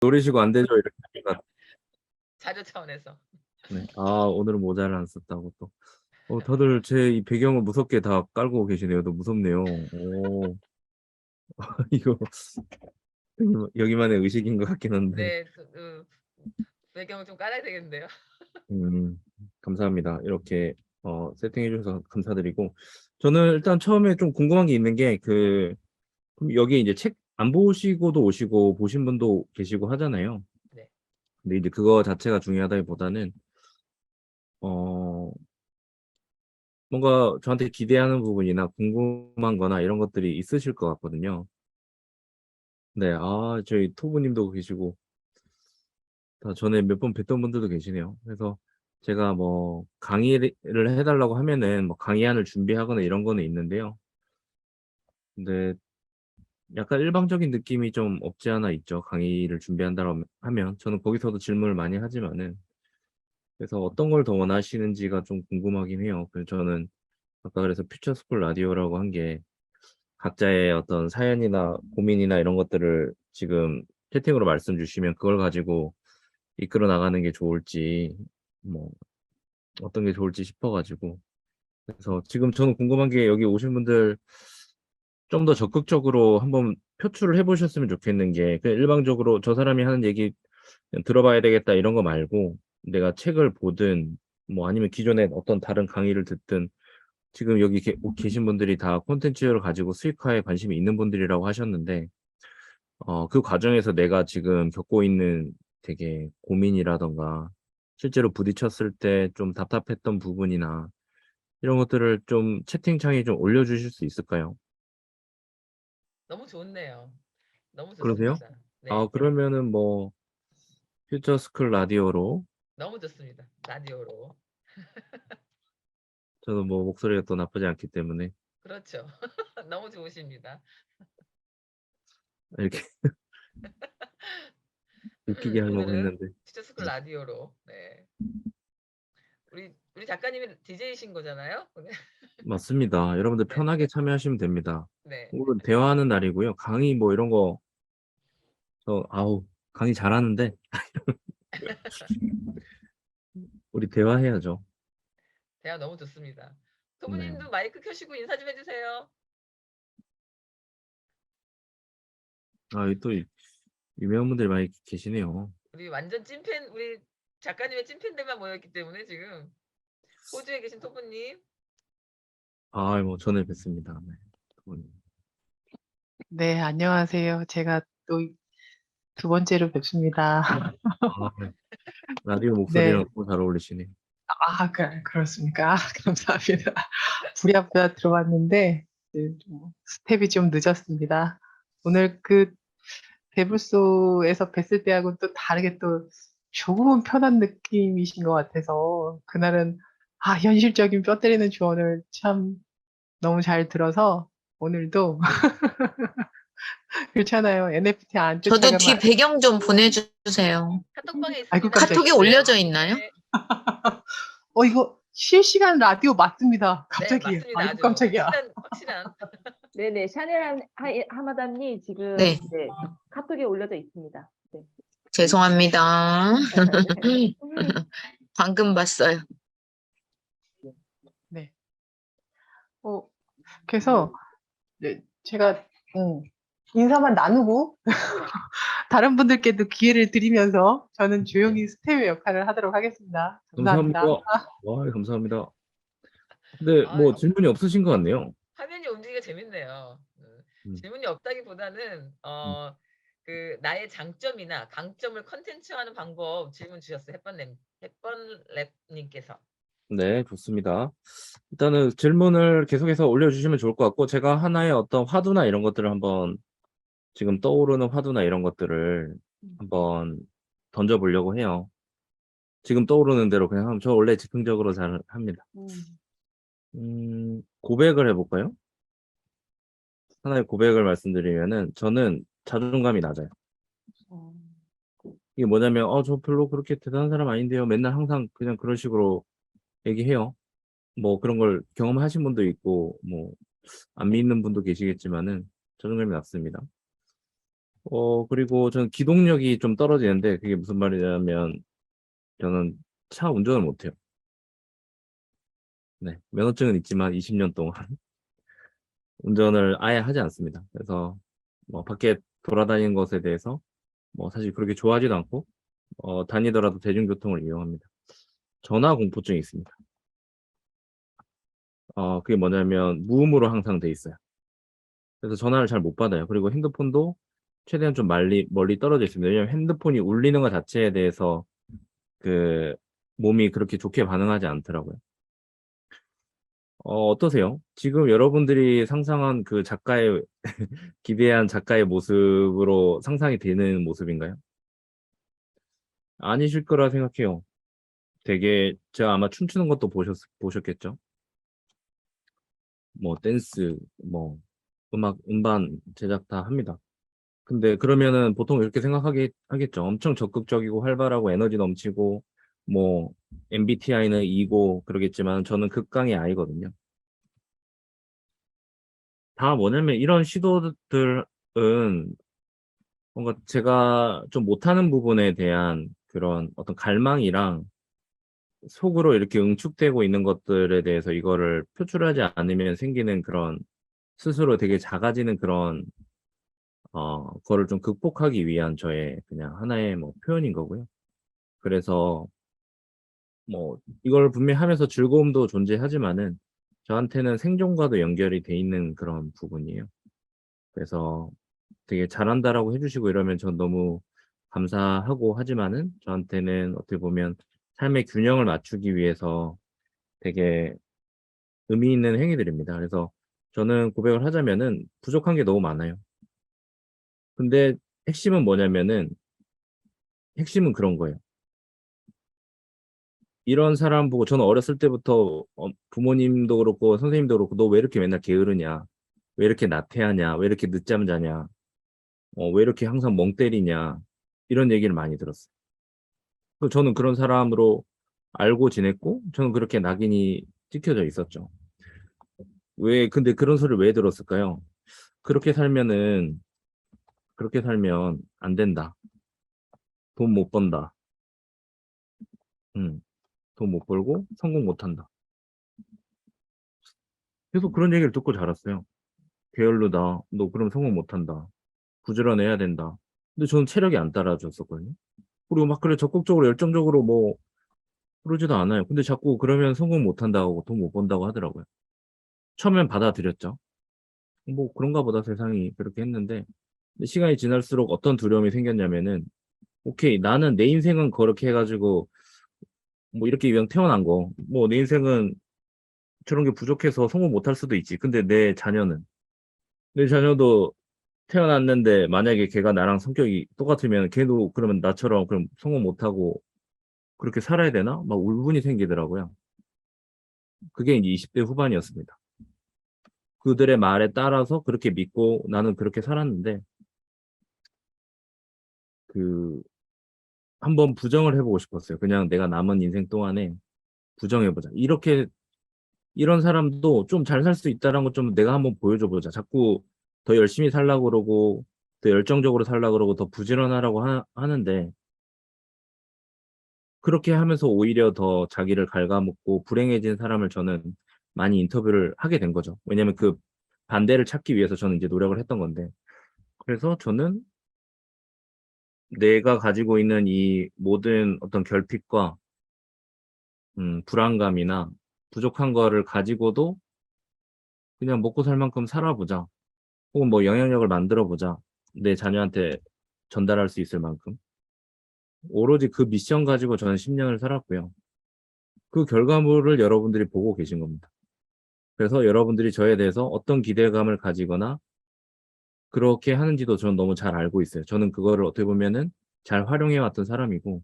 노리시고 안 되죠 이렇게 하니까. 자료 차원에서. 네. 아 오늘은 모자를 안 썼다고 또. 다들 제 이 배경을 무섭게 다 깔고 계시네요. 너무 무섭네요. 오. 이거 여기만의 의식인 것 같긴 한데. 네. 배경을 좀 깔아야 되겠는데요. 음 감사합니다. 이렇게 세팅해 주셔서 감사드리고 저는 일단 처음에 좀 궁금한 게 있는 게 그럼 여기 이제 책 안 보시고도 오시고 보신 분도 계시고 하잖아요. 네. 근데 이제 그거 자체가 중요하다기보다는 어 뭔가 저한테 기대하는 부분이나 궁금한 거나 이런 것들이 있으실 것 같거든요. 네. 저희 토부님도 계시고 다 전에 몇 번 뵀던 분들도 계시네요. 그래서 제가 뭐 강의를 해 달라고 하면은 뭐 강의안을 준비하거나 이런 거는 있는데요. 근데 약간 일방적인 느낌이 좀 없지 않아 있죠. 강의를 준비한다고 하면. 저는 거기서도 질문을 많이 하지만은 그래서 어떤 걸 더 원하시는지가 좀 궁금하긴 해요. 그래서 저는 아까 그래서 퓨처스쿨 라디오라고 한 게 각자의 어떤 사연이나 고민이나 이런 것들을 지금 채팅으로 말씀 주시면 그걸 가지고 이끌어 나가는 게 좋을지 뭐 어떤 게 좋을지 싶어 가지고 그래서 지금 저는 궁금한 게 여기 오신 분들 좀 더 적극적으로 한번 표출을 해 보셨으면 좋겠는 게 그냥 일방적으로 '저 사람이 하는 얘기 그냥 들어봐야 되겠다.' 이런 거 말고 내가 책을 보든 뭐 아니면 기존에 어떤 다른 강의를 듣든 지금 여기 계신 분들이 다 콘텐츠를 가지고 수익화에 관심이 있는 분들이라고 하셨는데 그 과정에서 내가 지금 겪고 있는 되게 고민이라든가 실제로 부딪혔을 때 좀 답답했던 부분이나 이런 것들을 좀 채팅창에 좀 올려주실 수 있을까요? 너무 좋네요. 너무 그러세요? 좋습니다. 네. 그러면은 뭐 퓨처스쿨 라디오로 너무 좋습니다. 라디오로. 저는 뭐 목소리가 또 나쁘지 않기 때문에 그렇죠. 너무 좋으십니다. 이렇게 웃기게 하려고 오늘은 했는데 퓨처스쿨 라디오로. 네. 우리 작가님이 DJ이신 거잖아요? 네. 맞습니다. 여러분들 네. 편하게 참여하시면 됩니다. 네. 오늘은 대화하는 날이고요. 강의 뭐 이런 거 강의 잘하는데 우리 대화해야죠. 대화 너무 좋습니다. 네. 토부님도 마이크 켜시고 인사 좀 해주세요. 여기 또 유명한 분들이 많이 계시네요. 우리 완전 찐팬, 우리 작가님의 찐팬들만 모였기 때문에 지금 호주에 계신 토부님. 뭐 전에 뵀습니다. 네. 그분. 네, 안녕하세요. 제가 또 두 번째로 뵙습니다. 네. 라디오 네. 목소리랑 너무 잘 어울리시네요. 그렇습니까? 감사합니다. 부랴부랴 들어왔는데, 스텝이 좀 늦었습니다. 오늘 데블소에서 뵀을 때하고는 또 다르게 또 조금은 편한 느낌이신 것 같아서, 그날은, 현실적인 뼈 때리는 조언을 참 너무 잘 들어서, 오늘도, 그렇잖아요. NFT 안 저도 쫓아가면 뒤 배경 좀 보내주세요. 카톡방에 아이고, 있습니다. 깜짝이야. 카톡에 올려져 있나요? 네. 이거 실시간 라디오 맞습니다. 네, 갑자기. 맞습니다. 아이고, 아주 깜짝이야. 확실한. 네네, 샤넬 하마담님 지금 네. 이제 카톡에 올려져 있습니다. 네. 죄송합니다. 네. 방금 봤어요. 네. 그래서 네, 제가 인사만 나누고 다른 분들께도 기회를 드리면서 저는 조용히 스텝의 역할을 하도록 하겠습니다. 감사합니다. 감사합니다. 근데 뭐 아유, 질문이 없으신 것 같네요. 화면이 움직이기가 재밌네요. 음. 질문이 없다기보다는 나의 장점이나 강점을 컨텐츠화하는 방법 질문 주셨어요. 햇번랩님께서. 네, 좋습니다. 일단은 질문을 계속해서 올려주시면 좋을 것 같고 제가 하나의 어떤 화두나 이런 것들을 한번 지금 떠오르는 화두나 이런 것들을 한번 던져보려고 해요. 지금 떠오르는 대로 그냥 하면 저 원래 즉흥적으로 잘 합니다. 고백을 해볼까요? 하나의 고백을 말씀드리면은 저는 자존감이 낮아요. 이게 뭐냐면 저 별로 그렇게 대단한 사람 아닌데요. 맨날 항상 그냥 그런 식으로 얘기해요. 뭐 그런 걸 경험하신 분도 있고 뭐 안 믿는 분도 계시겠지만은 자존감이 낮습니다. 그리고 저는 기동력이 좀 떨어지는데 그게 무슨 말이냐면 저는 차 운전을 못해요. 네, 면허증은 있지만 20년 동안 운전을 아예 하지 않습니다. 그래서 뭐 밖에 돌아다니는 것에 대해서 뭐 사실 그렇게 좋아하지도 않고 다니더라도 대중교통을 이용합니다. 전화 공포증이 있습니다. 그게 뭐냐면 무음으로 항상 돼 있어요. 그래서 전화를 잘 못 받아요. 그리고 핸드폰도 최대한 좀 멀리 떨어져 있습니다. 왜냐면 핸드폰이 울리는 것 자체에 대해서 그 몸이 그렇게 좋게 반응하지 않더라고요. 어떠세요? 지금 여러분들이 상상한 그 작가의 기대한 작가의 모습으로 상상이 되는 모습인가요? 아니실 거라 생각해요. 되게 제가 아마 춤추는 것도 보셨겠죠? 뭐 댄스, 뭐 음악, 음반 제작 다 합니다. 근데 그러면은 보통 이렇게 하겠죠. 엄청 적극적이고 활발하고 에너지 넘치고 뭐 MBTI는 E고 그러겠지만 저는 극강의 I거든요. 다 뭐냐면 이런 시도들은 뭔가 제가 좀 못하는 부분에 대한 그런 어떤 갈망이랑 속으로 이렇게 응축되고 있는 것들에 대해서 이거를 표출하지 않으면 생기는 그런 스스로 되게 작아지는 그런 그거를 좀 극복하기 위한 저의 그냥 하나의 뭐 표현인 거고요. 그래서 뭐 이걸 분명히 하면서 즐거움도 존재하지만은 저한테는 생존과도 연결이 돼 있는 그런 부분이에요. 그래서 되게 잘한다라고 해주시고 이러면 전 너무 감사하고 하지만은 저한테는 어떻게 보면 삶의 균형을 맞추기 위해서 되게 의미 있는 행위들입니다. 그래서 저는 고백을 하자면은 부족한 게 너무 많아요. 근데 핵심은 뭐냐면은 핵심은 그런 거예요. 이런 사람 보고 저는 어렸을 때부터 부모님도 그렇고 선생님도 그렇고 너 왜 이렇게 맨날 게으르냐? 왜 이렇게 나태하냐? 왜 이렇게 늦잠 자냐? 왜 이렇게 항상 멍 때리냐? 이런 얘기를 많이 들었어요. 저는 그런 사람으로 알고 지냈고 저는 그렇게 낙인이 찍혀져 있었죠. 근데 그런 소리를 왜 들었을까요? 그렇게 살면은 그렇게 살면 안 된다. 돈 못 번다. 음, 돈 못 벌고 성공 못 한다. 계속 그런 얘기를 듣고 자랐어요. 게을르다. 너 그럼 성공 못 한다. 부지런해야 된다. 근데 저는 체력이 안 따라줬었거든요. 그리고 막 그래 적극적으로 열정적으로 뭐 그러지도 않아요. 근데 자꾸 그러면 성공 못 한다고 돈 못 번다고 하더라고요. 처음엔 받아들였죠. 뭐 그런가 보다 세상이 그렇게 했는데 근데 시간이 지날수록 어떤 두려움이 생겼냐면은 오케이 나는 내 인생은 그렇게 해가지고 뭐 이렇게 이왕 태어난 거 뭐 내 인생은 저런 게 부족해서 성공 못할 수도 있지. 근데 내 자녀도 태어났는데 만약에 걔가 나랑 성격이 똑같으면 걔도 그러면 나처럼 그럼 성공 못하고 그렇게 살아야 되나? 막 울분이 생기더라고요. 그게 이제 20대 후반이었습니다. 그들의 말에 따라서 그렇게 믿고 나는 그렇게 살았는데 그 한번 부정을 해보고 싶었어요. 그냥 내가 남은 인생 동안에 부정해보자. 이런 사람도 좀 잘 살 수 있다는 거 좀 내가 한번 보여줘 보자. 자꾸 더 열심히 살라고 그러고 더 열정적으로 살라고 그러고 더 부지런하라고 하는데 그렇게 하면서 오히려 더 자기를 갉아먹고 불행해진 사람을 저는 많이 인터뷰를 하게 된 거죠. 왜냐면 그 반대를 찾기 위해서 저는 이제 노력을 했던 건데. 그래서 저는 내가 가지고 있는 이 모든 어떤 결핍과 불안감이나 부족한 거를 가지고도 그냥 먹고 살 만큼 살아보자. 혹은 뭐 영향력을 만들어 보자. 내 자녀한테 전달할 수 있을 만큼. 오로지 그 미션 가지고 저는 10년을 살았고요. 그 결과물을 여러분들이 보고 계신 겁니다. 그래서 여러분들이 저에 대해서 어떤 기대감을 가지거나 그렇게 하는지도 저는 너무 잘 알고 있어요. 저는 그거를 어떻게 보면은 잘 활용해 왔던 사람이고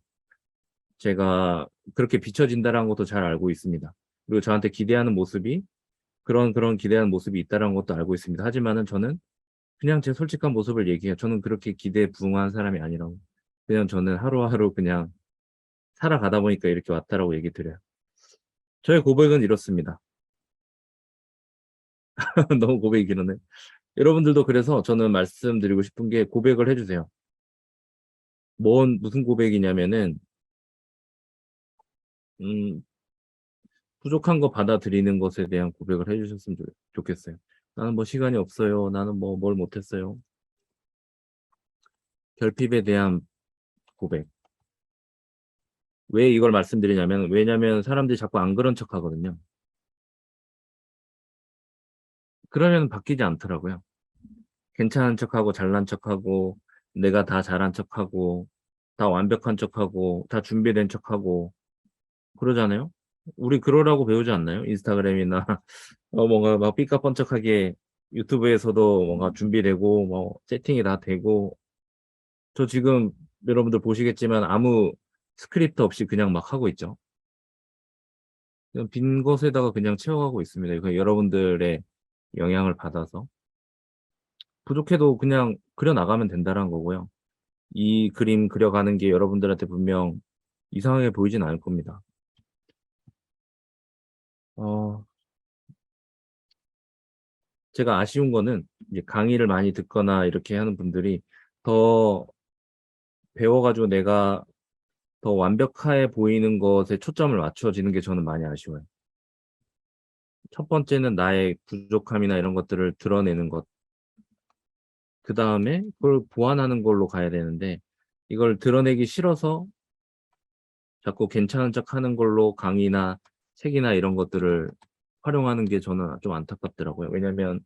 제가 그렇게 비춰진다는 것도 잘 알고 있습니다. 그리고 저한테 기대하는 모습이 그런 기대하는 모습이 있다는 것도 알고 있습니다. 하지만은 저는 그냥 제 솔직한 모습을 얘기해요. 저는 그렇게 기대에 부응한 사람이 아니라고. 그냥 저는 하루하루 그냥 살아가다 보니까 이렇게 왔다라고 얘기 드려요. 저의 고백은 이렇습니다. 너무 고백이 길었네. 여러분들도 그래서 저는 말씀드리고 싶은 게 고백을 해주세요. 무슨 고백이냐면은, 부족한 거 받아들이는 것에 대한 고백을 해주셨으면 좋겠어요. 나는 뭐 시간이 없어요. 나는 뭐 뭘 못했어요. 결핍에 대한 고백. 왜 이걸 말씀드리냐면, 왜냐면 사람들이 자꾸 안 그런 척 하거든요. 그러면 바뀌지 않더라고요. 괜찮은 척하고 잘난 척하고 내가 다 잘한 척하고 다 완벽한 척하고 다 준비된 척하고 그러잖아요. 우리 그러라고 배우지 않나요? 인스타그램이나 뭔가 막 삐까뻔쩍하게 유튜브에서도 뭔가 준비되고 뭐 세팅이 다 되고 저 지금 여러분들 보시겠지만 아무 스크립트 없이 그냥 막 하고 있죠. 그냥 빈 것에다가 그냥 채워가고 있습니다. 이거 여러분들의 영향을 받아서 부족해도 그냥 그려 나가면 된다는 거고요. 이 그림 그려가는 게 여러분들한테 분명 이상하게 보이진 않을 겁니다. 어, 제가 아쉬운 거는 이제 강의를 많이 듣거나 이렇게 하는 분들이 더 배워가지고 내가 더 완벽해 보이는 것에 초점을 맞춰지는 게 저는 많이 아쉬워요. 첫 번째는 나의 부족함이나 이런 것들을 드러내는 것. 그 다음에 그걸 보완하는 걸로 가야 되는데 이걸 드러내기 싫어서 자꾸 괜찮은 척 하는 걸로 강의나 책이나 이런 것들을 활용하는 게 저는 좀 안타깝더라고요. 왜냐면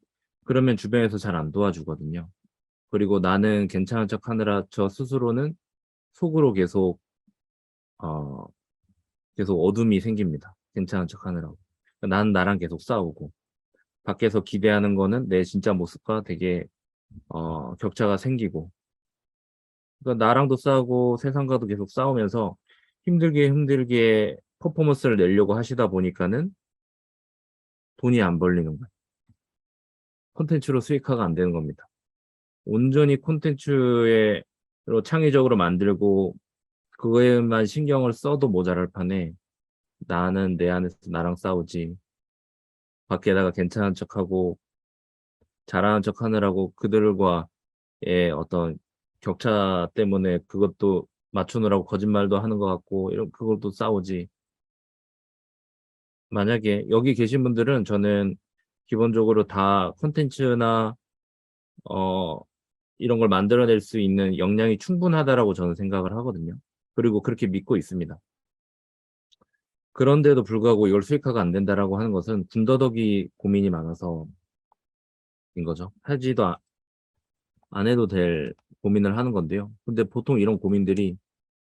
그러면 주변에서 잘 안 도와주거든요. 그리고 나는 괜찮은 척 하느라 저 스스로는 속으로 어, 계속 어둠이 생깁니다. 괜찮은 척 하느라고. 난 나랑 계속 싸우고, 밖에서 기대하는 거는 내 진짜 모습과 되게, 격차가 생기고, 그러니까 나랑도 싸우고 세상과도 계속 싸우면서 힘들게 퍼포먼스를 내려고 하시다 보니까는 돈이 안 벌리는 거예요. 콘텐츠로 수익화가 안 되는 겁니다. 온전히 콘텐츠로 창의적으로 만들고 그거에만 신경을 써도 모자랄 판에 나는 내 안에서 나랑 싸우지. 밖에다가 괜찮은 척하고 잘하는 척 하느라고 그들과의 어떤 격차 때문에 그것도 맞추느라고 거짓말도 하는 것 같고 이런 그것도 싸우지. 만약에 여기 계신 분들은 저는 기본적으로 다 콘텐츠나 어 이런 걸 만들어낼 수 있는 역량이 충분하다라고 저는 생각을 하거든요. 그리고 그렇게 믿고 있습니다. 그런데도 불구하고 이걸 수익화가 안 된다라고 하는 것은 군더더기 고민이 많아서인 거죠. 안 해도 될 고민을 하는 건데요. 근데 보통 이런 고민들이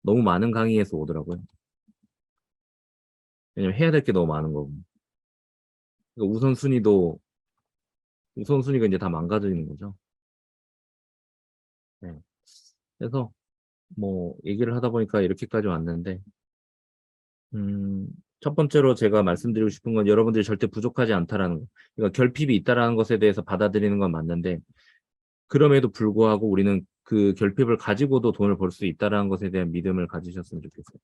너무 많은 강의에서 오더라고요. 왜냐면 해야 될 게 너무 많은 거고. 그러니까 우선순위가 이제 다 망가지는 거죠. 네. 그래서 뭐 얘기를 하다 보니까 이렇게까지 왔는데, 음, 첫 번째로 제가 말씀드리고 싶은 건 여러분들이 절대 부족하지 않다라는 거. 그러니까 결핍이 있다라는 것에 대해서 받아들이는 건 맞는데, 그럼에도 불구하고 우리는 그 결핍을 가지고도 돈을 벌 수 있다라는 것에 대한 믿음을 가지셨으면 좋겠어요.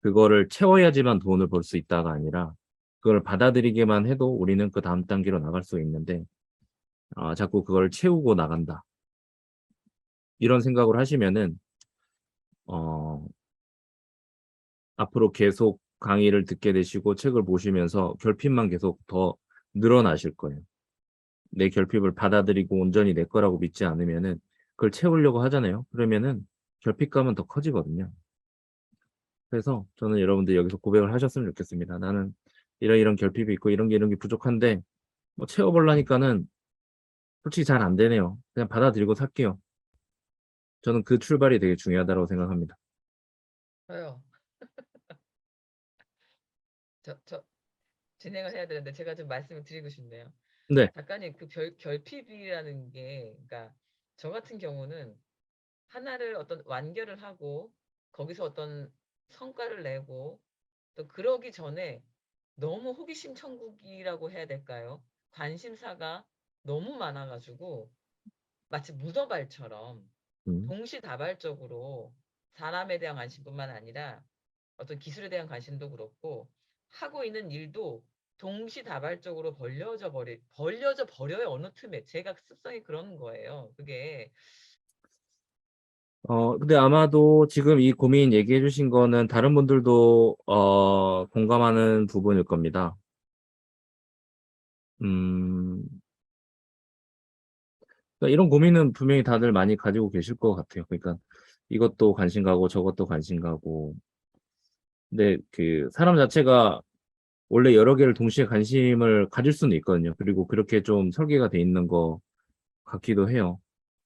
그거를 채워야지만 돈을 벌 수 있다가 아니라 그걸 받아들이기만 해도 우리는 그 다음 단계로 나갈 수 있는데 자꾸 그걸 채우고 나간다. 이런 생각을 하시면은 어, 앞으로 계속 강의를 듣게 되시고 책을 보시면서 결핍만 계속 더 늘어나실 거예요. 내 결핍을 받아들이고 온전히 내 거라고 믿지 않으면은 그걸 채우려고 하잖아요. 그러면은 결핍감은 더 커지거든요. 그래서 저는 여러분들 여기서 고백을 하셨으면 좋겠습니다. 나는 이런 결핍이 있고 이런 게 부족한데 뭐 채워보려니까는 솔직히 잘 안 되네요. 그냥 받아들이고 살게요. 저는 그 출발이 되게 중요하다고 생각합니다. 저요. 저 진행을 해야 되는데 제가 좀 말씀을 드리고 싶네요. 네. 작가님 그 결핍이라는 게 그러니까 저 같은 경우는 하나를 어떤 완결을 하고 거기서 어떤 성과를 내고 또 그러기 전에 너무 호기심 천국이라고 해야 될까요? 관심사가 너무 많아가지고 마치 무더발처럼 음, 동시다발적으로 사람에 대한 관심뿐만 아니라 어떤 기술에 대한 관심도 그렇고 하고 있는 일도 동시다발적으로 벌려져 버려요. 어느 틈에. 제가 습성이 그런 거예요. 그게 근데 아마도 지금 이 고민 얘기해 주신 거는 다른 분들도 공감하는 부분일 겁니다. 음, 그러니까 이런 고민은 분명히 다들 많이 가지고 계실 것 같아요. 그러니까 이것도 관심 가고 저것도 관심 가고. 근데 그 사람 자체가 원래 여러 개를 동시에 관심을 가질 수는 있거든요. 그리고 그렇게 좀 설계가 돼 있는 것 같기도 해요.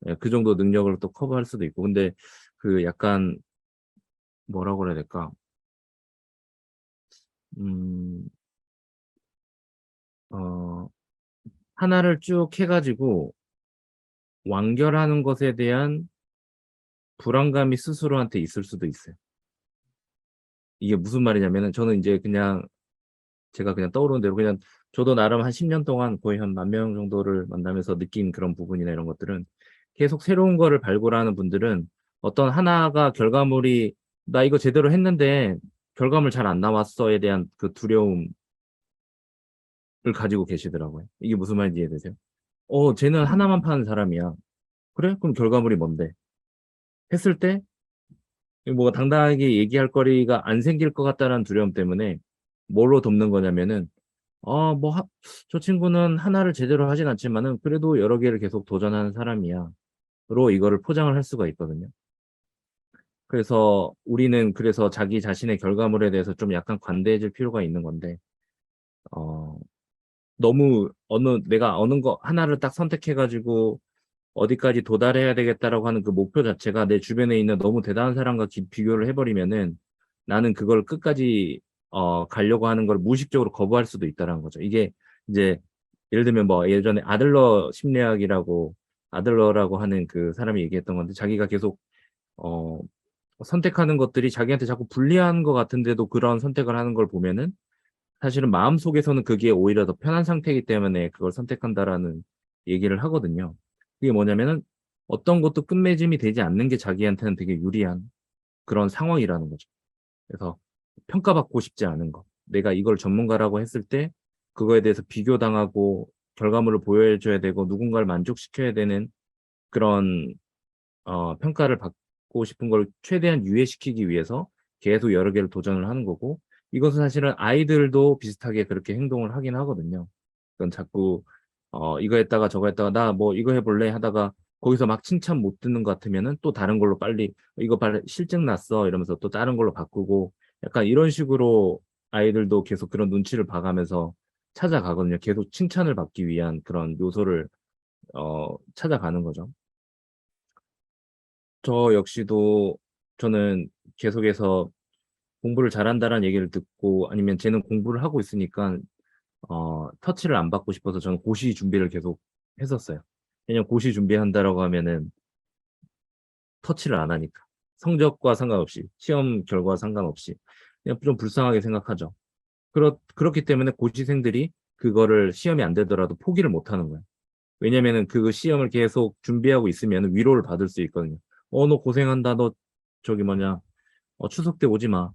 예, 그 정도 능력을 또 커버할 수도 있고. 근데 그 약간 뭐라고 그래야 될까? 음, 어, 하나를 쭉 해가지고 완결하는 것에 대한 불안감이 스스로한테 있을 수도 있어요. 이게 무슨 말이냐면은 저는 이제 그냥 제가 그냥 떠오르는 대로 그냥 저도 나름 한 10년 동안 거의 한 10,000명 정도를 만나면서 느낀 그런 부분이나 이런 것들은 계속 새로운 거를 발굴하는 분들은 어떤 하나가 결과물이 나 이거 제대로 했는데 결과물 잘 안 나왔어에 대한 그 두려움을 가지고 계시더라고요. 이게 무슨 말인지 이해되세요? 쟤는 하나만 파는 사람이야. 그래? 그럼 결과물이 뭔데? 했을 때 뭐가 당당하게 얘기할 거리가 안 생길 것 같다는 두려움 때문에 뭘로 돕는 거냐면은 뭐 저 친구는 하나를 제대로 하진 않지만은 그래도 여러 개를 계속 도전하는 사람이야. 로 이거를 포장을 할 수가 있거든요. 그래서 우리는 그래서 자기 자신의 결과물에 대해서 좀 약간 관대해질 필요가 있는 건데 어 너무 내가 어느 거 하나를 딱 선택해 가지고 어디까지 도달해야 되겠다라고 하는 그 목표 자체가 내 주변에 있는 너무 대단한 사람과 비교를 해버리면은 나는 그걸 끝까지 가려고 하는 걸 무의식적으로 거부할 수도 있다라는 거죠. 이게 이제 예를 들면 뭐 예전에 아들러라고 하는 그 사람이 얘기했던 건데 자기가 계속 어, 선택하는 것들이 자기한테 자꾸 불리한 것 같은데도 그런 선택을 하는 걸 보면은 사실은 마음속에서는 그게 오히려 더 편한 상태이기 때문에 그걸 선택한다라는 얘기를 하거든요. 그게 뭐냐면은 어떤 것도 끝맺음이 되지 않는 게 자기한테는 되게 유리한 그런 상황이라는 거죠. 그래서 평가받고 싶지 않은 거. 내가 이걸 전문가라고 했을 때 그거에 대해서 비교당하고 결과물을 보여줘야 되고 누군가를 만족시켜야 되는 그런 평가를 받고 싶은 걸 최대한 유예시키기 위해서 계속 여러 개를 도전을 하는 거고 이것은 사실은 아이들도 비슷하게 그렇게 행동을 하긴 하거든요. 그건 자꾸 이거 했다가 저거 했다가 나 뭐 이거 해볼래 하다가 거기서 막 칭찬 못 듣는 것 같으면은 또 다른 걸로 빨리 이거 빨리 실증 났어 이러면서 또 다른 걸로 바꾸고 약간 이런 식으로 아이들도 계속 그런 눈치를 봐가면서 찾아가거든요. 계속 칭찬을 받기 위한 그런 요소를 찾아가는 거죠. 저 역시도 저는 계속해서 공부를 잘한다라는 얘기를 듣고 아니면 쟤는 공부를 하고 있으니까 터치를 안 받고 싶어서 저는 고시 준비를 계속 했었어요. 왜냐면 고시 준비한다라고 하면은 터치를 안 하니까. 성적과 상관없이, 시험 결과와 상관없이 그냥 좀 불쌍하게 생각하죠. 그렇기 때문에 고시생들이 그거를 시험이 안 되더라도 포기를 못 하는 거예요. 왜냐면은 그 시험을 계속 준비하고 있으면 위로를 받을 수 있거든요. 너 고생한다. 너 저기 뭐냐. 추석 때 오지 마.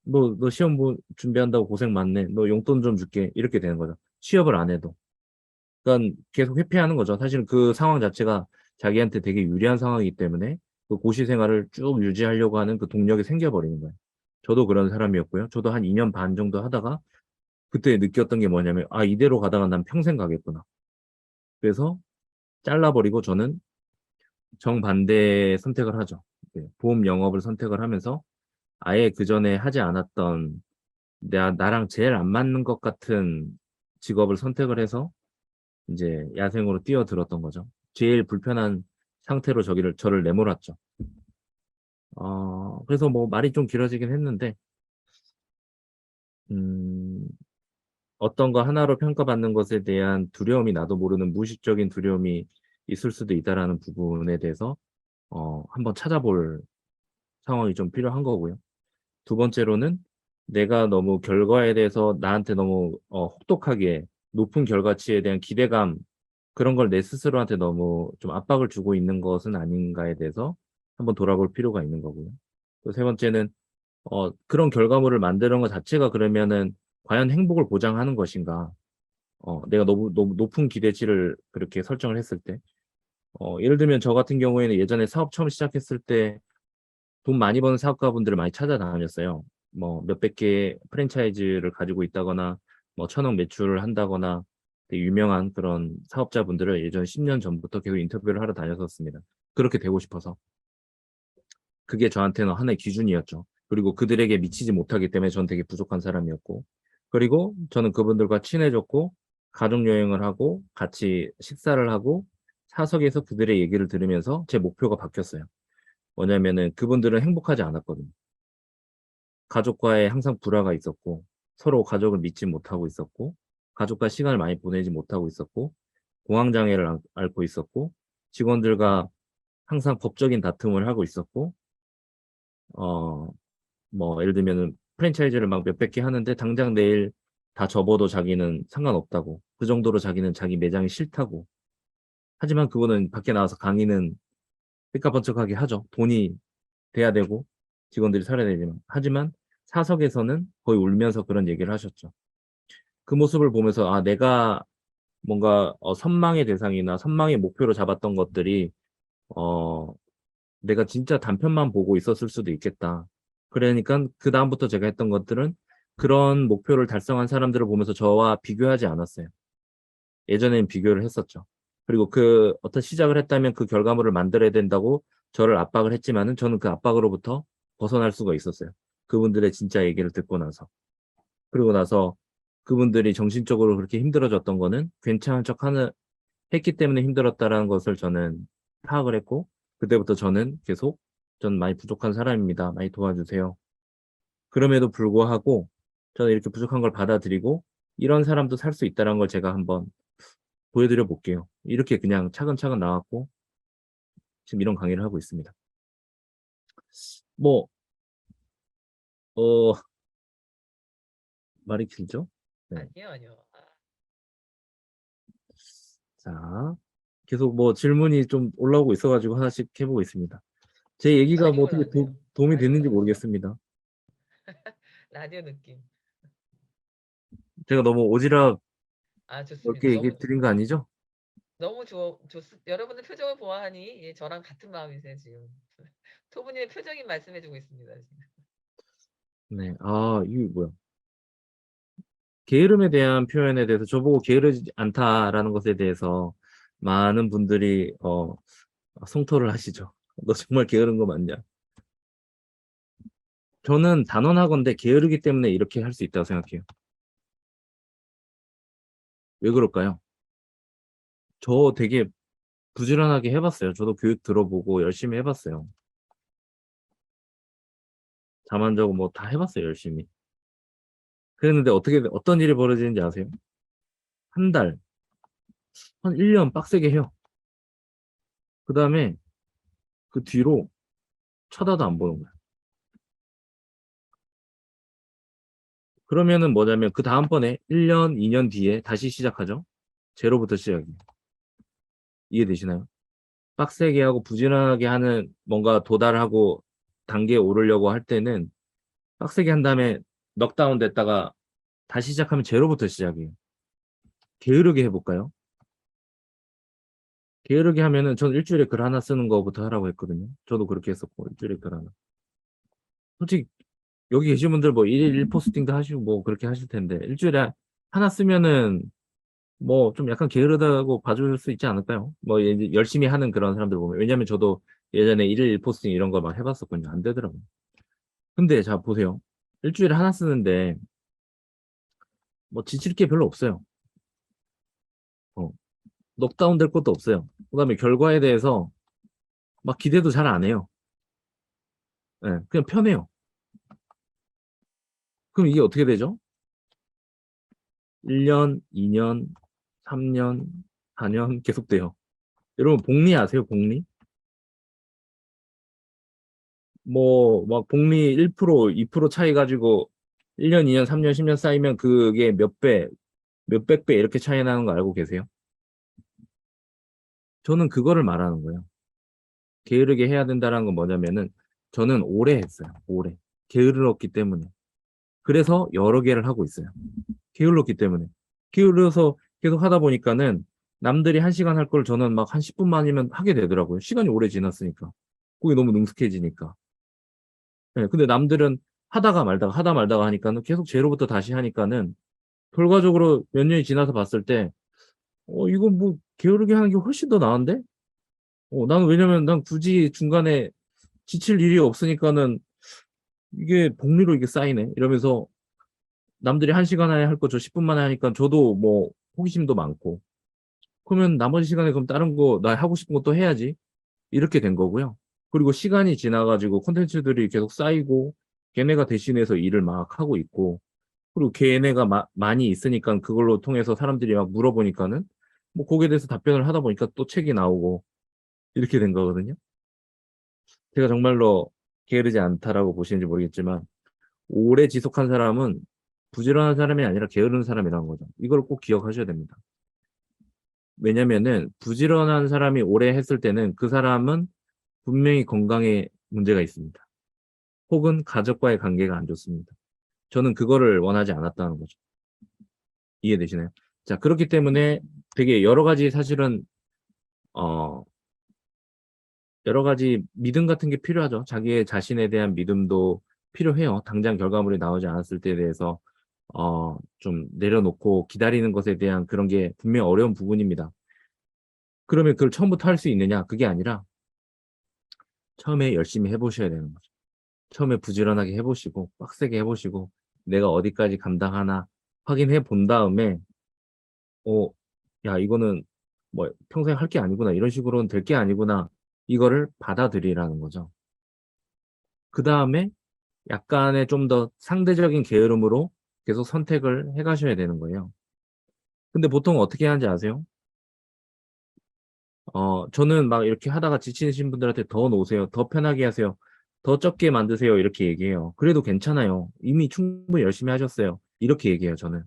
너 시험 준비한다고 고생 많네. 너 용돈 좀 줄게. 이렇게 되는 거죠. 취업을 안 해도. 그러니까 계속 회피하는 거죠. 사실 그 상황 자체가 자기한테 되게 유리한 상황이기 때문에 그 고시 생활을 쭉 유지하려고 하는 그 동력이 생겨버리는 거예요. 저도 그런 사람이었고요. 저도 한 2년 반 정도 하다가 그때 느꼈던 게 뭐냐면 이대로 가다가 난 평생 가겠구나. 그래서 잘라버리고 저는 정반대의 선택을 하죠. 보험 영업을 선택을 하면서 아예 그전에 하지 않았던 나랑 제일 안 맞는 것 같은 직업을 선택을 해서 이제 야생으로 뛰어들었던 거죠. 제일 불편한 상태로 저를 내몰았죠. 그래서 뭐 말이 좀 길어지긴 했는데, 음, 어떤 거 하나로 평가받는 것에 대한 두려움이 나도 모르는 무의식적인 두려움이 있을 수도 있다라는 부분에 대해서, 한번 찾아볼 상황이 좀 필요한 거고요. 두 번째로는 내가 너무 결과에 대해서 나한테 너무 혹독하게 높은 결과치에 대한 기대감 그런 걸 내 스스로한테 너무 좀 압박을 주고 있는 것은 아닌가에 대해서 한번 돌아볼 필요가 있는 거고요. 또 세 번째는 그런 결과물을 만드는 것 자체가 그러면은 과연 행복을 보장하는 것인가? 내가 너무 높은 기대치를 그렇게 설정을 했을 때, 예를 들면 저 같은 경우에는 예전에 사업 처음 시작했을 때 돈 많이 버는 사업가분들을 많이 찾아다녔어요. 뭐 몇백 개의 프랜차이즈를 가지고 있다거나 뭐 1,000억 매출을 한다거나 되게 유명한 그런 사업자분들을 예전 10년 전부터 계속 인터뷰를 하러 다녔었습니다. 그렇게 되고 싶어서. 그게 저한테는 하나의 기준이었죠. 그리고 그들에게 미치지 못하기 때문에 저는 되게 부족한 사람이었고, 그리고 저는 그분들과 친해졌고 가족 여행을 하고 같이 식사를 하고 사석에서 그들의 얘기를 들으면서 제 목표가 바뀌었어요. 뭐냐면은 그분들은 행복하지 않았거든요. 가족과의 항상 불화가 있었고, 서로 가족을 믿지 못하고 있었고, 가족과 시간을 많이 보내지 못하고 있었고, 공황장애를 앓고 있었고, 직원들과 항상 법적인 다툼을 하고 있었고, 어, 뭐 예를 들면은 프랜차이즈를 막 몇백 개 하는데 당장 내일 다 접어도 자기는 상관없다고, 그 정도로 자기는 자기 매장이 싫다고. 하지만 그분은 밖에 나와서 강의는 삐까번쩍하게 하죠. 돈이 돼야 되고 직원들이 살아야 되지만. 하지만 사석에서는 거의 울면서 그런 얘기를 하셨죠. 그 모습을 보면서 내가 뭔가 선망의 대상이나 선망의 목표로 잡았던 것들이 어, 내가 진짜 단편만 보고 있었을 수도 있겠다. 그러니까 그다음부터 제가 했던 것들은 그런 목표를 달성한 사람들을 보면서 저와 비교하지 않았어요. 예전에는 비교를 했었죠. 그리고 그 어떤 시작을 했다면 그 결과물을 만들어야 된다고 저를 압박을 했지만은 저는 그 압박으로부터 벗어날 수가 있었어요. 그분들의 진짜 얘기를 듣고 나서. 그리고 나서 그분들이 정신적으로 그렇게 힘들어졌던 거는 괜찮은 척 했기 때문에 힘들었다라는 것을 저는 파악을 했고, 그때부터 저는 계속 전 많이 부족한 사람입니다. 많이 도와주세요. 그럼에도 불구하고 저는 이렇게 부족한 걸 받아들이고 이런 사람도 살 수 있다는 걸 제가 한번 보여드려 볼게요. 이렇게 그냥 차근차근 나왔고 지금 이런 강의를 하고 있습니다. 뭐, 어, 말이 길죠? 네. 아니요. 자, 계속 뭐 질문이 좀 올라오고 있어가지고 하나씩 해보고 있습니다. 제 얘기가 뭐 라디오로 어떻게 하세요. 도움이 라디오로 됐는지 하세요. 모르겠습니다. 라디오 느낌. 제가 너무 오지랖 좋습니다. 넓게 얘기 드린 거 아니죠? 너무 여러분의 표정을 보아하니 예, 저랑 같은 마음이세요, 지금. 토부님의 표정이 말씀해주고 있습니다, 지금. 네. 이게 뭐야. 게으름에 대한 표현에 대해서 저보고 게으르지 않다라는 것에 대해서 많은 분들이 성토를 하시죠. 너 정말 게으른 거 맞냐? 저는 단언하건대 게으르기 때문에 이렇게 할 수 있다고 생각해요. 왜 그럴까요? 저 되게 부지런하게 해봤어요. 저도 교육 들어보고 열심히 해봤어요. 잠 안 자고 뭐 다 해봤어요, 열심히. 그랬는데 어떤 일이 벌어지는지 아세요? 한 달, 한 1년 빡세게 해요. 그 다음에 그 뒤로 쳐다도 안 보는 거야. 그러면은 뭐냐면 그 다음번에 1년, 2년 뒤에 다시 시작하죠. 제로부터 시작이에요. 이해되시나요? 빡세게 하고 부지런하게 하는 뭔가 도달하고 단계에 오르려고 할 때는 빡세게 한 다음에 넉다운 됐다가 다시 시작하면 제로부터 시작이에요. 게으르게 해볼까요? 게으르게 하면은 저는 일주일에 글 하나 쓰는 거부터 하라고 했거든요. 저도 그렇게 했었고 일주일에 글 하나. 솔직히 여기 계신 분들 뭐 일일 1포스팅도 하시고 뭐 그렇게 하실 텐데 일주일에 하나 쓰면은 뭐 좀 약간 게으르다고 봐줄 수 있지 않을까요? 뭐 이제 열심히 하는 그런 사람들 보면. 왜냐면 저도 예전에 일일 1포스팅 이런 거 막 해봤었거든요. 안 되더라고요. 근데 자 보세요. 일주일에 하나 쓰는데 뭐 지칠 게 별로 없어요. 어, 넉다운 될 것도 없어요. 그다음에 결과에 대해서 막 기대도 잘 안 해요. 예, 그냥 편해요. 그럼 이게 어떻게 되죠? 1년, 2년, 3년, 4년 계속 돼요. 여러분 복리 아세요? 복리? 뭐 막 복리 1%, 2% 차이 가지고 1년, 2년, 3년, 10년 쌓이면 그게 몇 배, 몇백 배 이렇게 차이 나는 거 알고 계세요? 저는 그거를 말하는 거예요. 게으르게 해야 된다는 건 뭐냐면은 저는 오래 했어요. 오래. 게으르었기 때문에. 그래서 여러 개를 하고 있어요. 게을렀기 때문에. 게을러서 계속 하다 보니까는 남들이 1시간 할 걸 저는 막 한 10분 만이면 하게 되더라고요. 시간이 오래 지났으니까. 그게 너무 능숙해지니까. 예, 근데 남들은 하다가 말다가 하다 말다가 하니까는 계속 제로부터 다시 하니까는 결과적으로 몇 년이 지나서 봤을 때 이거 뭐 게으르게 하는 게 훨씬 더 나은데? 나는 왜냐면 난 굳이 중간에 지칠 일이 없으니까는 이게 복리로 이게 쌓이네. 이러면서 남들이 1시간 안에 할 거 저 10분 만에 하니까 저도 뭐 호기심도 많고. 그러면 나머지 시간에 그럼 다른 거 나 하고 싶은 거 또 해야지. 이렇게 된 거고요. 그리고 시간이 지나가지고 콘텐츠들이 계속 쌓이고 걔네가 대신해서 일을 막 하고 있고 그리고 걔네가 많이 있으니까 그걸로 통해서 사람들이 막 물어보니까는 뭐 거기에 대해서 답변을 하다 보니까 또 책이 나오고 이렇게 된 거거든요. 제가 정말로 게으르지 않다라고 보시는지 모르겠지만 오래 지속한 사람은 부지런한 사람이 아니라 게으른 사람이라는 거죠. 이걸 꼭 기억하셔야 됩니다. 왜냐면은 부지런한 사람이 오래 했을 때는 그 사람은 분명히 건강에 문제가 있습니다. 혹은 가족과의 관계가 안 좋습니다. 저는 그거를 원하지 않았다는 거죠. 이해되시나요? 자, 그렇기 때문에 되게 여러 가지 사실은 여러 가지 믿음 같은 게 필요하죠. 자기의 자신에 대한 믿음도 필요해요. 당장 결과물이 나오지 않았을 때에 대해서 좀 내려놓고 기다리는 것에 대한 그런 게 분명히 어려운 부분입니다. 그러면 그걸 처음부터 할 수 있느냐? 그게 아니라 처음에 열심히 해보셔야 되는 거죠. 처음에 부지런하게 해보시고 빡세게 해보시고 내가 어디까지 감당하나 확인해 본 다음에 야 이거는 뭐 평생 할 게 아니구나 이런 식으로는 될 게 아니구나 이거를 받아들이라는 거죠. 그 다음에 약간의 좀 더 상대적인 게으름으로 계속 선택을 해 가셔야 되는 거예요. 근데 보통 어떻게 하는지 아세요? 저는 막 이렇게 하다가 지치신 분들한테 더 놓으세요. 더 편하게 하세요. 더 적게 만드세요. 이렇게 얘기해요. 그래도 괜찮아요. 이미 충분히 열심히 하셨어요. 이렇게 얘기해요, 저는.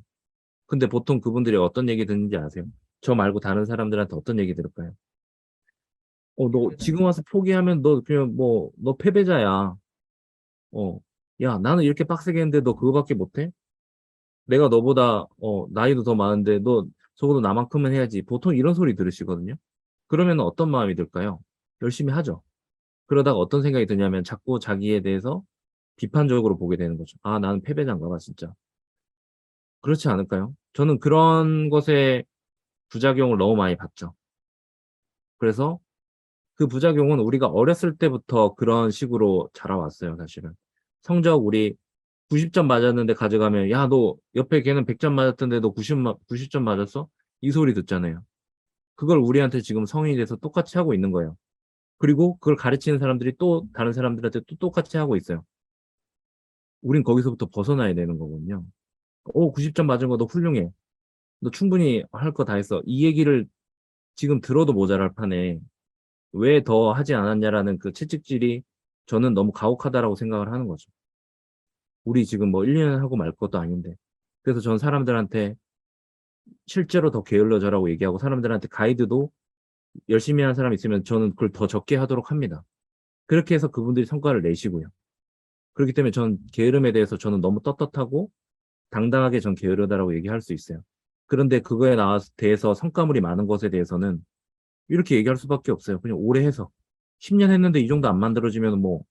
근데 보통 그분들이 어떤 얘기 듣는지 아세요? 저 말고 다른 사람들한테 어떤 얘기 들을까요? 너 지금 와서 포기하면 너 그냥 뭐, 너 패배자야. 야, 나는 이렇게 빡세게 했는데 너 그거밖에 못해? 내가 너보다, 나이도 더 많은데 너 적어도 나만큼은 해야지. 보통 이런 소리 들으시거든요. 그러면 어떤 마음이 들까요? 열심히 하죠. 그러다가 어떤 생각이 드냐면 자꾸 자기에 대해서 비판적으로 보게 되는 거죠. 아, 나는 패배자인가 봐, 진짜. 그렇지 않을까요? 저는 그런 것에 부작용을 너무 많이 봤죠. 그래서 그 부작용은 우리가 어렸을 때부터 그런 식으로 자라왔어요, 사실은. 성적 우리 90점 맞았는데 가져가면, 야, 너 옆에 걔는 100점 맞았던데 너 90점 맞았어? 이 소리 듣잖아요. 그걸 우리한테 지금 성인이 돼서 똑같이 하고 있는 거예요. 그리고 그걸 가르치는 사람들이 또 다른 사람들한테 또 똑같이 하고 있어요. 우린 거기서부터 벗어나야 되는 거거든요. 90점 맞은 거 너 훌륭해. 너 충분히 할 거 다 했어. 이 얘기를 지금 들어도 모자랄 판에 왜 더 하지 않았냐라는 그 채찍질이 저는 너무 가혹하다라고 생각을 하는 거죠. 우리 지금 뭐 1년 하고 말 것도 아닌데. 그래서 전 사람들한테 실제로 더 게을러져라고 얘기하고 사람들한테 가이드도 열심히 하는 사람 있으면 저는 그걸 더 적게 하도록 합니다. 그렇게 해서 그분들이 성과를 내시고요. 그렇기 때문에 전 게으름에 대해서 저는 너무 떳떳하고 당당하게 전 게으르다라고 얘기할 수 있어요. 그런데 그거에 대해서 성과물이 많은 것에 대해서는 이렇게 얘기할 수밖에 없어요. 그냥 오래 해서 10년 했는데 이 정도 안 만들어지면 뭐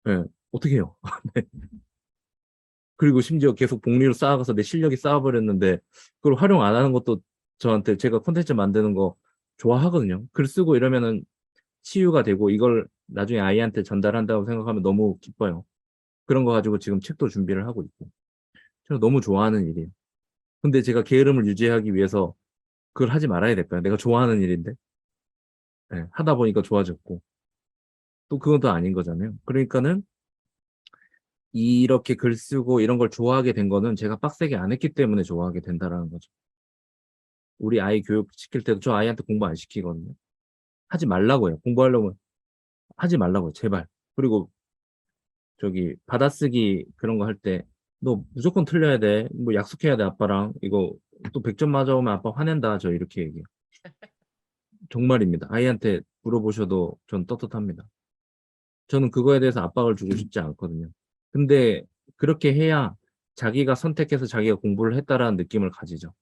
예, 어떻게 해요? 네. 그리고 심지어 계속 복리로 쌓아가서 내 실력이 쌓아버렸는데 그걸 활용 안 하는 것도 저한테 제가 콘텐츠 만드는 거 좋아하거든요. 글 쓰고 이러면은 치유가 되고 이걸 나중에 아이한테 전달한다고 생각하면 너무 기뻐요. 그런 거 가지고 지금 책도 준비를 하고 있고. 제가 너무 좋아하는 일이에요. 근데 제가 게으름을 유지하기 위해서 그걸 하지 말아야 될까요? 내가 좋아하는 일인데. 예, 하다 보니까 좋아졌고. 또 그건 또 아닌 거잖아요. 그러니까는 이렇게 글 쓰고 이런 걸 좋아하게 된 거는 제가 빡세게 안 했기 때문에 좋아하게 된다라는 거죠. 우리 아이 교육 시킬 때도 저 아이한테 공부 안 시키거든요. 하지 말라고 해요. 공부하려면 하지 말라고요. 제발. 그리고 저기 받아쓰기 그런 거 할 때 너 무조건 틀려야 돼. 뭐 약속해야 돼 아빠랑. 이거 또 100점 맞아오면 아빠 화낸다. 저 이렇게 얘기해요. 정말입니다. 아이한테 물어보셔도 전 떳떳합니다. 저는 그거에 대해서 압박을 주고 싶지 않거든요. 근데 그렇게 해야 자기가 선택해서 자기가 공부를 했다라는 느낌을 가지죠.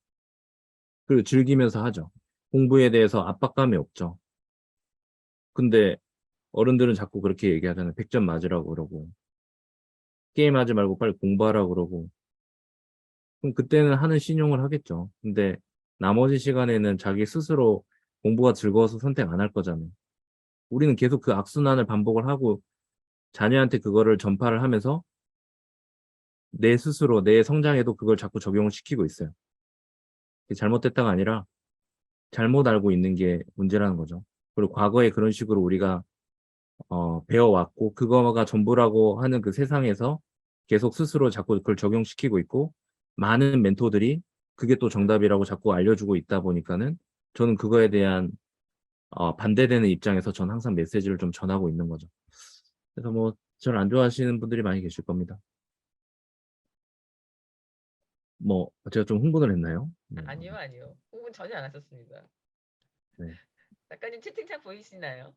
그리고 즐기면서 하죠. 공부에 대해서 압박감이 없죠. 근데 어른들은 자꾸 그렇게 얘기하잖아요. 100점 맞으라고 그러고 게임하지 말고 빨리 공부하라고 그러고 그럼 그때는 하는 신용을 하겠죠. 근데 나머지 시간에는 자기 스스로 공부가 즐거워서 선택 안 할 거잖아요. 우리는 계속 그 악순환을 반복을 하고 자녀한테 그거를 전파를 하면서 내 스스로 내 성장에도 그걸 자꾸 적용을 시키고 있어요. 그게 잘못됐다가 아니라 잘못 알고 있는 게 문제라는 거죠. 그리고 과거에 그런 식으로 우리가 배워왔고 그거가 전부라고 하는 그 세상에서 계속 스스로 자꾸 그걸 적용시키고 있고 많은 멘토들이 그게 또 정답이라고 자꾸 알려주고 있다 보니까는 저는 그거에 대한 반대되는 입장에서 전 항상 메시지를 좀 전하고 있는 거죠. 그래서 뭐 저를 안 좋아하시는 분들이 많이 계실 겁니다. 뭐 제가 좀 흥분을 했나요? 아니요, 아니요. 혹은 전혀 안 하셨습니다. 네. 작가님 채팅창 보이시나요?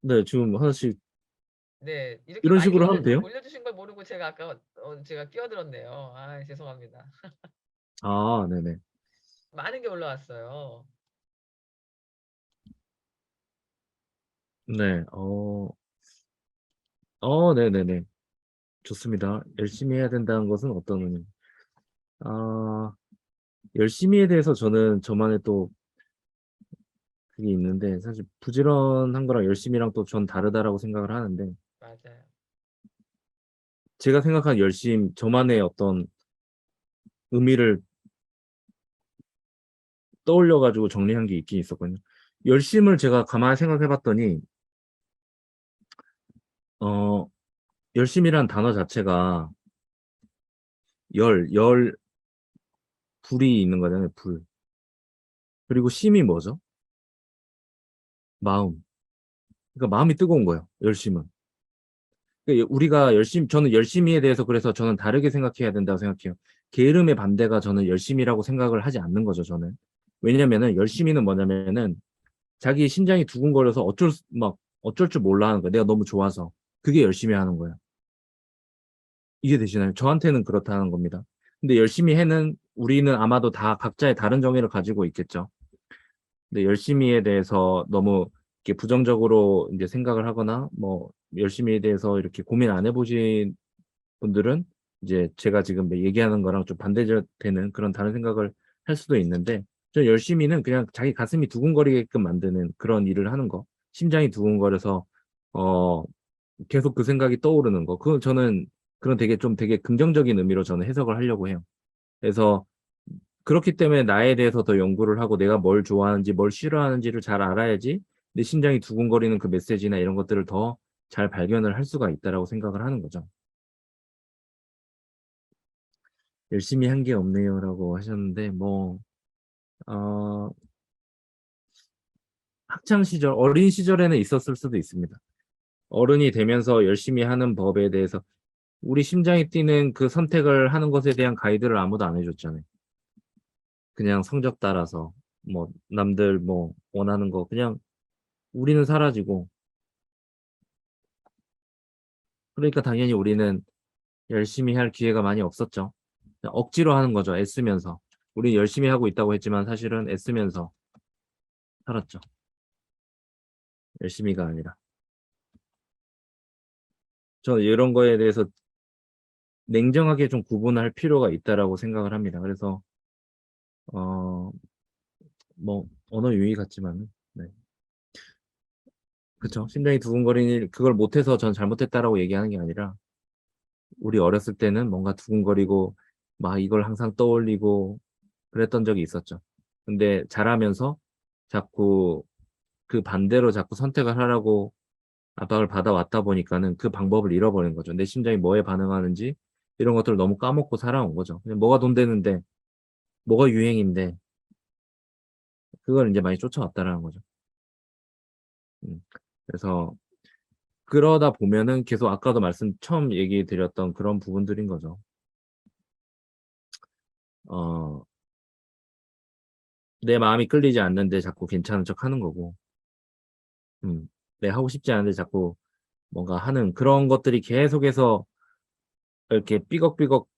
네, 지금 하나씩 네, 이렇게 이런 많이 식으로 하면 돼요? 올려주신 걸 모르고 제가 아까 제가 끼어들었네요. 아, 죄송합니다. 아, 네네. 많은 게 올라왔어요. 네, 네네네. 좋습니다. 열심히 해야 된다는 것은 어떤 의미? 아, 열심히에 대해서 저는 저만의 또 그게 있는데 사실 부지런한 거랑 열심히랑 또 전 다르다라고 생각을 하는데 맞아요. 제가 생각한 열심, 저만의 어떤 의미를 떠올려 가지고 정리한 게 있긴 있었거든요. 열심을 제가 가만히 생각해 봤더니 어 열심이란 단어 자체가 열 불이 있는 거잖아요, 불. 그리고 심이 뭐죠? 마음. 그러니까 마음이 뜨거운 거예요, 열심은. 우리가 저는 열심히에 대해서 그래서 저는 다르게 생각해야 된다고 생각해요. 게으름의 반대가 저는 열심이라고 생각을 하지 않는 거죠, 저는. 왜냐면은 열심히는 뭐냐면은 자기 심장이 두근거려서 어쩔 줄 몰라 하는 거예요. 내가 너무 좋아서. 그게 열심히 하는 거예요. 이해되시나요? 저한테는 그렇다는 겁니다. 근데 열심히 해는 우리는 아마도 다 각자의 다른 정의를 가지고 있겠죠. 근데 열심히에 대해서 너무 이렇게 부정적으로 이제 생각을 하거나 뭐 열심히에 대해서 이렇게 고민 안 해보신 분들은 이제 제가 지금 얘기하는 거랑 좀 반대되는 그런 다른 생각을 할 수도 있는데 저 열심히는 그냥 자기 가슴이 두근거리게끔 만드는 그런 일을 하는 거. 심장이 두근거려서 어 계속 그 생각이 떠오르는 거. 그건 저는 그런 되게 긍정적인 의미로 저는 해석을 하려고 해요. 그래서 그렇기 때문에 나에 대해서 더 연구를 하고 내가 뭘 좋아하는지 뭘 싫어하는지를 잘 알아야지 내 심장이 두근거리는 그 메시지나 이런 것들을 더 잘 발견을 할 수가 있다라고 생각을 하는 거죠. 열심히 한 게 없네요라고 하셨는데 어 학창 시절 어린 시절에는 있었을 수도 있습니다. 어른이 되면서 열심히 하는 법에 대해서 우리 심장이 뛰는 그 선택을 하는 것에 대한 가이드를 아무도 안 해줬잖아요. 그냥 성적 따라서 남들 원하는 거 그냥 우리는 사라지고 그러니까 당연히 우리는 열심히 할 기회가 많이 없었죠. 억지로 하는 거죠. 애쓰면서. 우리 열심히 하고 있다고 했지만 사실은 애쓰면서 살았죠. 열심히가 아니라. 저는 이런 거에 대해서 냉정하게 좀 구분할 필요가 있다라고 생각을 합니다. 그래서 어 언어 유희 같지만은 네. 그쵸. 심장이 두근거리는 일 그걸 못해서 전 잘못했다라고 얘기하는 게 아니라 우리 어렸을 때는 뭔가 두근거리고 막 이걸 항상 떠올리고 그랬던 적이 있었죠. 근데 자라면서 자꾸 그 반대로 자꾸 선택을 하라고 압박을 받아왔다 보니까는 그 방법을 잃어버린 거죠. 내 심장이 뭐에 반응하는지 이런 것들을 너무 까먹고 살아온 거죠. 그냥 뭐가 돈 되는데 뭐가 유행인데 그걸 인제 많이 쫓아왔다라는 거죠. 음. 그래서 그러다 보면은 계속 아까도 처음 얘기 드렸던 그런 부분들인 거죠. 어 내 마음이 끌리지 않는데 자꾸 괜찮은 척하는 거고 내 하고 싶지 않은데 자꾸 뭔가 하는 그런 것들이 계속해서 이렇게 삐걱삐걱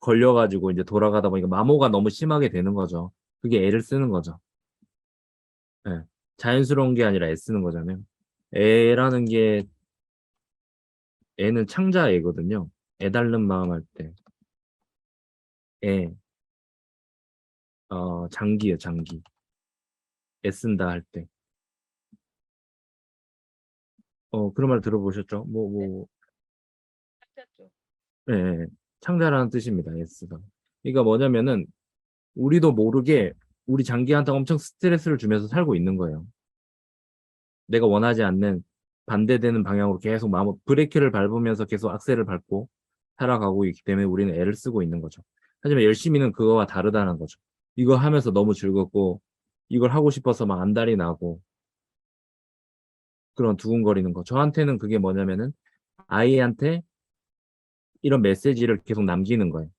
걸려가지고 이제 돌아가다 보니까 마모가 너무 심하게 되는 거죠. 그게 애를 쓰는 거죠. 예. 자연스러운 게 아니라 애쓰는 거잖아요. 애라는 게 애는 창자애거든요. 애달는 마음 할 때. 애, 장기요, 장기. 애쓴다 할 때. 그런 말 들어보셨죠? 창자 쪽. 예, 예. 창자라는 뜻입니다. 애쓰다. 그러니까 뭐냐면은 우리도 모르게 우리 장기한테 엄청 스트레스를 주면서 살고 있는 거예요. 내가 원하지 않는 반대되는 방향으로 계속 브레이크를 밟으면서 계속 악셀을 밟고 살아가고 있기 때문에 우리는 애를 쓰고 있는 거죠. 하지만 열심히는 그거와 다르다는 거죠. 이거 하면서 너무 즐겁고 이걸 하고 싶어서 막 안달이 나고 그런 두근거리는 거. 저한테는 그게 뭐냐면은 아이한테 이런 메시지를 계속 남기는 거예요.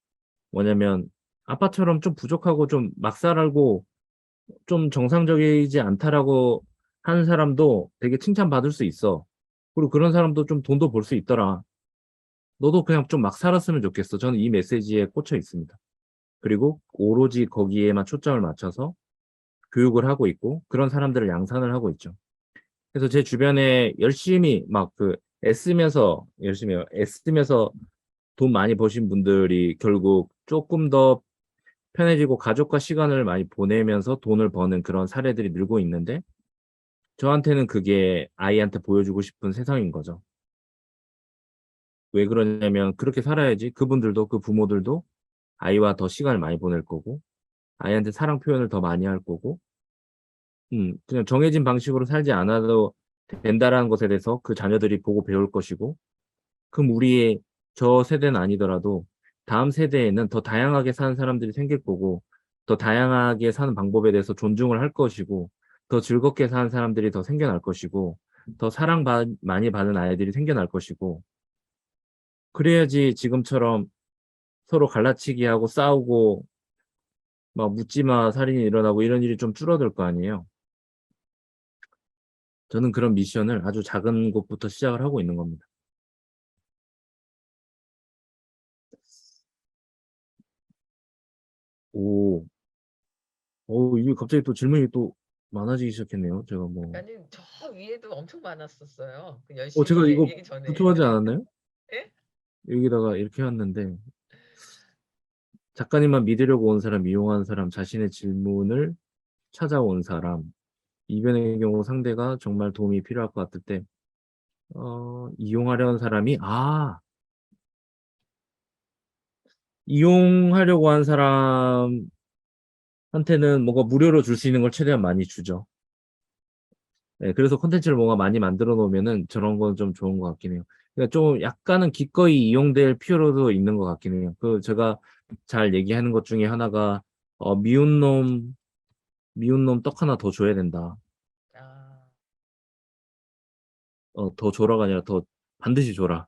뭐냐면 아빠처럼 좀 부족하고 좀 막살하고 좀 정상적이지 않다라고 하는 사람도 되게 칭찬받을 수 있어. 그리고 그런 사람도 좀 돈도 벌 수 있더라. 너도 그냥 좀 막 살았으면 좋겠어. 저는 이 메시지에 꽂혀 있습니다. 그리고 오로지 거기에만 초점을 맞춰서 교육을 하고 있고 그런 사람들을 양산을 하고 있죠. 그래서 제 주변에 열심히 막 애쓰면서 열심히 애쓰면서 돈 많이 버신 분들이 결국 조금 더 편해지고 가족과 시간을 많이 보내면서 돈을 버는 그런 사례들이 늘고 있는데 저한테는 그게 아이한테 보여주고 싶은 세상인 거죠. 왜 그러냐면 그렇게 살아야지 그분들도 그 부모들도 아이와 더 시간을 많이 보낼 거고 아이한테 사랑 표현을 더 많이 할 거고 그냥 정해진 방식으로 살지 않아도 된다라는 것에 대해서 그 자녀들이 보고 배울 것이고 그럼 우리의 저 세대는 아니더라도 다음 세대에는 더 다양하게 사는 사람들이 생길 거고 더 다양하게 사는 방법에 대해서 존중을 할 것이고 더 즐겁게 사는 사람들이 더 생겨날 것이고 더 많이 받는 아이들이 생겨날 것이고 그래야지 지금처럼 서로 갈라치기 하고 싸우고 막 묻지마 살인이 일어나고 이런 일이 좀 줄어들 거 아니에요. 저는 그런 미션을 아주 작은 곳부터 시작을 하고 있는 겁니다. 오. 이게 갑자기 또 질문이 또 많아지기 시작했네요. 제가 뭐 아니 저 위에도 엄청 많았었어요. 그 제가 열심히 이거 얘기 전에. 부탁하지 않았나요? 예? 여기다가 이렇게 해 놨는데 작가님만 믿으려고 온 사람, 이용한 사람, 자신의 질문을 찾아온 사람, 이변의 경우 상대가 정말 도움이 필요할 것 같을 때 이용하려는 사람이 이용하려고 한 사람한테는 뭔가 무료로 줄 수 있는 걸 최대한 많이 주죠. 네, 그래서 콘텐츠를 뭔가 많이 만들어 놓으면은 저런 건 좀 좋은 것 같긴 해요. 그러니까 좀 약간은 기꺼이 이용될 필요도 있는 것 같긴 해요. 제가 잘 얘기하는 것 중에 하나가 미운 놈 떡 하나 더 줘야 된다. 아. 더 줘라가 아니라 더 반드시 줘라.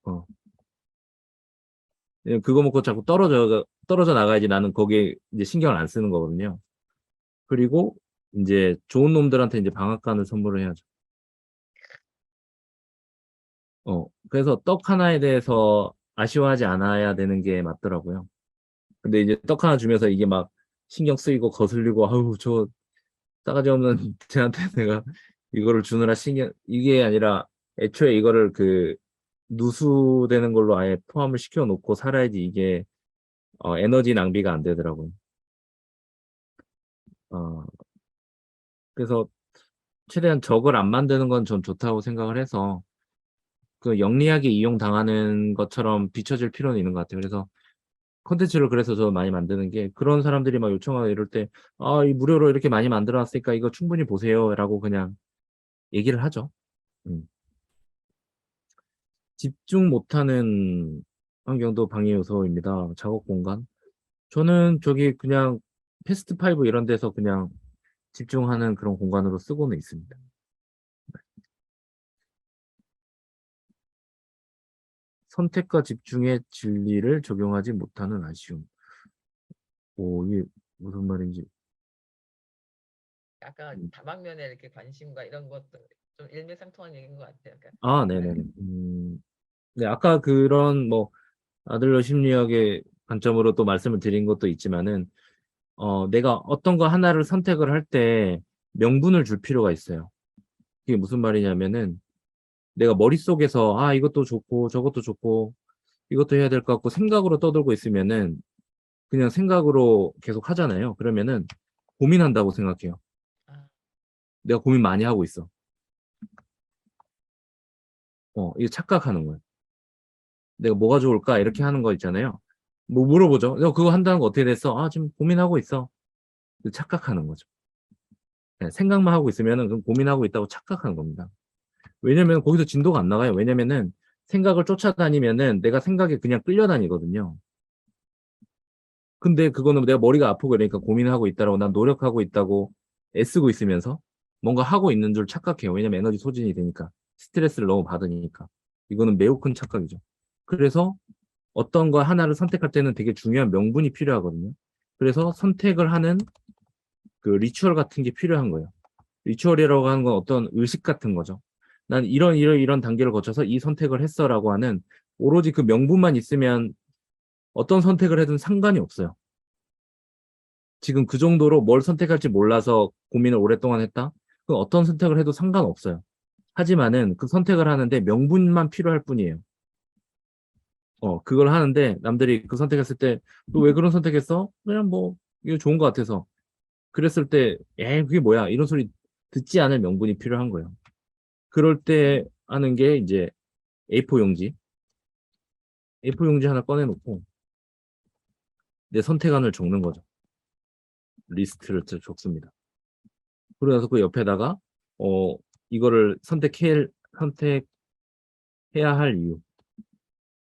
어. 그거 먹고 자꾸 떨어져 나가야지 나는 거기에 이제 신경을 안 쓰는 거거든요. 그리고 인제 좋은 놈들한테 인제 방앗간을 선물을 해야죠. 그래서 떡 하나에 대해서 아쉬워하지 않아야 되는 게 맞더라고요. 근데 이제 떡 하나 주면서 이게 막 신경 쓰이고 거슬리고 '아우 저 싸가지 없는 쟤한테 내가 이거를 주느라 이게 아니라 애초에 이거를 누수되는 걸로 아예 포함을 시켜 놓고 살아야지 이게 에너지 낭비가 안 되더라고요. 어 그래서 최대한 적을 안 만드는 건 전 좋다고 생각을 해서 영리하게 이용당하는 것처럼 비춰질 필요는 있는 것 같아요. 그래서 콘텐츠를 그래서 저 많이 만드는 게 그런 사람들이 막 요청하고 이럴 때 이 무료로 이렇게 많이 만들어 놨으니까 이거 충분히 보세요."라고 그냥 얘기를 하죠. 음. 집중 못하는 환경도 방해 요소입니다. 작업 공간. 저는 저기 그냥 패스트 5 이런 데서 그냥 집중하는 그런 공간으로 쓰고는 있습니다. 선택과 집중의 진리를 적용하지 못하는 아쉬움. 이게 무슨 말인지 아까 음. 다방면에 이렇게 관심과 이런 것도 좀 일맥상통한 얘기인 것 같아요. 그러니까 아, 네네네. 네, 아까 그런 뭐 아들러 심리학의 관점으로 또 말씀을 드린 것도 있지만은 내가 어떤 거 하나를 선택을 할 때 명분을 줄 필요가 있어요. 그게 무슨 말이냐면은 내가 머릿속에서 이것도 좋고 저것도 좋고 이것도 해야 될 것 같고 생각으로 떠들고 있으면은 그냥 생각으로 계속 하잖아요. 그러면은 고민한다고 생각해요. 아, 내가 고민 많이 하고 있어. 이거 착각하는 거예요. 내가 뭐가 좋을까? 이렇게 하는 거 있잖아요. 뭐 물어보죠. 너 그거 한다는 거 어떻게 됐어? 지금 고민하고 있어. 착각하는 거죠. 네, 생각만 하고 있으면은 그럼 고민하고 있다고 착각하는 겁니다. 왜냐면 거기서 진도가 안 나가요. 왜냐면은 생각을 쫓아다니면은 내가 생각에 그냥 끌려다니거든요. 근데 그거는 내가 머리가 아프고 이러니까 고민하고 있다라고 난 노력하고 있다고 애쓰고 있으면서 뭔가 하고 있는 줄 착각해요. 왜냐면 에너지 소진이 되니까. 스트레스를 너무 받으니까. 이거는 매우 큰 착각이죠. 그래서 어떤 거 하나를 선택할 때는 되게 중요한 명분이 필요하거든요. 그래서 선택을 하는 그 리추얼 같은 게 필요한 거예요. 리추얼이라고 하는 건 어떤 의식 같은 거죠. 난 이런 단계를 거쳐서 이 선택을 했어라고 하는 오로지 그 명분만 있으면 어떤 선택을 해도 상관이 없어요. 지금 그 정도로 뭘 선택할지 몰라서 고민을 오랫동안 했다? 그럼 어떤 선택을 해도 상관없어요. 하지만은 그 선택을 하는데 명분만 필요할 뿐이에요. 그걸 하는데 남들이 그 선택했을 때, 너 왜 그런 선택했어? 그냥 뭐, 이거 좋은 것 같아서. 그랬을 때, 그게 뭐야? 이런 소리 듣지 않을 명분이 필요한 거예요. 그럴 때 하는 게 이제 A4 용지. A4 용지 하나 꺼내놓고 내 선택안을 적는 거죠. 리스트를 적습니다. 그러고 나서 그 옆에다가, 이거를 선택해야 할 이유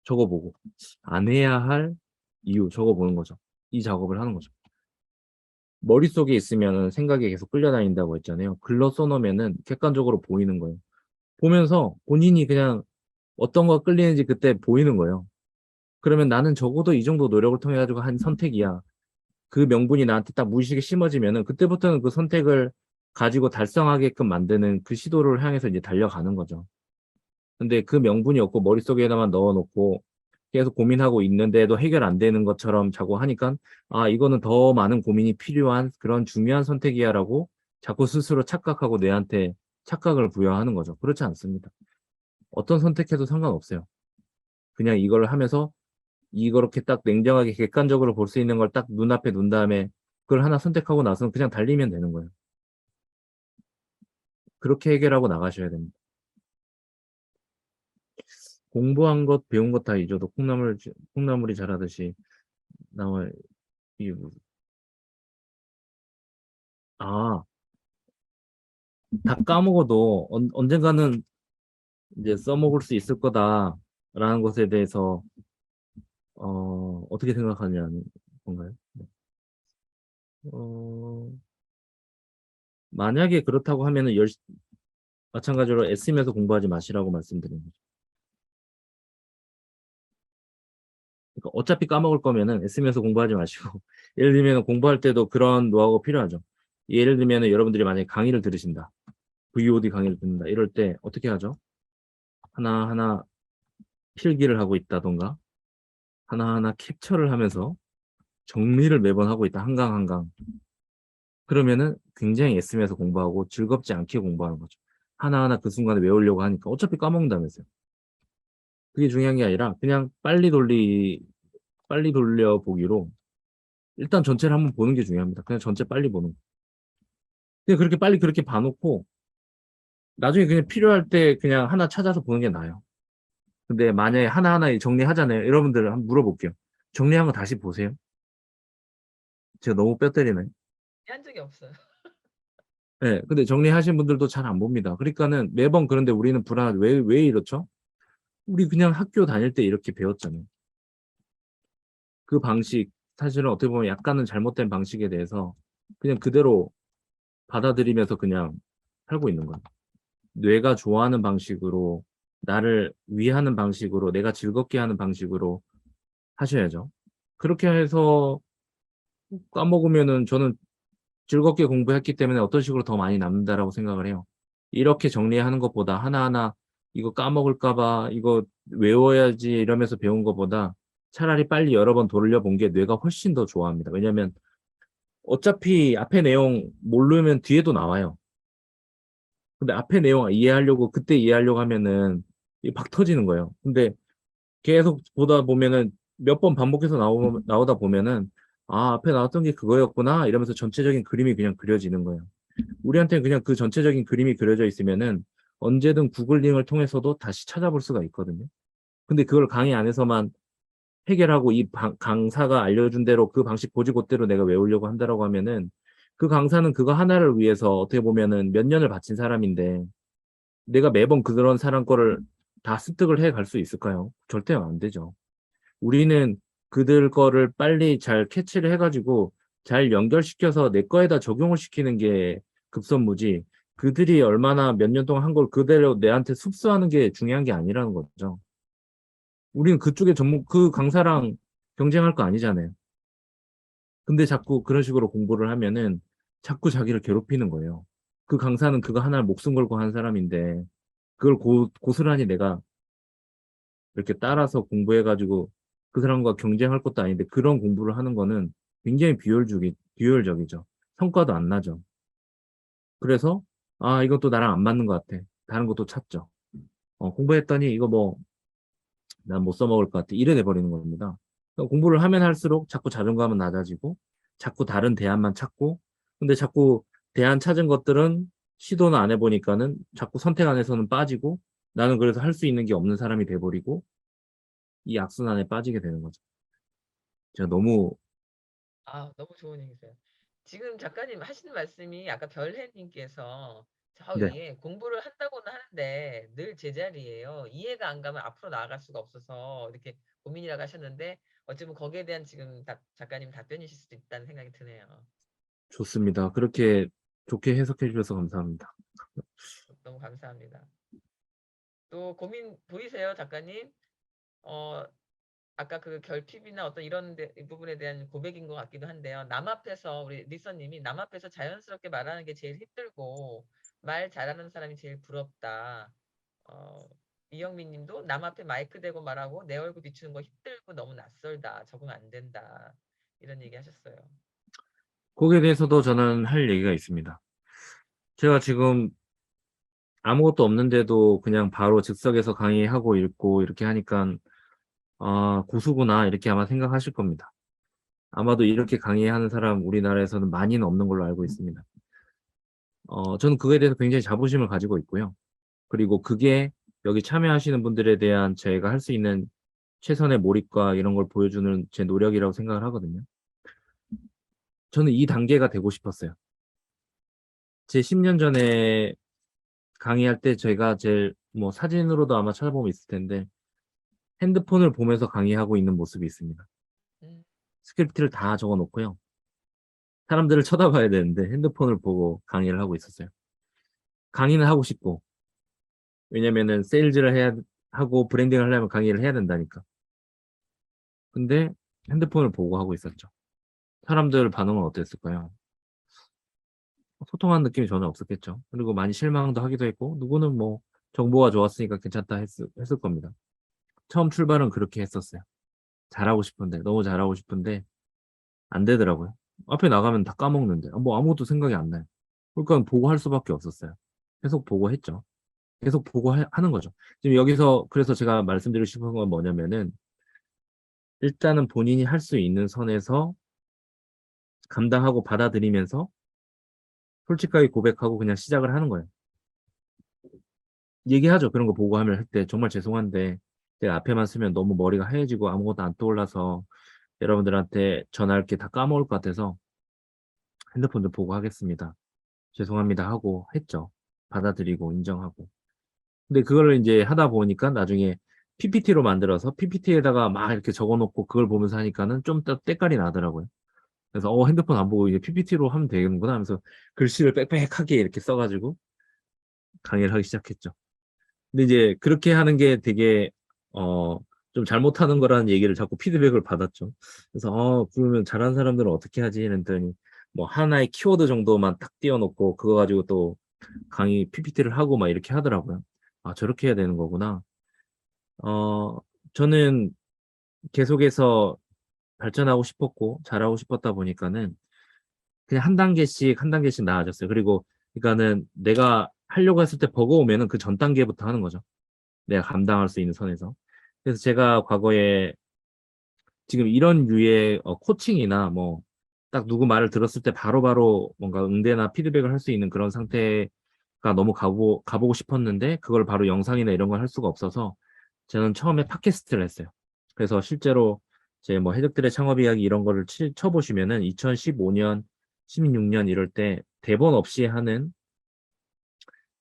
적어보고, 안 해야 할 이유 적어보는 거죠. 이 작업을 하는 거죠. 머릿속에 있으면 생각이 계속 끌려다닌다고 했잖아요. 글로 써놓으면은 객관적으로 보이는 거예요. 보면서 본인이 그냥 어떤 거 끌리는지 그때 보이는 거예요. 그러면 나는 적어도 이 정도 노력을 통해 가지고 한 선택이야. 그 명분이 나한테 딱 무의식에 심어지면은 그때부터는 그 선택을 가지고 달성하게끔 만드는 그 시도를 향해서 이제 달려가는 거죠. 근데 그 명분이 없고 머릿속에다만 넣어놓고 계속 고민하고 있는데도 해결 안 되는 것처럼 자꾸 하니까 이거는 더 많은 고민이 필요한 그런 중요한 선택이야라고 자꾸 스스로 착각하고 뇌한테 착각을 부여하는 거죠. 그렇지 않습니다. 어떤 선택해도 상관없어요. 그냥 이걸 하면서 이렇게 딱 냉정하게 객관적으로 볼 수 있는 걸 딱 눈앞에 둔 다음에 그걸 하나 선택하고 나서는 그냥 달리면 되는 거예요. 그렇게 해결하고 나가셔야 됩니다. 공부한 것, 배운 것 다 잊어도 콩나물이 자라듯이 나와, 이, 아, 다 까먹어도 언젠가는 이제 써먹을 수 있을 거다라는 것에 대해서, 어떻게 생각하냐는 건가요? 네. 어, 만약에 그렇다고 하면은 마찬가지로 애쓰면서 공부하지 마시라고 말씀드리는 거죠. 그러니까 어차피 까먹을 거면은 애쓰면서 공부하지 마시고, 예를 들면 공부할 때도 그런 노하우가 필요하죠. 예를 들면은 여러분들이 만약에 강의를 들으신다. VOD 강의를 듣는다. 이럴 때 어떻게 하죠? 하나하나 필기를 하고 있다던가, 하나하나 캡처를 하면서 정리를 매번 하고 있다. 한강 한강. 그러면은 굉장히 애쓰면서 공부하고 즐겁지 않게 공부하는 거죠. 하나하나 그 순간에 외우려고 하니까 어차피 까먹는다면서요. 그게 중요한 게 아니라 그냥 빨리 돌려보기로 일단 전체를 한번 보는 게 중요합니다. 그냥 전체 빨리 보는 거. 그냥 그렇게 빨리 그렇게 봐놓고 나중에 그냥 필요할 때 그냥 하나 찾아서 보는 게 나아요. 근데 만약에 하나하나 정리하잖아요. 여러분들 한번 물어볼게요. 정리한 거 다시 보세요. 제가 너무 뼈 때리나요? 한 적이 없어요. 네, 근데 정리하신 분들도 잘 안 봅니다. 그러니까는 매번 그런데 우리는 불안하죠. 왜 이렇죠? 우리 그냥 학교 다닐 때 이렇게 배웠잖아요. 그 방식, 사실은 어떻게 보면 약간은 잘못된 방식에 대해서 그냥 그대로 받아들이면서 그냥 살고 있는 거예요. 뇌가 좋아하는 방식으로, 나를 위하는 방식으로, 내가 즐겁게 하는 방식으로 하셔야죠. 그렇게 해서 까먹으면은 저는 즐겁게 공부했기 때문에 어떤 식으로 더 많이 남는다라고 생각을 해요. 이렇게 정리하는 것보다 하나하나 이거 까먹을까 봐 이거 외워야지 이러면서 배운 것보다 차라리 빨리 여러 번 돌려본 게 뇌가 훨씬 더 좋아합니다. 왜냐면 어차피 앞에 내용 모르면 뒤에도 나와요. 근데 앞에 내용 이해하려고 그때 이해하려고 하면은 이게 박 터지는 거예요. 근데 계속 보다 보면은 몇 번 반복해서 나오다 보면은 아, 앞에 나왔던 게 그거였구나 이러면서 전체적인 그림이 그냥 그려지는 거예요. 우리한테는 그냥 그 전체적인 그림이 그려져 있으면은 언제든 구글링을 통해서도 다시 찾아볼 수가 있거든요. 근데 그걸 강의 안에서만 해결하고 이 강사가 알려준 대로 그 방식 고지고대로 내가 외우려고 한다라고 하면은 그 강사는 그거 하나를 위해서 어떻게 보면은 몇 년을 바친 사람인데 내가 매번 그런 사람 거를 다 습득을 해 갈 수 있을까요? 절대 안 되죠. 우리는 그들 거를 빨리 잘 캐치를 해가지고 잘 연결시켜서 내 거에다 적용을 시키는 게 급선무지 그들이 얼마나 몇 년 동안 한 걸 그대로 내한테 흡수하는 게 중요한 게 아니라는 거죠. 우리는 그쪽에 그 강사랑 경쟁할 거 아니잖아요. 근데 자꾸 그런 식으로 공부를 하면은 자꾸 자기를 괴롭히는 거예요. 그 강사는 그거 하나를 목숨 걸고 한 사람인데 그걸 고스란히 내가 이렇게 따라서 공부해가지고 그 사람과 경쟁할 것도 아닌데 그런 공부를 하는 거는 굉장히 비효율적이죠. 성과도 안 나죠. 그래서 아, 이것도 나랑 안 맞는 것 같아. 다른 것도 찾죠. 공부했더니 이거 뭐 난 못 써먹을 것 같아. 이래 돼버리는 겁니다. 그러니까 공부를 하면 할수록 자꾸 자존감은 낮아지고 자꾸 다른 대안만 찾고 근데 자꾸 대안 찾은 것들은 시도는 안 해보니까는 자꾸 선택 안에서는 빠지고 나는 그래서 할 수 있는 게 없는 사람이 돼버리고 이 악순환에 빠지게 되는 거죠. 제가 너무 아, 너무 좋은 얘기세요. 지금 작가님 하시는 말씀이 아까 별혜님께서 저 네, 위에 공부를 한다고는 하는데 늘 제자리예요. 이해가 안 가면 앞으로 나아갈 수가 없어서 이렇게 고민이라고 하셨는데 어쩌면 거기에 대한 지금 작가님 답변이실 수도 있다는 생각이 드네요. 좋습니다. 그렇게 좋게 해석해 주셔서 감사합니다. 너무 감사합니다. 또 고민 보이세요, 작가님? 어, 아까 그 결핍이나 어떤 이 부분에 대한 고백인 것 같기도 한데요. 남 앞에서 우리 리서님이 남 앞에서 자연스럽게 말하는 게 제일 힘들고 말 잘하는 사람이 제일 부럽다. 어, 이영민 님도 남 앞에 마이크 대고 말하고 내 얼굴 비추는 거 힘들고 너무 낯설다. 적응 안 된다. 이런 얘기 하셨어요. 거기에 대해서도 저는 할 얘기가 있습니다. 제가 지금 아무것도 없는데도 그냥 바로 즉석에서 강의하고 읽고 이렇게 하니까 아, 고수구나 이렇게 아마 생각하실 겁니다. 아마도 이렇게 강의하는 사람 우리나라에서는 많이는 없는 걸로 알고 있습니다. 저는 그거에 대해서 굉장히 자부심을 가지고 있고요. 그리고 그게 여기 참여하시는 분들에 대한 제가 할 수 있는 최선의 몰입과 이런 걸 보여주는 제 노력이라고 생각을 하거든요. 저는 이 단계가 되고 싶었어요. 제 10년 전에 강의할 때 제가 제일 뭐 사진으로도 아마 찾아보면 있을 텐데 핸드폰을 보면서 강의하고 있는 모습이 있습니다. 음, 스크립트를 다 적어 놓고요. 사람들을 쳐다봐야 되는데 핸드폰을 보고 강의를 하고 있었어요. 강의는 하고 싶고 왜냐면은 세일즈를 해야 하고 브랜딩을 하려면 강의를 해야 된다니까. 근데 핸드폰을 보고 하고 있었죠. 사람들 반응은 어땠을까요? 소통한 느낌이 전혀 없었겠죠. 그리고 많이 실망도 하기도 했고 누구는 뭐 정보가 좋았으니까 괜찮다 했을 겁니다. 처음 출발은 그렇게 했었어요. 잘하고 싶은데 너무 잘하고 싶은데 안 되더라고요. 앞에 나가면 다 까먹는데 뭐 아무것도 생각이 안 나요. 그러니까 보고 할 수밖에 없었어요. 계속 보고 했죠. 계속 보고 하는 거죠. 지금 여기서 그래서 제가 말씀드리고 싶은 건 뭐냐면은 일단은 본인이 할 수 있는 선에서 감당하고 받아들이면서 솔직하게 고백하고 그냥 시작을 하는 거예요. 얘기하죠. 그런 거 보고 하면 할 때 정말 죄송한데 제가 앞에만 쓰면 너무 머리가 하얘지고 아무것도 안 떠올라서 여러분들한테 전할 게 다 까먹을 것 같아서 핸드폰 좀 보고 하겠습니다. 죄송합니다 하고 했죠. 받아들이고 인정하고. 근데 그거를 이제 하다 보니까 나중에 PPT로 만들어서 PPT에다가 막 이렇게 적어놓고 그걸 보면서 하니까는 좀 더 때깔이 나더라고요. 그래서 핸드폰 안 보고 이제 PPT로 하면 되는구나 하면서 글씨를 빽빽하게 이렇게 써가지고 강의를 하기 시작했죠. 근데 이제 그렇게 하는 게 되게 좀 잘못하는 거라는 얘기를 자꾸 피드백을 받았죠. 그래서 그러면 잘하는 사람들은 어떻게 하지? 했더니 뭐 하나의 키워드 정도만 딱 띄워놓고 그거 가지고 또 강의 PPT를 하고 막 이렇게 하더라고요. 아, 저렇게 해야 되는 거구나. 저는 계속해서 발전하고 싶었고 잘하고 싶었다 보니까는 그냥 한 단계씩 한 단계씩 나아졌어요. 그리고 그러니까는 내가 하려고 했을 때 버거우면은 그 전 단계부터 하는 거죠. 내가 감당할 수 있는 선에서. 그래서 제가 과거에 지금 이런 류의 코칭이나 뭐 딱 누구 말을 들었을 때 바로바로 뭔가 응대나 피드백을 할 수 있는 그런 상태가 너무 가보고 싶었는데 그걸 바로 영상이나 이런 걸 할 수가 없어서 저는 처음에 팟캐스트를 했어요. 그래서 실제로 제 뭐 해적들의 창업 이야기 이런 거를 쳐보시면은 2015년, 16년 이럴 때 대본 없이 하는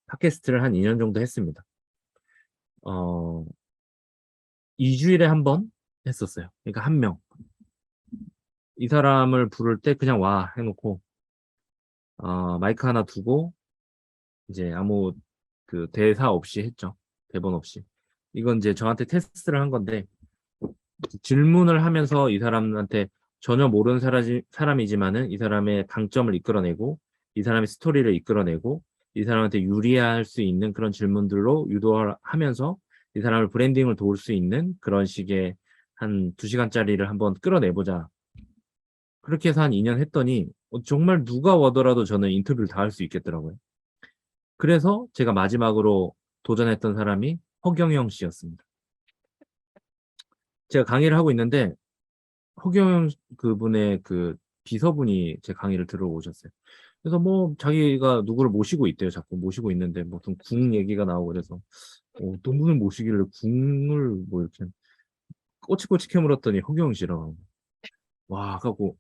팟캐스트를 한 2년 정도 했습니다. 2주일에 한 번 했었어요. 그러니까 한 명. 이 사람을 부를 때 그냥 와 해놓고 마이크 하나 두고 이제 아무 그 대사 없이 했죠. 대본 없이. 이건 이제 저한테 테스트를 한 건데 질문을 하면서 이 사람한테 전혀 모르는 사람이지만은 이 사람의 강점을 이끌어내고 이 사람의 스토리를 이끌어내고 이 사람한테 유리할 수 있는 그런 질문들로 유도를 하면서 이 사람을 브랜딩을 도울 수 있는 그런 식의 한 2시간짜리를 한번 끌어내보자. 그렇게 해서 한 2년 했더니 정말 누가 와더라도 저는 인터뷰를 다 할 수 있겠더라고요. 그래서 제가 마지막으로 도전했던 사람이 허경영 씨였습니다. 제가 강의를 하고 있는데 허경영 그분의 그 비서분이 제 강의를 들어오셨어요. 그래서 뭐 자기가 누구를 모시고 있대요. 자꾸 모시고 있는데 무슨 궁 얘기가 나오고 그래서 어떤 분을 모시길래 궁을 뭐 이렇게 꼬치꼬치 캐물었더니 허경영 씨라고. 와, 하고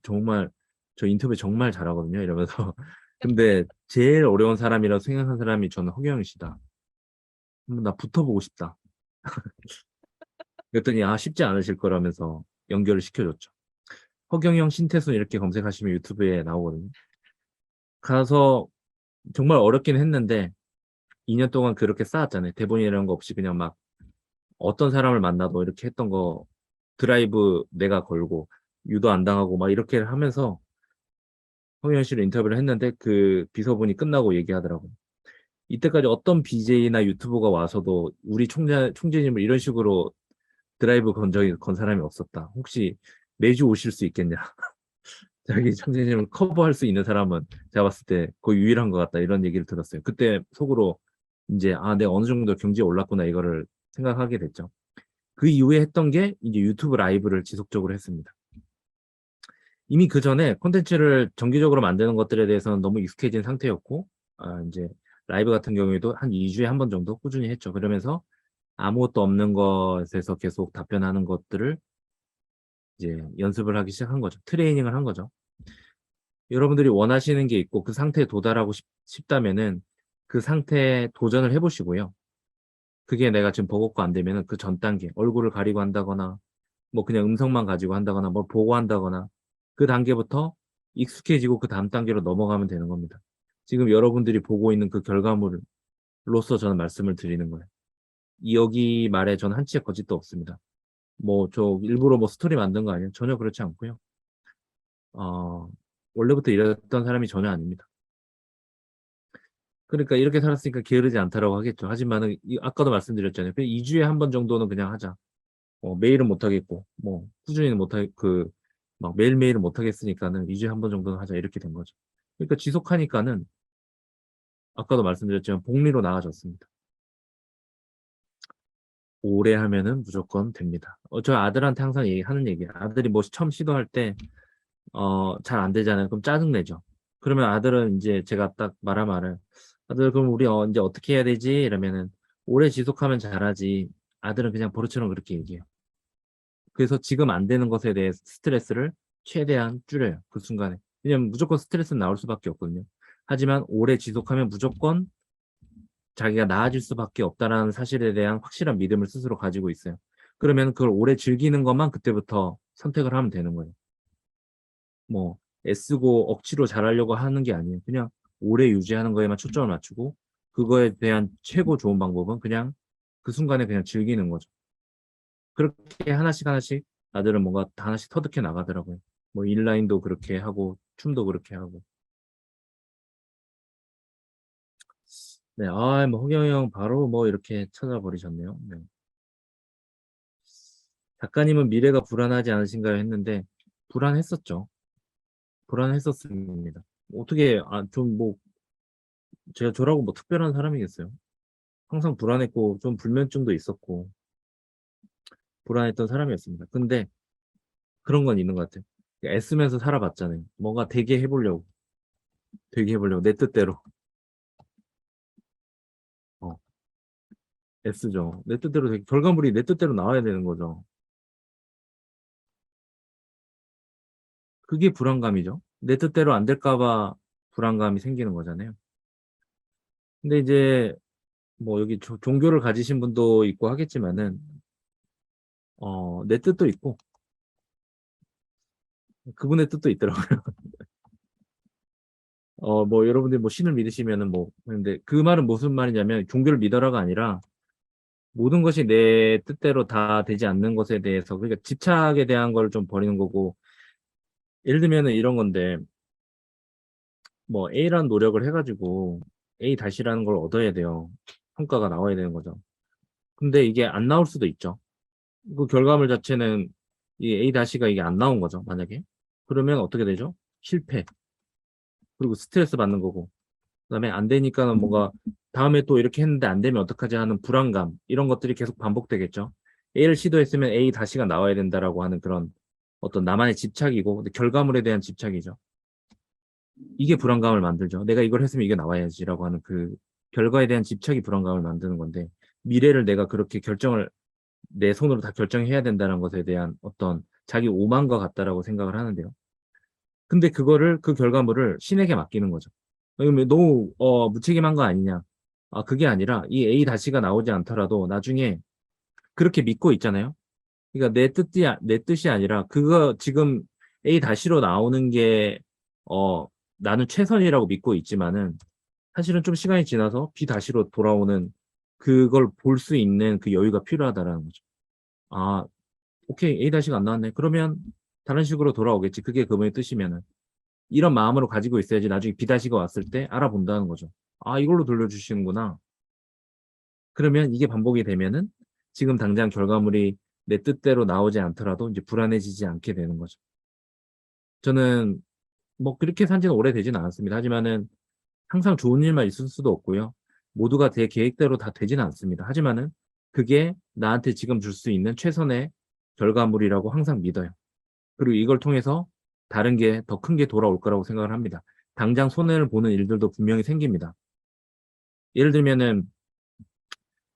정말 저 인터뷰 정말 잘하거든요. 이러면서 근데 제일 어려운 사람이라고 생각한 사람이 저는 허경영 씨다. 나 붙어보고 싶다. 그랬더니 쉽지 않으실 거라면서 연결을 시켜줬죠. 허경영, 신태순 이렇게 검색하시면 유튜브에 나오거든요. 가서 정말 어렵긴 했는데 2년 동안 그렇게 쌓았잖아요. 대본이라는 거 없이 그냥 막 어떤 사람을 만나도 이렇게 했던 거 드라이브 내가 걸고 유도 안 당하고 막 이렇게 하면서 허경영 씨를 인터뷰를 했는데 그 비서분이 끝나고 얘기하더라고요. 이때까지 어떤 BJ나 유튜버가 와서도 우리 총재님을 이런 식으로 드라이브 건 사람이 없었다. 혹시 매주 오실 수 있겠냐? 자기 총재님을 커버할 수 있는 사람은 제가 봤을 때 거의 유일한 것 같다. 이런 얘기를 들었어요. 그때 속으로 이제 내가 어느 정도 경지에 올랐구나 이거를 생각하게 됐죠. 그 이후에 했던 게 이제 유튜브 라이브를 지속적으로 했습니다. 이미 그 전에 콘텐츠를 정기적으로 만드는 것들에 대해서는 너무 익숙해진 상태였고, 이제 라이브 같은 경우에도 한 2주에 한 번 정도 꾸준히 했죠. 그러면서 아무것도 없는 것에서 계속 답변하는 것들을 이제 연습을 하기 시작한 거죠. 트레이닝을 한 거죠. 여러분들이 원하시는 게 있고 그 상태에 도달하고 싶다면은 그 상태에 도전을 해보시고요. 그게 내가 지금 버겁고 안 되면은 그 전 단계, 얼굴을 가리고 한다거나, 뭐 그냥 음성만 가지고 한다거나, 뭘 보고 한다거나, 그 단계부터 익숙해지고 그 다음 단계로 넘어가면 되는 겁니다. 지금 여러분들이 보고 있는 그 결과물로서 저는 말씀을 드리는 거예요. 여기 말에 저는 한치의 거짓도 없습니다. 뭐 저 일부러 뭐 스토리 만든 거 아니에요? 전혀 그렇지 않고요. 원래부터 이랬던 사람이 전혀 아닙니다. 그러니까 이렇게 살았으니까 게으르지 않다라고 하겠죠. 하지만은 아까도 말씀드렸잖아요. 2주에 한 번 정도는 그냥 하자. 매일은 못 하겠고, 뭐 꾸준히는 막 매일매일은 못 하겠으니까는 2주에 한 번 정도는 하자 이렇게 된 거죠. 그러니까 지속하니까는 아까도 말씀드렸지만 복리로 나아졌습니다. 오래 하면은 무조건 됩니다. 저 아들한테 항상 하는 얘기예요. 아들이 뭐 처음 시도할 때 잘 안 되잖아요. 그럼 짜증내죠. 그러면 아들은 이제 제가 딱 말하면 아들 그럼 우리 이제 어떻게 해야 되지? 이러면은 오래 지속하면 잘하지. 아들은 그냥 버릇처럼 그렇게 얘기해요. 그래서 지금 안 되는 것에 대해 스트레스를 최대한 줄여요. 그 순간에. 왜냐면 무조건 스트레스는 나올 수밖에 없거든요. 하지만 오래 지속하면 무조건 자기가 나아질 수밖에 없다라는 사실에 대한 확실한 믿음을 스스로 가지고 있어요. 그러면 그걸 오래 즐기는 것만 그때부터 선택을 하면 되는 거예요. 뭐 애쓰고 억지로 잘하려고 하는 게 아니에요. 그냥 오래 유지하는 거에만 초점을 맞추고 그거에 대한 최고 좋은 방법은 그냥 그 순간에 그냥 즐기는 거죠. 그렇게 하나씩 아들은 뭔가 다 하나씩 터득해 나가더라고요. 뭐 인라인도 그렇게 하고 춤도 그렇게 하고. 네, 뭐 허경영 형 바로 뭐 이렇게 찾아버리셨네요. 네. 작가님은 미래가 불안하지 않으신가요? 했는데 불안했었죠. 불안했었습니다. 어떻게 좀 뭐 제가 저라고 뭐 특별한 사람이겠어요? 항상 불안했고 좀 불면증도 있었고 불안했던 사람이었습니다. 근데 그런 건 있는 것 같아요. 애쓰면서 살아봤잖아요. 뭔가 되게 해보려고 내 뜻대로 어, 애쓰죠. 내 뜻대로 결과물이 내 뜻대로 나와야 되는 거죠. 그게 불안감이죠. 내 뜻대로 안 될까 봐 불안감이 생기는 거잖아요. 근데 이제 뭐 여기 종교를 가지신 분도 있고 하겠지만은 내 뜻도 있고 그분의 뜻도 있더라고요. 뭐 여러분들이 뭐 신을 믿으시면은 뭐 근데 그 말은 무슨 말이냐면 종교를 믿어라가 아니라 모든 것이 내 뜻대로 다 되지 않는 것에 대해서 그러니까 집착에 대한 걸 좀 버리는 거고 예를 들면은 이런 건데 뭐 A라는 노력을 해가지고 A 다시라는 걸 얻어야 돼요. 성과가 나와야 되는 거죠. 근데 이게 안 나올 수도 있죠. 그 결과물 자체는 이 A 다시가 이게 안 나온 거죠. 만약에 그러면 어떻게 되죠? 실패. 그리고 스트레스 받는 거고 그다음에 안 되니까는 뭔가 다음에 또 이렇게 했는데 안 되면 어떡하지 하는 불안감 이런 것들이 계속 반복되겠죠. A를 시도했으면 A 다시가 나와야 된다라고 하는 그런 어떤 나만의 집착이고 근데 결과물에 대한 집착이죠. 이게 불안감을 만들죠. 내가 이걸 했으면 이게 나와야지라고 하는 그 결과에 대한 집착이 불안감을 만드는 건데 미래를 내가 그렇게 결정을 내 손으로 다 결정해야 된다는 것에 대한 어떤 자기 오만과 같다라고 생각을 하는데요. 근데 그 결과물을 신에게 맡기는 거죠. 그러면 너무 무책임한 거 아니냐. 그게 아니라 이 A 다시가 나오지 않더라도 나중에 그렇게 믿고 있잖아요. 그러니까 내 뜻이 아니라 그거 지금 A 다시로 나오는 게 나는 최선이라고 믿고 있지만은 사실은 좀 시간이 지나서 B 다시로 돌아오는 그걸 볼 수 있는 그 여유가 필요하다라는 거죠. 오케이 A 다시가 안 나왔네. 그러면 다른 식으로 돌아오겠지. 그게 그분의 뜻이면은. 이런 마음으로 가지고 있어야지 나중에 B 다시가 왔을 때 알아본다는 거죠. 이걸로 돌려주시는구나. 그러면 이게 반복이 되면은 지금 당장 결과물이 내 뜻대로 나오지 않더라도 이제 불안해지지 않게 되는 거죠. 저는 뭐 그렇게 산 지는 오래되진 않았습니다. 하지만은 항상 좋은 일만 있을 수도 없고요. 모두가 제 계획대로 다 되지는 않습니다. 하지만은 그게 나한테 지금 줄 수 있는 최선의 결과물이라고 항상 믿어요. 그리고 이걸 통해서 다른 게 더 큰 게 돌아올 거라고 생각을 합니다. 당장 손해를 보는 일들도 분명히 생깁니다. 예를 들면은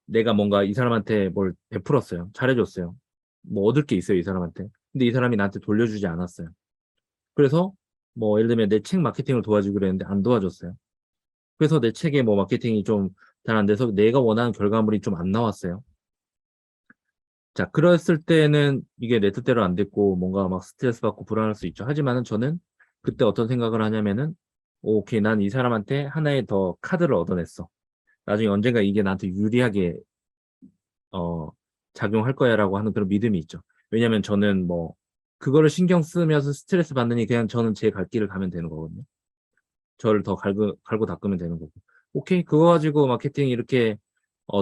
내가 뭔가 이 사람한테 뭘 베풀었어요. 잘해줬어요. 뭐 얻을 게 있어요, 이 사람한테. 근데 이 사람이 나한테 돌려주지 않았어요. 그래서 뭐 예를 들면 내 책 마케팅을 도와주기로 했는데 안 도와줬어요. 그래서 내 책의 뭐 마케팅이 좀 잘 안 돼서 내가 원하는 결과물이 좀 안 나왔어요. 자, 그랬을 때는 이게 내 뜻대로 안 됐고 뭔가 막 스트레스 받고 불안할 수 있죠. 하지만은 저는 그때 어떤 생각을 하냐면은 오케이, 난 이 사람한테 하나의 더 카드를 얻어냈어. 나중에 언젠가 이게 나한테 유리하게 작용할 거야라고 하는 그런 믿음이 있죠. 왜냐면 저는 뭐 그거를 신경 쓰면서 스트레스 받느니 그냥 저는 제 갈 길을 가면 되는 거거든요. 저를 더 갈고 닦으면 되는 거고. 오케이, 그거 가지고 마케팅 이렇게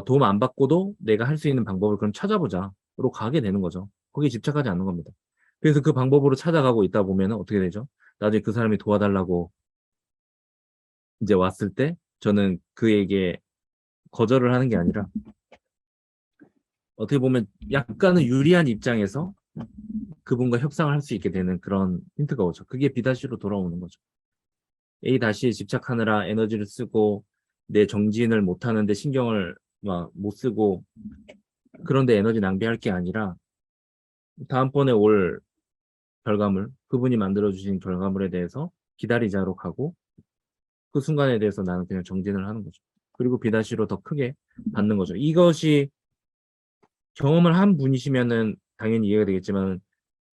도움 안 받고도 내가 할 수 있는 방법을 그럼 찾아보자로 가게 되는 거죠. 거기에 집착하지 않는 겁니다. 그래서 그 방법으로 찾아가고 있다 보면은 어떻게 되죠? 나중에 그 사람이 도와달라고 이제 왔을 때 저는 그에게 거절을 하는 게 아니라 어떻게 보면 약간은 유리한 입장에서 그분과 협상을 할 수 있게 되는 그런 힌트가 오죠. 그게 B-로 돌아오는 거죠. A-에 집착하느라 에너지를 쓰고 내 정진을 못하는데 신경을 막 못 쓰고 그런데 에너지 낭비할 게 아니라 다음번에 올 결과물, 그분이 만들어주신 결과물에 대해서 기다리자로 가고 그 순간에 대해서 나는 그냥 정진을 하는 거죠. 그리고 B-로 더 크게 받는 거죠. 이것이 경험을 한 분이시면은 당연히 이해가 되겠지만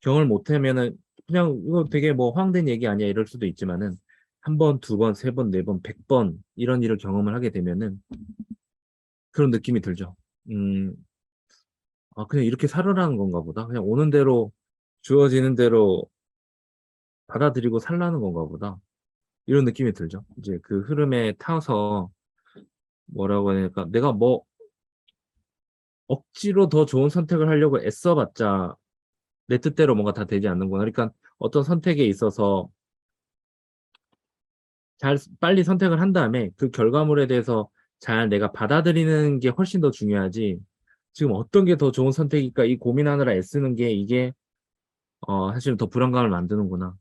경험을 못하면은 그냥 이거 되게 뭐 황된 얘기 아니야 이럴 수도 있지만은 한 번, 두 번, 세 번, 네 번, 100번 이런 일을 경험을 하게 되면은 그런 느낌이 들죠. 그냥 이렇게 살아라는 건가 보다. 그냥 오는 대로 주어지는 대로 받아들이고 살라는 건가 보다. 이런 느낌이 들죠. 이제 그 흐름에 타서 뭐라고 해야 될까? 내가 뭐 억지로 더 좋은 선택을 하려고 애써봤자 내 뜻대로 뭔가 다 되지 않는구나. 그러니까 어떤 선택에 있어서 빨리 선택을 한 다음에 그 결과물에 대해서 잘 내가 받아들이는 게 훨씬 더 중요하지. 지금 어떤 게 더 좋은 선택일까 이 고민하느라 애쓰는 게 이게 사실은 더 불안감을 만드는구나.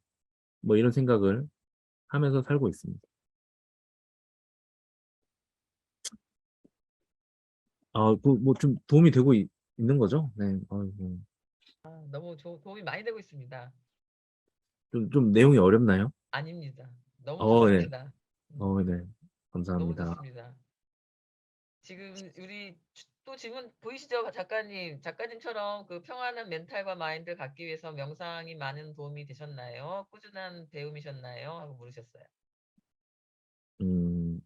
뭐 이런 생각을 하면서 살고 있습니다. 뭐 좀 도움이 되고 있는 거죠? 네. 아이고. 너무 도움이 많이 되고 있습니다. 좀 내용이 어렵나요? 아닙니다. 너무 네. 좋습니다. 네. 너무 감사합니다. 좋습니다. 지금 우리 또 질문 보이시죠? 작가님처럼 그 평안한 멘탈과 마인드를 갖기 위해서 명상이 많은 도움이 되셨나요? 꾸준한 배움이셨나요? 하고 물으셨어요. 음,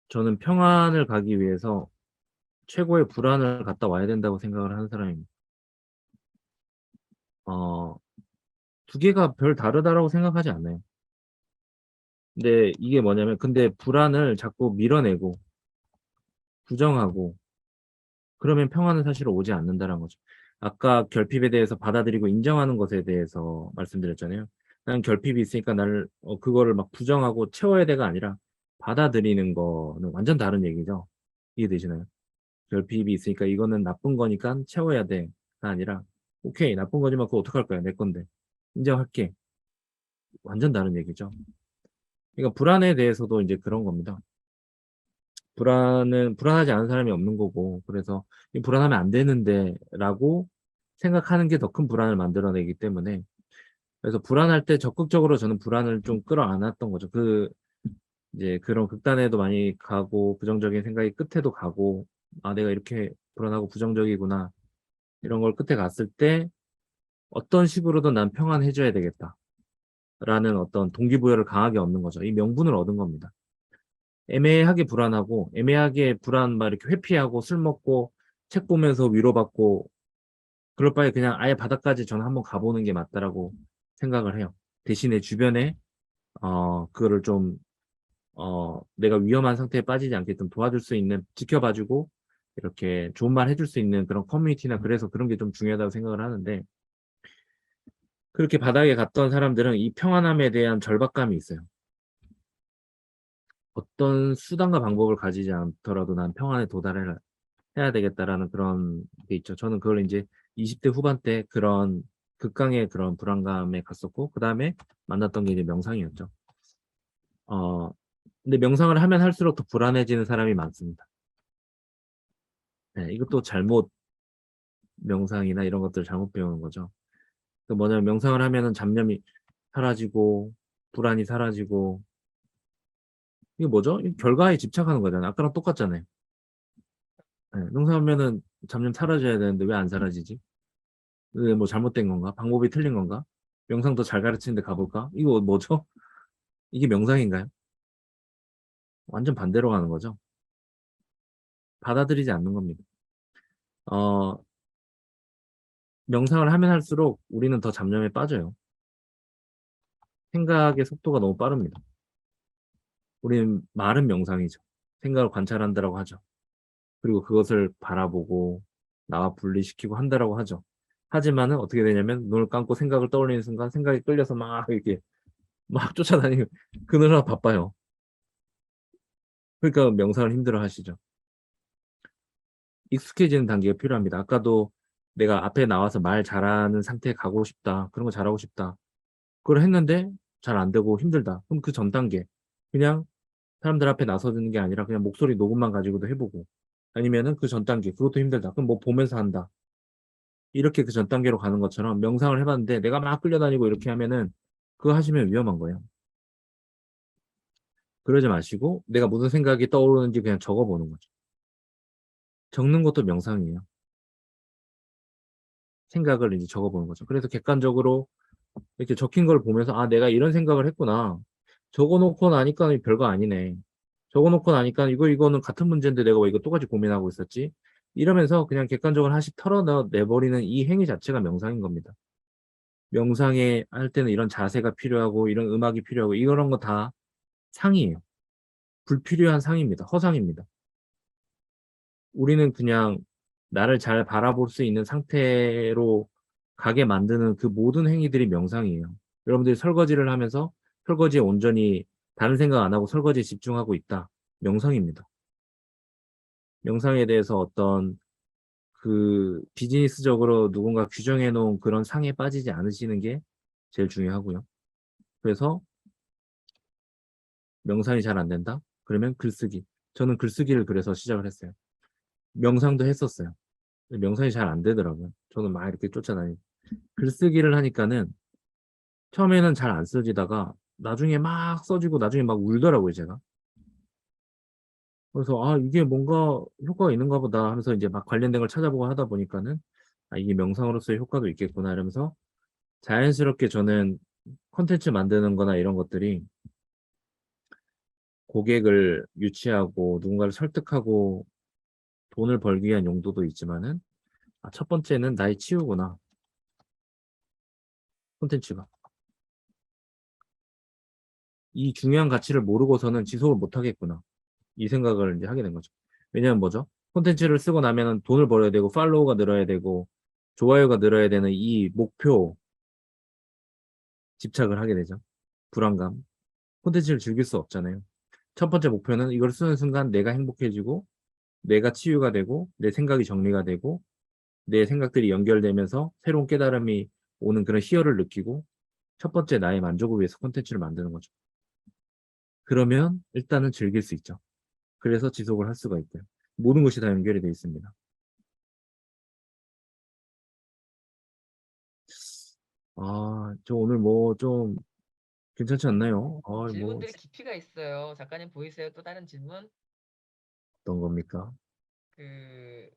저는 평안을 가기 위해서 최고의 불안을 갖다 와야 된다고 생각을 하는 사람입니다. 두 개가 별 다르다라고 생각하지 않아요. 근데 이게 뭐냐면, 근데 불안을 자꾸 밀어내고, 부정하고, 그러면 평안은 사실 오지 않는다는 거죠. 아까 결핍에 대해서 받아들이고 인정하는 것에 대해서 말씀드렸잖아요. 난 결핍이 있으니까 그거를 막 부정하고 채워야 돼가 아니라 받아들이는 거는 완전 다른 얘기죠. 이해되시나요? 결핍이 있으니까 이거는 나쁜 거니까 채워야 돼가 아니라 오케이 나쁜 거지만 그거 어떡할 거야 내 건데 인정할게. 완전 다른 얘기죠. 그러니까 불안에 대해서도 이제 그런 겁니다. 불안하지 않은 사람이 없는 거고 그래서 이 불안하면 안 되는데라고 생각하는 게 더 큰 불안을 만들어내기 때문에 그래서 불안할 때 적극적으로 저는 불안을 좀 끌어안았던 거죠. 이제 그런 극단에도 많이 가고 부정적인 생각이 끝에도 가고 내가 이렇게 불안하고 부정적이구나 이런 걸 끝에 갔을 때 어떤 식으로든 난 평안해져야 되겠다라는 어떤 동기부여를 강하게 얻는 거죠. 이 명분을 얻은 겁니다. 애매하게 불안하고 애매하게 불안 막 이렇게 회피하고 술 먹고 책 보면서 위로받고 그럴 바에 그냥 아예 바닥까지 저는 한번 가보는 게 맞다라고 생각을 해요. 대신에 주변에 그거를 좀 내가 위험한 상태에 빠지지 않게끔 도와줄 수 있는 지켜봐주고 이렇게 좋은 말 해줄 수 있는 그런 커뮤니티나 그래서 그런 게 좀 중요하다고 생각을 하는데 그렇게 바닥에 갔던 사람들은 이 평안함에 대한 절박감이 있어요. 어떤 수단과 방법을 가지지 않더라도 난 평안에 해야 되겠다라는 그런 게 있죠. 저는 그걸 이제 20대 후반 때 그런 극강의 그런 불안감에 갔었고 그다음에 만났던 게 이제 명상이었죠. 근데 명상을 하면 할수록 더 불안해지는 사람이 많습니다. 네, 이것도 명상이나 이런 것들을 잘못 배우는 거죠. 그 뭐냐면 명상을 하면은 잡념이 사라지고 불안이 사라지고 이게 뭐죠? 이 결과에 집착하는 거잖아요. 아까랑 똑같잖아요. 네, 명상하면은 잡념 사라져야 되는데 왜 안 사라지지? 왜 뭐 잘못된 건가? 방법이 틀린 건가? 명상 더 잘 가르치는데 가볼까? 이거 뭐죠? 이게 명상인가요? 완전 반대로 가는 거죠. 받아들이지 않는 겁니다. 어, 명상을 하면 할수록 우리는 더 잡념에 빠져요. 생각의 속도가 너무 빠릅니다. 우리는 말은 명상이죠. 생각을 관찰한다라고 하죠. 그리고 그것을 바라보고 나와 분리시키고 한다라고 하죠. 하지만은 어떻게 되냐면 눈을 감고 생각을 떠올리는 순간 생각이 끌려서 막 이렇게 막 쫓아다니고 그느라 바빠요. 그러니까 명상을 힘들어 하시죠. 익숙해지는 단계가 필요합니다. 아까도 내가 앞에 나와서 말 잘하는 상태에 가고 싶다. 그런 거 잘하고 싶다. 그걸 했는데 잘 안 되고 힘들다. 그럼 그 전 단계. 그냥 사람들 앞에 나서는 게 아니라 그냥 목소리 녹음만 가지고도 해보고 아니면은 그 전 단계. 그것도 힘들다. 그럼 뭐 보면서 한다. 이렇게 그 전 단계로 가는 것처럼 명상을 해봤는데 내가 막 끌려다니고 이렇게 하면은 그거 하시면 위험한 거예요. 그러지 마시고 내가 무슨 생각이 떠오르는지 그냥 적어보는 거죠. 적는 것도 명상이에요. 생각을 이제 적어보는 거죠. 그래서 객관적으로 이렇게 적힌 걸 보면서 내가 이런 생각을 했구나. 적어놓고 나니까 별거 아니네. 적어놓고 나니까 이거는 같은 문제인데 내가 왜 이거 똑같이 고민하고 있었지? 이러면서 그냥 객관적으로 하나씩 털어내버리는 이 행위 자체가 명상인 겁니다. 명상에 할 때는 이런 자세가 필요하고 이런 음악이 필요하고 이런 거 다 상이에요. 불필요한 상입니다. 허상입니다. 우리는 그냥 나를 잘 바라볼 수 있는 상태로 가게 만드는 그 모든 행위들이 명상이에요. 여러분들이 설거지를 하면서 설거지에 온전히 다른 생각 안 하고 설거지에 집중하고 있다. 명상입니다. 명상에 대해서 어떤 그 비즈니스적으로 누군가 규정해 놓은 그런 상에 빠지지 않으시는 게 제일 중요하고요. 그래서 명상이 잘 안 된다? 그러면 글쓰기. 저는 글쓰기를 그래서 시작을 했어요. 명상도 했었어요. 명상이 잘 안 되더라고요. 저는 막 이렇게 쫓아다니고. 글쓰기를 하니까는 처음에는 잘 안 써지다가 나중에 막 써지고 나중에 막 울더라고요, 제가. 그래서 아, 이게 뭔가 효과가 있는가 보다 하면서 이제 막 관련된 걸 찾아보고 하다 보니까는 아, 이게 명상으로서의 효과도 있겠구나 이러면서 자연스럽게 저는 콘텐츠 만드는 거나 이런 것들이 고객을 유치하고 누군가를 설득하고 돈을 벌기 위한 용도도 있지만은 아, 첫 번째는 나의 치유구나. 콘텐츠가. 이 중요한 가치를 모르고서는 지속을 못 하겠구나. 이 생각을 이제 하게 된 거죠. 왜냐면 뭐죠? 콘텐츠를 쓰고 나면은 돈을 벌어야 되고 팔로워가 늘어야 되고 좋아요가 늘어야 되는 이 목표 집착을 하게 되죠. 불안감. 콘텐츠를 즐길 수 없잖아요. 첫 번째 목표는 이걸 쓰는 순간 내가 행복해지고 내가 치유가 되고 내 생각이 정리가 되고 내 생각들이 연결되면서 새로운 깨달음이 오는 그런 희열을 느끼고 첫 번째 나의 만족을 위해서 콘텐츠를 만드는 거죠. 그러면 일단은 즐길 수 있죠. 그래서 지속을 할 수가 있고요. 모든 것이 다 연결이 되어 있습니다. 아, 저 오늘 뭐 좀 괜찮지 않나요? 아, 뭐 질문들이 깊이가 있어요. 작가님 보이세요? 또 다른 질문? 어떤 겁니까? 그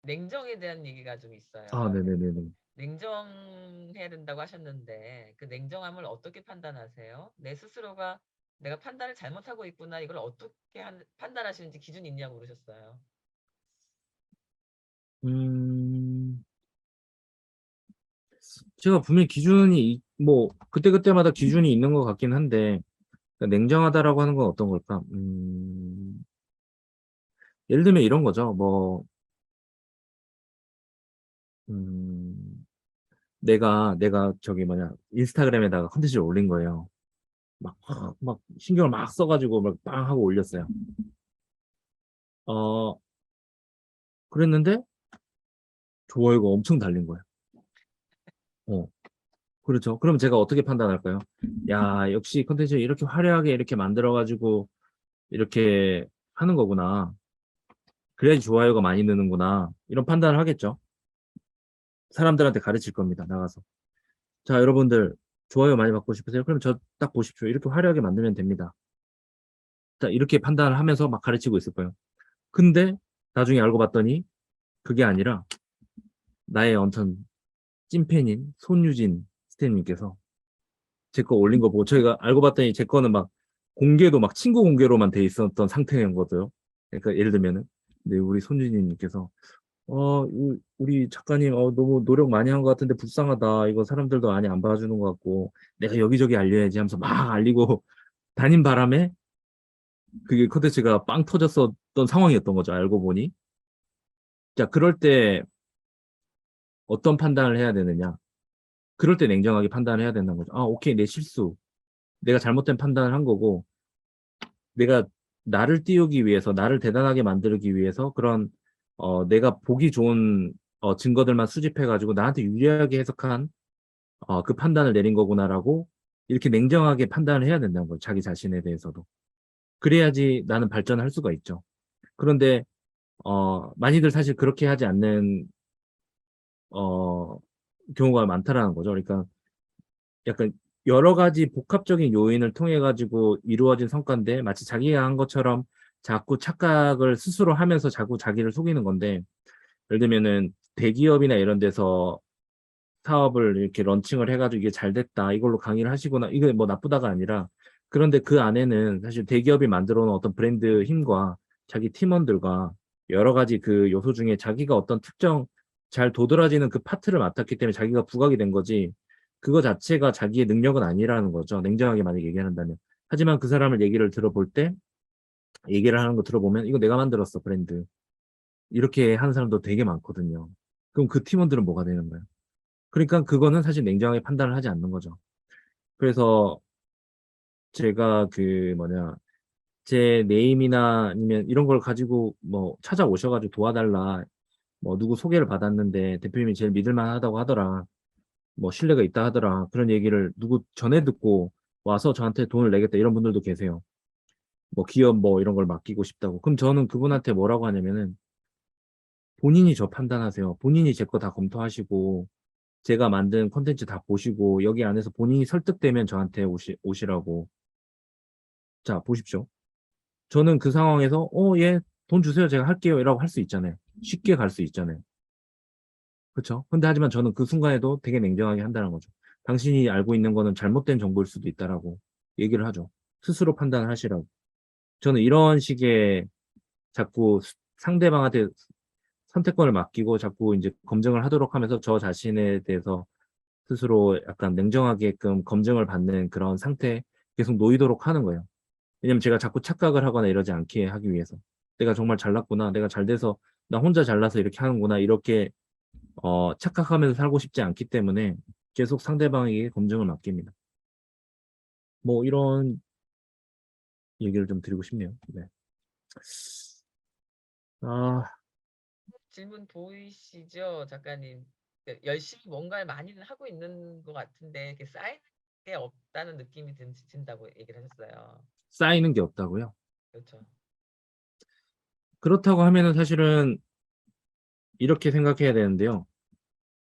냉정에 대한 얘기가 좀 아, 있어요. 네네네네. 냉정해야 된다고 하셨는데 그 냉정함을 어떻게 판단하세요? 내 스스로가 내가 판단을 잘못하고 있구나 이걸 어떻게 판단하시는지 기준이 있냐고 그러셨어요. 음, 제가 분명히 기준이 뭐 그때그때마다 기준이 있는 것 같긴 한데 그러니까 냉정하다라고 하는 건 어떤 걸까? 예를 들면 이런 거죠. 뭐 음, 내가 저기 뭐냐 인스타그램에다가 컨텐츠를 올린 거예요. 막 신경을 막 써가지고 막 빵 하고 올렸어요. 어, 그랬는데 좋아요가 엄청 달린 거예요. 어, 그렇죠. 그럼 제가 어떻게 판단할까요? 야, 역시 컨텐츠 이렇게 화려하게 이렇게 만들어가지고 이렇게 하는 거구나. 그래야지 좋아요가 많이 느는구나. 이런 판단을 하겠죠. 사람들한테 가르칠 겁니다. 나가서. 자, 여러분들 좋아요 많이 받고 싶으세요? 그럼 저 딱 보십시오. 이렇게 화려하게 만들면 됩니다. 자, 이렇게 판단을 하면서 막 가르치고 있을 거예요. 근데 나중에 알고 봤더니 그게 아니라 나의 엄청 찐팬인 손유진 스태님께서 제 거 올린 거 보고 저희가 알고 봤더니 제 거는 막 공개도 막 친구 공개로만 돼 있었던 상태인 거죠. 그러니까 예를 들면은 근데 우리 손유진님께서 우리 작가님 너무 노력 많이 한 것 같은데 불쌍하다. 이거 사람들도 많이 안 봐주는 것 같고 내가 여기저기 알려야지 하면서 막 알리고 다닌 바람에 그게 컨텐츠가 빵 터졌었던 상황이었던 거죠. 알고 보니. 자, 그럴 때 어떤 판단을 해야 되느냐? 그럴 때 냉정하게 판단을 해야 된다는 거죠. 아, 오케이, 내 실수. 내가 잘못된 판단을 한 거고, 내가 나를 띄우기 위해서, 나를 대단하게 만들기 위해서 그런, 내가 보기 좋은, 증거들만 수집해가지고 나한테 유리하게 해석한, 그 판단을 내린 거구나라고 이렇게 냉정하게 판단을 해야 된다는 거죠. 자기 자신에 대해서도. 그래야지 나는 발전할 수가 있죠. 그런데, 많이들 사실 그렇게 하지 않는, 어, 경우가 많다라는 거죠. 그러니까 약간 여러 가지 복합적인 요인을 통해 가지고 이루어진 성과인데 마치 자기가 한 것처럼 자꾸 착각을 스스로 하면서 자꾸 자기를 속이는 건데 예를 들면은 대기업이나 이런 데서 사업을 이렇게 런칭을 해가지고 이게 잘 됐다 이걸로 강의를 하시거나 이게 뭐 나쁘다가 아니라 그런데 그 안에는 사실 대기업이 만들어 놓은 어떤 브랜드 힘과 자기 팀원들과 여러 가지 그 요소 중에 자기가 어떤 특정 잘 도드라지는 그 파트를 맡았기 때문에 자기가 부각이 된 거지 그거 자체가 자기의 능력은 아니라는 거죠. 냉정하게 만약에 얘기한다면. 하지만 그 사람을 얘기를 들어볼 때 얘기를 하는 거 들어보면 이거 내가 만들었어 브랜드. 이렇게 하는 사람도 되게 많거든요. 그럼 그 팀원들은 뭐가 되는 거예요? 그러니까 그거는 사실 냉정하게 판단을 하지 않는 거죠. 그래서 제가 제 네임이나 아니면 이런 걸 가지고 뭐 찾아오셔가지고 도와달라. 뭐 누구 소개를 받았는데 대표님이 제일 믿을만하다고 하더라. 뭐 신뢰가 있다 하더라. 그런 얘기를 누구 전에 듣고 와서 저한테 돈을 내겠다 이런 분들도 계세요. 뭐 기업 뭐 이런 걸 맡기고 싶다고. 그럼 저는 그분한테 뭐라고 하냐면은 본인이 저 판단하세요. 본인이 제 거 다 검토하시고 제가 만든 콘텐츠 다 보시고 여기 안에서 본인이 설득되면 저한테 오시라고. 자, 보십시오. 저는 그 상황에서 예, 돈 주세요. 제가 할게요. 이라고 할 수 있잖아요. 쉽게 갈 수 있잖아요. 그렇죠? 근데 하지만 저는 그 순간에도 되게 냉정하게 한다는 거죠. 당신이 알고 있는 거는 잘못된 정보일 수도 있다라고 얘기를 하죠. 스스로 판단을 하시라고. 저는 이런 식의 자꾸 상대방한테 선택권을 맡기고 자꾸 이제 검증을 하도록 하면서 저 자신에 대해서 스스로 약간 냉정하게끔 검증을 받는 그런 상태에 계속 놓이도록 하는 거예요. 왜냐면 제가 자꾸 착각을 하거나 이러지 않게 하기 위해서. 내가 정말 잘났구나. 내가 잘 돼서 나 혼자 잘나서 이렇게 하는구나. 이렇게 착각하면서 살고 싶지 않기 때문에 계속 상대방에게 검증을 맡깁니다. 뭐 이런 얘기를 좀 드리고 싶네요. 네. 아, 질문 보이시죠, 작가님? 열심히 뭔가를 많이는 하고 있는 것 같은데 이렇게 쌓이는 게 없다는 느낌이 든다고 얘기를 하셨어요. 쌓이는 게 없다고요? 그렇죠. 그렇다고 하면은 사실은 이렇게 생각해야 되는데요.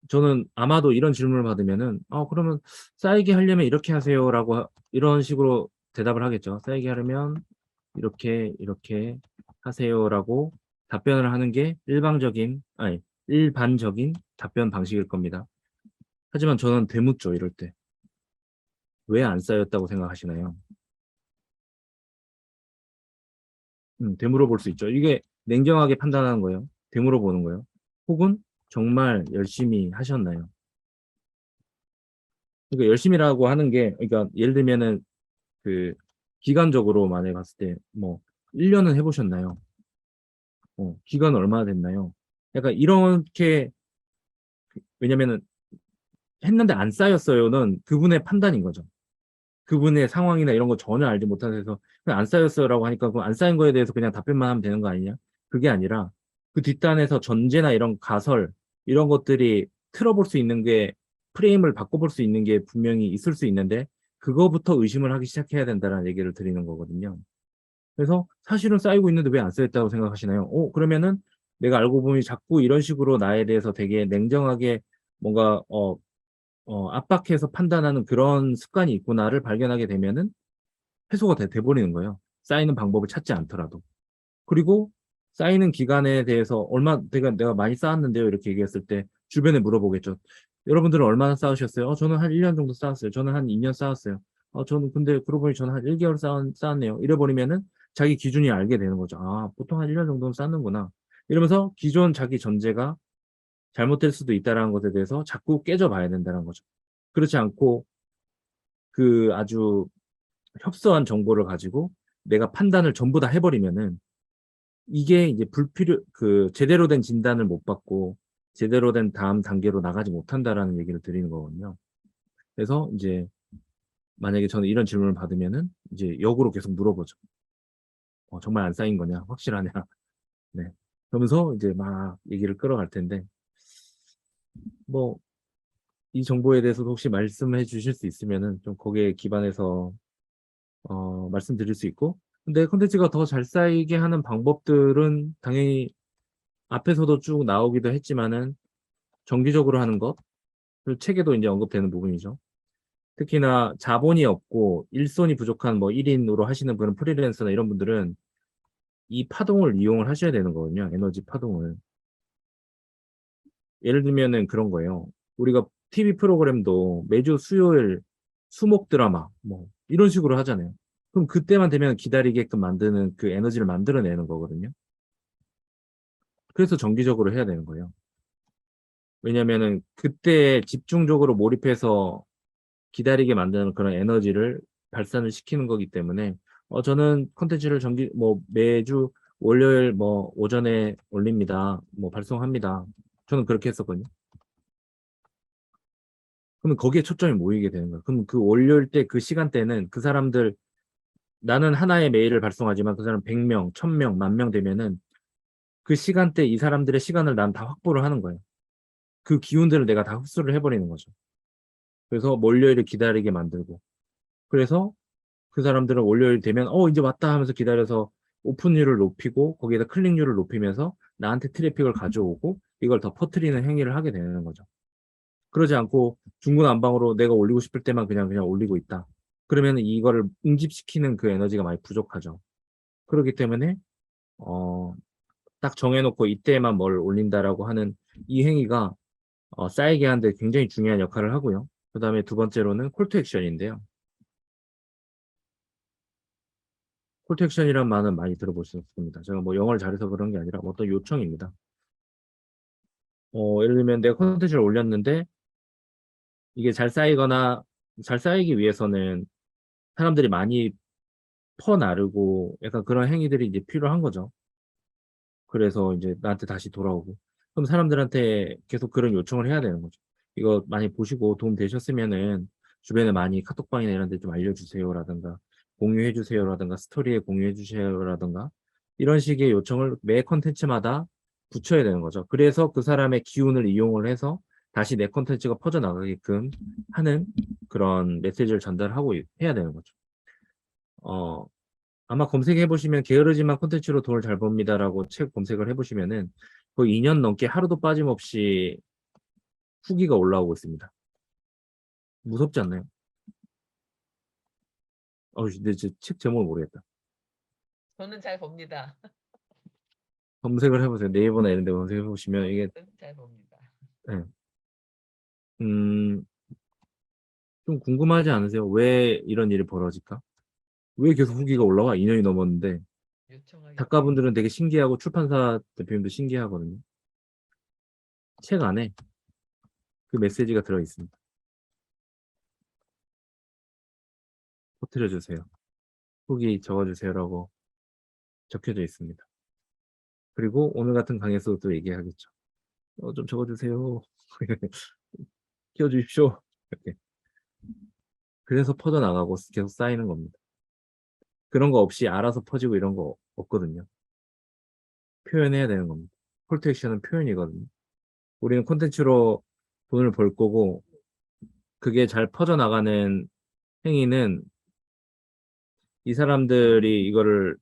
저는 아마도 이런 질문을 받으면은 그러면 쌓이게 하려면 이렇게 하세요라고 이런 식으로 대답을 하겠죠. 쌓이게 하려면 이렇게 하세요라고 답변을 하는 게 일반적인 답변 방식일 겁니다. 하지만 저는 되묻죠, 이럴 때. 왜 안 쌓였다고 생각하시나요? 되물어 볼 수 있죠. 이게 냉정하게 판단하는 거예요. 되물어 보는 거예요. 혹은 정말 열심히 하셨나요? 그러니까 열심히라고 하는 게, 그러니까 예를 들면은 그 기간적으로 만약에 봤을 때 뭐 1년은 해보셨나요? 기간은 얼마나 됐나요? 약간 이렇게 왜냐면은 했는데 안 쌓였어요는 그분의 판단인 거죠. 그분의 상황이나 이런 거 전혀 알지 못해서 그냥 안 쌓였어요라고 하니까 그 안 쌓인 거에 대해서 그냥 답변만 하면 되는 거 아니냐? 그게 아니라 그 뒷단에서 전제나 이런 가설 이런 것들이 틀어볼 수 있는 게 프레임을 바꿔볼 수 있는 게 분명히 있을 수 있는데 그거부터 의심을 하기 시작해야 된다는 얘기를 드리는 거거든요. 그래서 사실은 쌓이고 있는데 왜 안 쌓였다고 생각하시나요? 그러면은 내가 알고 보니 자꾸 이런 식으로 나에 대해서 되게 냉정하게 뭔가 압박해서 판단하는 그런 습관이 있구나를 발견하게 되면은 해소가 돼버리는 거예요. 쌓이는 방법을 찾지 않더라도. 그리고 쌓이는 기간에 대해서 내가 많이 쌓았는데요. 이렇게 얘기했을 때 주변에 물어보겠죠. 여러분들은 얼마나 쌓으셨어요? 저는 한 1년 정도 쌓았어요. 저는 한 2년 쌓았어요. 저는 근데 그러고 보니 저는 한 1개월 쌓았네요. 이래버리면은 자기 기준이 알게 되는 거죠. 보통 한 1년 정도는 쌓는구나. 이러면서 기존 자기 전제가 잘못될 수도 있다는 것에 대해서 자꾸 깨져봐야 된다는 거죠. 그렇지 않고 그 아주 협소한 정보를 가지고 내가 판단을 전부 다 해버리면은 이게 이제 제대로 된 진단을 못 받고 제대로 된 다음 단계로 나가지 못한다라는 얘기를 드리는 거거든요. 그래서 이제 만약에 저는 이런 질문을 받으면은 이제 역으로 계속 물어보죠. 정말 안 쌓인 거냐? 확실하냐? 네. 그러면서 이제 막 얘기를 끌어갈 텐데, 뭐, 이 정보에 대해서도 혹시 말씀해 주실 수 있으면은 좀 거기에 기반해서 말씀드릴 수 있고, 근데 콘텐츠가 더 잘 쌓이게 하는 방법들은 당연히 앞에서도 쭉 나오기도 했지만은 정기적으로 하는 것, 그 책에도 이제 언급되는 부분이죠. 특히나 자본이 없고 일손이 부족한 뭐 1인으로 하시는 그런 프리랜서나 이런 분들은 이 파동을 이용을 하셔야 되는 거거든요. 에너지 파동을. 예를 들면은 그런 거예요. 우리가 TV 프로그램도 매주 수요일 수목 드라마 뭐 이런 식으로 하잖아요. 그럼 그때만 되면 기다리게끔 만드는 그 에너지를 만들어내는 거거든요. 그래서 정기적으로 해야 되는 거예요. 왜냐면은 그때 집중적으로 몰입해서 기다리게 만드는 그런 에너지를 발산을 시키는 거기 때문에 저는 콘텐츠를 매주 월요일 오전에 올립니다. 발송합니다. 저는 그렇게 했었거든요. 그러면 거기에 초점이 모이게 되는 거예요. 그럼 그 월요일 때 그 시간대는 그 사람들 나는 하나의 메일을 발송하지만 그 사람 100명, 1000명, 10,000명 되면은 그 시간대 이 사람들의 시간을 난 다 확보를 하는 거예요. 그 기운들을 내가 다 흡수를 해버리는 거죠. 그래서 월요일을 기다리게 만들고 그래서 그 사람들은 월요일 되면 이제 왔다 하면서 기다려서 오픈율을 높이고 거기에다 클릭률을 높이면서 나한테 트래픽을 가져오고 이걸 더 퍼뜨리는 행위를 하게 되는 거죠. 그러지 않고 중구난방으로 내가 올리고 싶을 때만 그냥 올리고 있다. 그러면 이거를 응집시키는 그 에너지가 많이 부족하죠. 그렇기 때문에 딱 정해놓고 이때만 뭘 올린다라고 하는 이 행위가 쌓이게 하는데 굉장히 중요한 역할을 하고요. 그 다음에 두 번째로는 콜투 액션인데요. 콜투 액션이란 말은 많이 들어보셨습니다. 제가 영어를 잘해서 그런 게 아니라 어떤 요청입니다. 예를 들면 내가 콘텐츠를 올렸는데 이게 잘 쌓이기 위해서는 사람들이 많이 퍼나르고 약간 그런 행위들이 이제 필요한 거죠. 그래서 이제 나한테 다시 돌아오고. 그럼 사람들한테 계속 그런 요청을 해야 되는 거죠. 이거 많이 보시고 도움 되셨으면은 주변에 많이 카톡방이나 이런 데 좀 알려주세요라든가 공유해 주세요라든가 스토리에 공유해 주세요라든가 이런 식의 요청을 매 컨텐츠마다 붙여야 되는 거죠. 그래서 그 사람의 기운을 이용을 해서 다시 내 컨텐츠가 퍼져나가게끔 하는 그런 메시지를 전달하고 해야 되는 거죠. 아마 검색해 보시면 게으르지만 콘텐츠로 돈을 잘 법니다라고 책 검색을 해 보시면은 거의 2년 넘게 하루도 빠짐없이 후기가 올라오고 있습니다. 무섭지 않나요? 근데 책 제목을 모르겠다. 저는 잘 봅니다. 검색을 해보세요. 네이버나 이런 데 검색해 보시면 이게 저는 잘 봅니다. 네. 좀 궁금하지 않으세요? 왜 이런 일이 벌어질까? 왜 계속 후기가 올라와? 2년이 넘었는데 요청하기 작가분들은 되게 신기하고 출판사 대표님도 신기하거든요. 책 안에 그 메시지가 들어 있습니다. 퍼뜨려 주세요. 후기 적어주세요라고 적혀져 있습니다. 그리고 오늘 같은 강의에서도 또 얘기하겠죠. 좀 적어주세요. 키워주십시오. 이렇게. 그래서 퍼져나가고 계속 쌓이는 겁니다. 그런 거 없이 알아서 퍼지고 이런 거 없거든요. 표현해야 되는 겁니다. 콜투 액션은 표현이거든요. 우리는 콘텐츠로 돈을 벌 거고 그게 잘 퍼져나가는 행위는 이 사람들이 이거를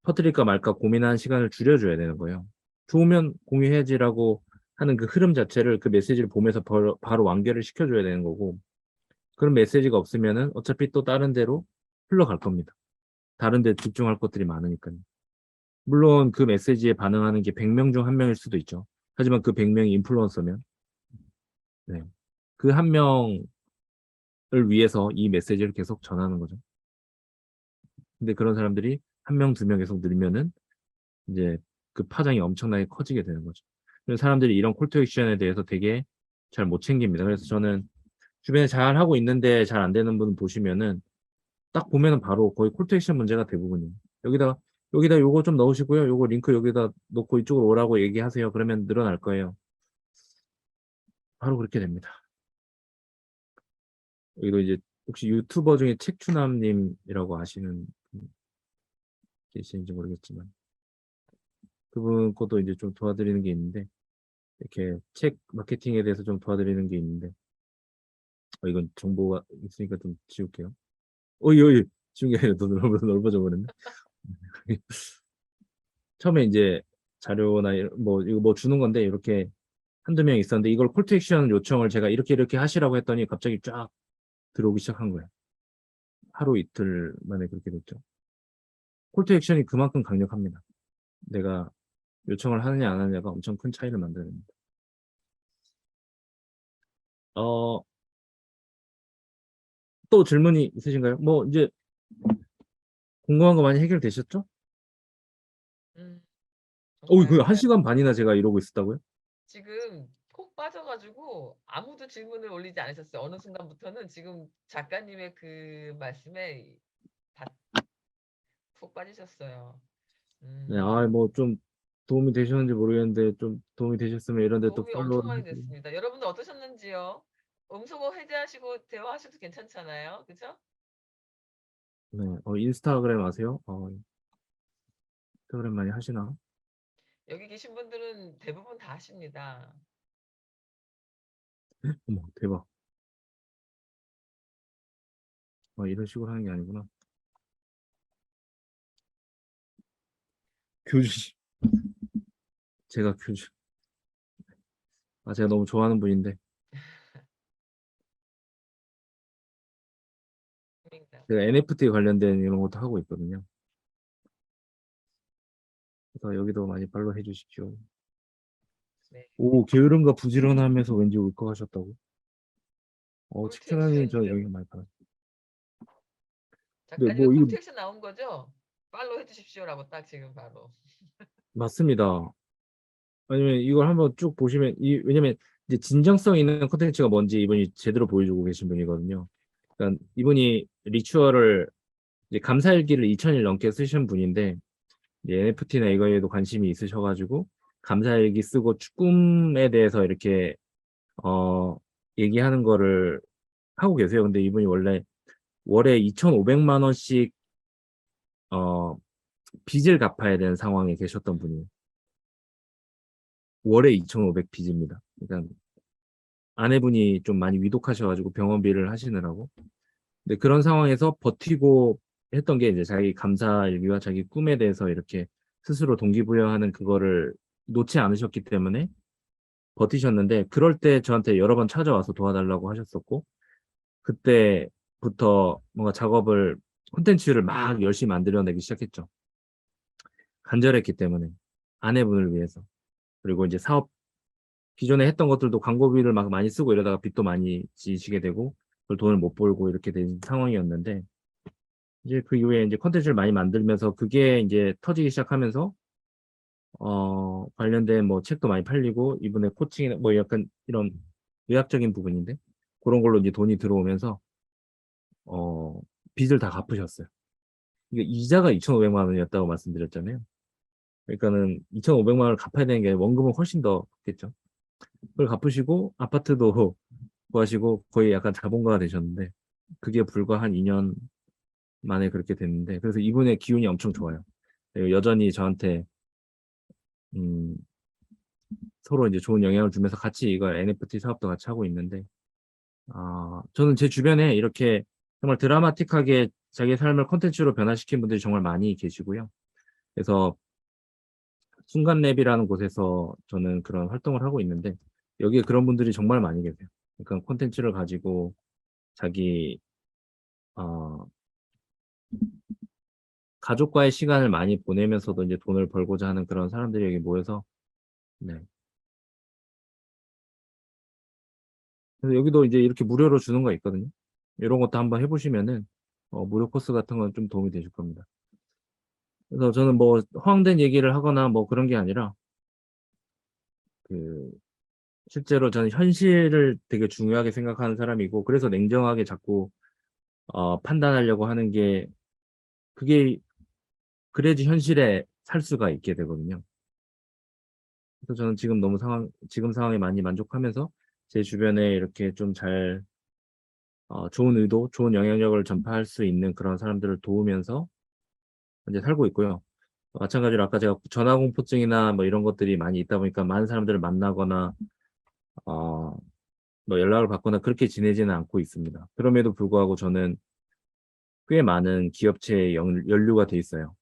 퍼뜨릴까 말까 고민하는 시간을 줄여줘야 되는 거예요. 좋으면 공유해야지라고 하는 그 흐름 자체를 그 메시지를 보면서 바로 완결을 시켜줘야 되는 거고 그런 메시지가 없으면은 어차피 또 다른 데로 흘러갈 겁니다. 다른 데 집중할 것들이 많으니까요. 물론 그 메시지에 반응하는 게 100명 중 1명일 수도 있죠. 하지만 그 100명이 인플루언서면 네. 그 1명을 위해서 이 메시지를 계속 전하는 거죠. 근데 그런 사람들이 1명, 2명 계속 늘면은 이제 그 파장이 엄청나게 커지게 되는 거죠. 그래서 사람들이 이런 콜투 액션에 대해서 되게 잘 못 챙깁니다. 그래서 저는 주변에 잘 하고 있는데 잘 안 되는 분 보시면은 딱 보면은 바로 거의 콜투 액션 문제가 대부분이에요. 여기다 요거 좀 넣으시고요. 요거 링크 여기다 놓고 이쪽으로 오라고 얘기하세요. 그러면 늘어날 거예요. 바로 그렇게 됩니다. 여기도 이제 혹시 유튜버 중에 책추남님이라고 아시는 분 계시는지 모르겠지만 그분 것도 이제 좀 도와드리는 게 있는데 이렇게 책 마케팅에 대해서 좀 도와드리는 게 있는데 이건 정보가 있으니까 좀 지울게요. 어이 지운 게 아니라 더 넓어져 버렸네. 처음에 이제 자료나 이거 주는 건데 이렇게 한두 명 있었는데 이걸 콜투 액션 요청을 제가 이렇게 하시라고 했더니 갑자기 쫙 들어오기 시작한 거예요. 하루 이틀 만에 그렇게 됐죠. 콜투 액션이 그만큼 강력합니다. 내가 요청을 하느냐 안 하느냐가 엄청 큰 차이를 만드는데. 또 질문이 있으신가요? 이제 궁금한 거 많이 해결되셨죠? 음, 그거 정말 1시간 반이나 제가 이러고 있었다고요? 지금 콕 빠져가지고 아무도 질문을 올리지 않으셨어요. 어느 순간부터는 지금 작가님의 그 말씀에 다 푹 빠지셨어요. 네, 음, 뭐 좀 도움이 되셨는지 모르겠는데 좀 도움이 되셨으면 이런 데 또 도움이 엄청 팔로우를 많이 해주세요. 됐습니다. 여러분들 어떠셨는지요? 음소거 해제하시고 대화하셔도 괜찮잖아요. 그죠? 네, 인스타그램 아세요? 인스타그램 많이 하시나? 여기 계신 분들은 대부분 다 하십니다. 어머, 대박. 이런 식으로 하는 게 아니구나. 교주, 제가 교주. 제가 너무 좋아하는 분인데, 그러니까. 제가 NFT 관련된 이런 것도 하고 있거든요. 그래서 여기도 많이 팔로우 해주십시오. 네. 오, 게으름과 부지런함에서 왠지 울컥하셨다고? 칭찬하니 저 콜투액션. 여기 많이 팔아요. 근데 작가님의 뭐, 이 콜투액션 나온 거죠? 팔로우 해주십시오라고 딱 지금 바로. 맞습니다. 아니면 이걸 한번 쭉 보시면, 왜냐면 이제 진정성 있는 콘텐츠가 뭔지 이분이 제대로 보여주고 계신 분이거든요. 그러니까 이분이 리추얼을, 이제 감사일기를 2000일 넘게 쓰신 분인데, NFT나 이거에도 관심이 있으셔가지고, 감사일기 쓰고 꿈에 대해서 이렇게, 얘기하는 거를 하고 계세요. 근데 이분이 원래 월에 2,500만 원씩, 빚을 갚아야 되는 상황에 계셨던 분이에요. 월에 2,500 빚입니다. 그러니까 아내분이 좀 많이 위독하셔가지고 병원비를 하시느라고. 근데 그런 상황에서 버티고 했던 게 이제 자기 감사일기와 자기 꿈에 대해서 이렇게 스스로 동기부여하는 그거를 놓지 않으셨기 때문에 버티셨는데, 그럴 때 저한테 여러 번 찾아와서 도와달라고 하셨었고, 그때부터 뭔가 콘텐츠를 막 열심히 만들어내기 시작했죠. 간절했기 때문에. 아내분을 위해서. 그리고 이제 기존에 했던 것들도 광고비를 막 많이 쓰고 이러다가 빚도 많이 지시게 되고, 그걸 돈을 못 벌고 이렇게 된 상황이었는데, 이제 그 이후에 이제 콘텐츠를 많이 만들면서 그게 이제 터지기 시작하면서, 관련된 뭐 책도 많이 팔리고, 이분의 코칭이나 뭐 약간 이런 의학적인 부분인데, 그런 걸로 이제 돈이 들어오면서, 어, 빚을 다 갚으셨어요. 이게 이자가 2,500만 원이었다고 말씀드렸잖아요. 그러니까는 2,500만 원을 갚아야 되는 게 원금은 훨씬 더 겠죠. 그걸 갚으시고 아파트도 구하시고 거의 약간 자본가가 되셨는데, 그게 불과 한 2년 만에 그렇게 됐는데, 그래서 이분의 기운이 엄청 좋아요. 그리고 여전히 저한테 음, 서로 이제 좋은 영향을 주면서 같이 이걸 NFT 사업도 같이 하고 있는데, 저는 제 주변에 이렇게 정말 드라마틱하게 자기 삶을 콘텐츠로 변화시킨 분들이 정말 많이 계시고요. 그래서 순간랩이라는 곳에서 저는 그런 활동을 하고 있는데, 여기에 그런 분들이 정말 많이 계세요. 그러니까 콘텐츠를 가지고 자기 어, 가족과의 시간을 많이 보내면서도 이제 돈을 벌고자 하는 그런 사람들이 여기 모여서, 네. 그래서 여기도 이제 이렇게 무료로 주는 거 있거든요. 이런 것도 한번 해보시면은 무료 코스 같은 건 좀 도움이 되실 겁니다. 그래서 저는 뭐 허황된 얘기를 하거나 뭐 그런 게 아니라, 그 실제로 저는 현실을 되게 중요하게 생각하는 사람이고, 그래서 냉정하게 자꾸 판단하려고 하는 게, 그게 그래야지 현실에 살 수가 있게 되거든요. 그래서 저는 지금 상황에 많이 만족하면서 제 주변에 이렇게 좀 좋은 의도, 좋은 영향력을 전파할 수 있는 그런 사람들을 도우면서 이제 살고 있고요. 마찬가지로 아까 제가 전화공포증이나 뭐 이런 것들이 많이 있다 보니까 많은 사람들을 만나거나, 어, 뭐 연락을 받거나 그렇게 지내지는 않고 있습니다. 그럼에도 불구하고 저는 꽤 많은 기업체에 연루가 돼 있어요.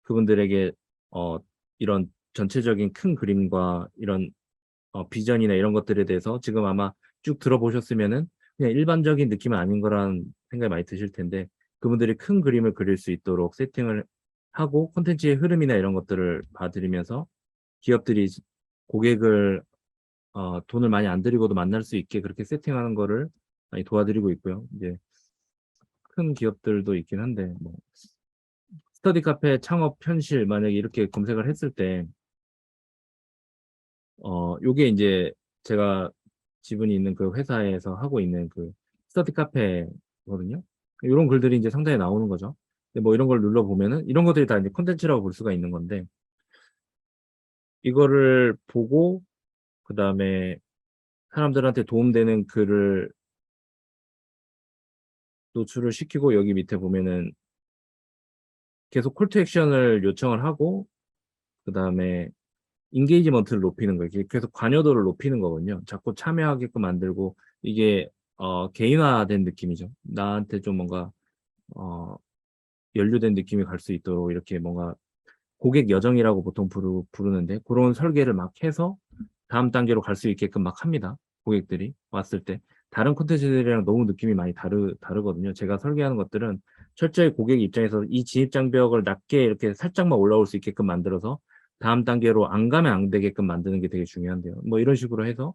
그분들에게 어, 이런 전체적인 큰 그림과 이런 비전이나 이런 것들에 대해서 지금 아마 쭉 들어보셨으면은 그냥 일반적인 느낌은 아닌 거라는 생각이 많이 드실 텐데, 그분들이 큰 그림을 그릴 수 있도록 세팅을 하고 콘텐츠의 흐름이나 이런 것들을 봐드리면서 기업들이 고객을 돈을 많이 안 들이고도 만날 수 있게 그렇게 세팅하는 거를 많이 도와드리고 있고요. 이제 큰 기업들도 있긴 한데, 뭐 스터디 카페 창업 현실 만약에 이렇게 검색을 했을 때, 요게 이제 제가 지분이 있는 그 회사에서 하고 있는 그 스터디 카페거든요. 요런 글들이 이제 상단에 나오는 거죠. 근데 뭐 이런 걸 눌러보면은 이런 것들이 다 이제 콘텐츠라고 볼 수가 있는 건데 이거를 보고 그다음에 사람들한테 도움되는 글을 노출을 시키고 여기 밑에 보면은 계속 콜 투 액션을 요청을 하고 그다음에 인게이지먼트를 높이는 거예요. 이게 계속 관여도를 높이는 거거든요. 자꾸 참여하게끔 만들고 이게 개인화된 느낌이죠. 나한테 좀 뭔가 어 연루된 느낌이 갈 수 있도록 이렇게 뭔가 고객 여정이라고 보통 부르는데 고런 설계를 막 해서 다음 단계로 갈 수 있게끔 막 합니다. 고객들이 왔을 때. 다른 콘텐츠들이랑 너무 느낌이 많이 다르거든요. 제가 설계하는 것들은 철저히 고객 입장에서 이 진입 장벽을 낮게 이렇게 살짝만 올라올 수 있게끔 만들어서 다음 단계로 안 가면 안 되게끔 만드는 게 되게 중요한데요. 뭐 이런 식으로 해서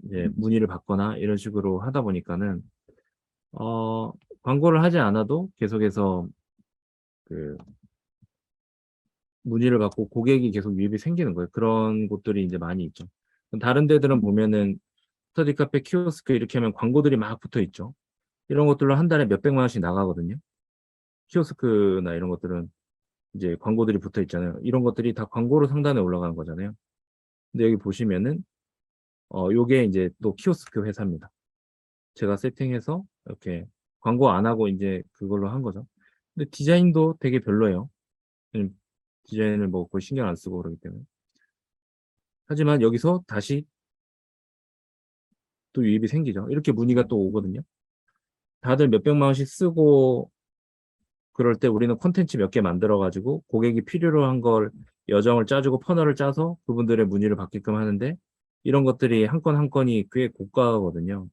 이제 문의를 받거나 이런 식으로 하다 보니까는 광고를 하지 않아도 계속해서 그 문의를 받고 고객이 계속 유입이 생기는 거예요. 그런 곳들이 이제 많이 있죠. 다른 데들은 보면은 스터디 카페 키오스크 이렇게 하면 광고들이 막 붙어 있죠. 이런 것들로 한 달에 몇백만 원씩 나가거든요. 키오스크나 이런 것들은 이제 광고들이 붙어 있잖아요. 이런 것들이 다 광고로 상단에 올라가는 거잖아요. 근데 여기 보시면은 요게 이제 또 키오스크 회사입니다. 제가 세팅해서 이렇게 광고 안 하고 이제 그걸로 한 거죠. 근데 디자인도 되게 별로예요. 디자인을 뭐 거의 신경 안 쓰고 그러기 때문에. 하지만 여기서 다시 또 유입이 생기죠. 이렇게 문의가 또 오거든요. 다들 몇백만 원씩 쓰고 그럴 때 우리는 콘텐츠 몇 개 만들어 가지고 고객이 필요로 한 걸 여정을 짜주고 퍼널을 짜서 그분들의 문의를 받게끔 하는데 이런 것들이 한 건 한 건이 꽤 고가거든요.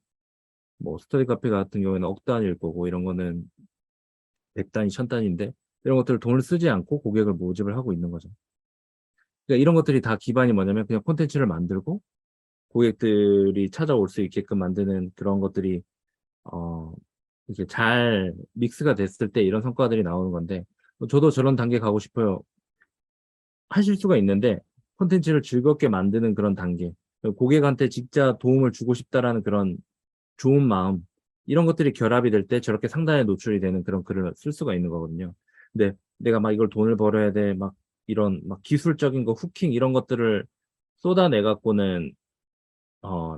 뭐 스터디 카페 같은 경우에는 억 단위일 거고 이런 거는 100 단위, 1000 단위인데 이런 것들을 돈을 쓰지 않고 고객을 모집을 하고 있는 거죠. 그러니까 이런 것들이 다 기반이 뭐냐면 그냥 콘텐츠를 만들고 고객들이 찾아올 수 있게끔 만드는 그런 것들이 이렇게 잘 믹스가 됐을 때 이런 성과들이 나오는 건데 저도 저런 단계 가고 싶어요. 하실 수가 있는데 콘텐츠를 즐겁게 만드는 그런 단계, 고객한테 진짜 도움을 주고 싶다라는 그런 좋은 마음 이런 것들이 결합이 될 때 저렇게 상단에 노출이 되는 그런 글을 쓸 수가 있는 거거든요. 근데 내가 막 이걸 돈을 벌어야 돼 막 이런 막 기술적인 거 후킹 이런 것들을 쏟아내 갖고는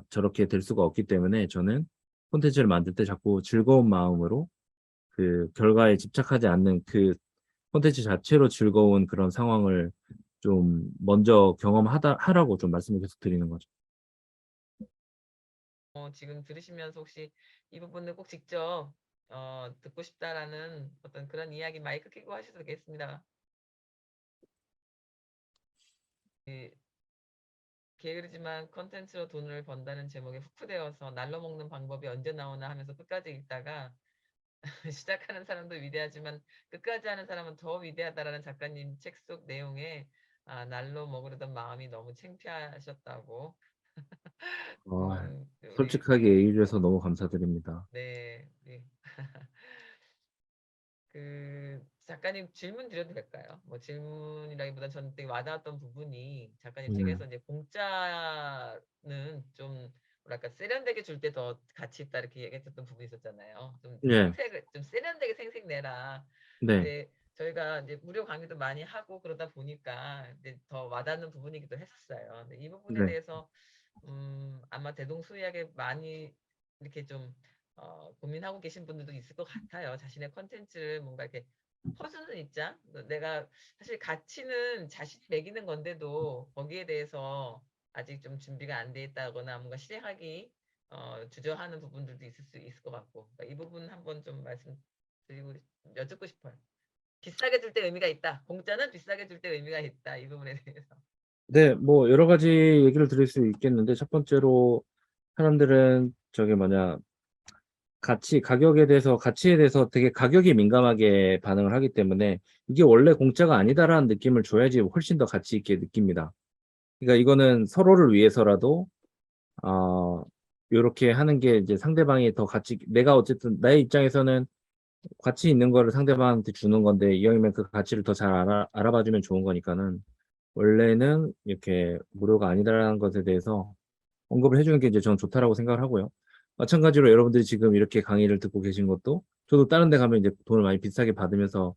저렇게 될 수가 없기 때문에 저는 콘텐츠를 만들 때 자꾸 즐거운 마음으로 그 결과에 집착하지 않는 그 콘텐츠 자체로 즐거운 그런 상황을 좀 먼저 하라고 좀 말씀을 계속 드리는 거죠. 지금 들으시면서 혹시 이 부분을 꼭 직접 듣고 싶다라는 어떤 그런 이야기 마이크 켜고 하셔도 되겠습니다. 게으르지만 컨텐츠로 돈을 번다는 제목에 훅되어서 날로 먹는 방법이 언제 나오나 하면서 끝까지 읽다가 시작하는 사람도 위대하지만 끝까지 하는 사람은 더 위대하다라는 작가님 책 속 내용에 날로 먹으려던 마음이 너무 창피하셨다고. 우리 솔직하게 얘기해 주셔서 너무 감사드립니다. 네, 네. 그 작가님 질문 드려도 될까요? 뭐 질문이라기보다 저는 되게 와닿았던 부분이 작가님 책에서 이제 공짜는 좀 뭐랄까 세련되게 줄 때 더 가치 있다 이렇게 얘기했었던 부분이 있었잖아요. 좀 네. 좀 세련되게 생색 내라. 네. 근데 저희가 이제 무료 강의도 많이 하고 그러다 보니까 이제 더 와닿는 부분이기도 했었어요. 근데 이 부분에 네. 대해서 아마 대동소이하게 많이 이렇게 좀 고민하고 계신 분들도 있을 것 같아요. 자신의 컨텐츠를 뭔가 이렇게 퍼주는 입장. 내가 사실 가치는 자신이 매기는 건데도 거기에 대해서 아직 좀 준비가 안 돼 있다거나 뭔가 실행하기 주저하는 부분들도 있을 것 같고 그러니까 이 부분 한번 좀 말씀드리고 여쭙고 싶어요. 비싸게 줄 때 의미가 있다. 공짜는 비싸게 줄 때 의미가 있다. 이 부분에 대해서. 네. 뭐 여러 가지 얘기를 드릴 수 있겠는데 첫 번째로 사람들은 저기 뭐냐 가치에 대해서 되게 가격에 민감하게 반응을 하기 때문에 '이게 원래 공짜가 아니다.'라는 느낌을 줘야지 훨씬 더 가치 있게 느낍니다. 그러니까 이거는 서로를 위해서라도 요렇게 하는 게 이제 상대방이 더 내가 어쨌든 나의 입장에서는 가치 있는 거를 상대방한테 주는 건데 이왕이면 그 가치를 더 잘 알아봐 주면 좋은 거니까는 원래는 이렇게 무료가 아니다라는 것에 대해서 언급을 해주는 게 이제 저는 좋다라고 생각을 하고요. 마찬가지로 여러분들이 지금 이렇게 강의를 듣고 계신 것도 저도 다른 데 가면 이제 돈을 많이 비싸게 받으면서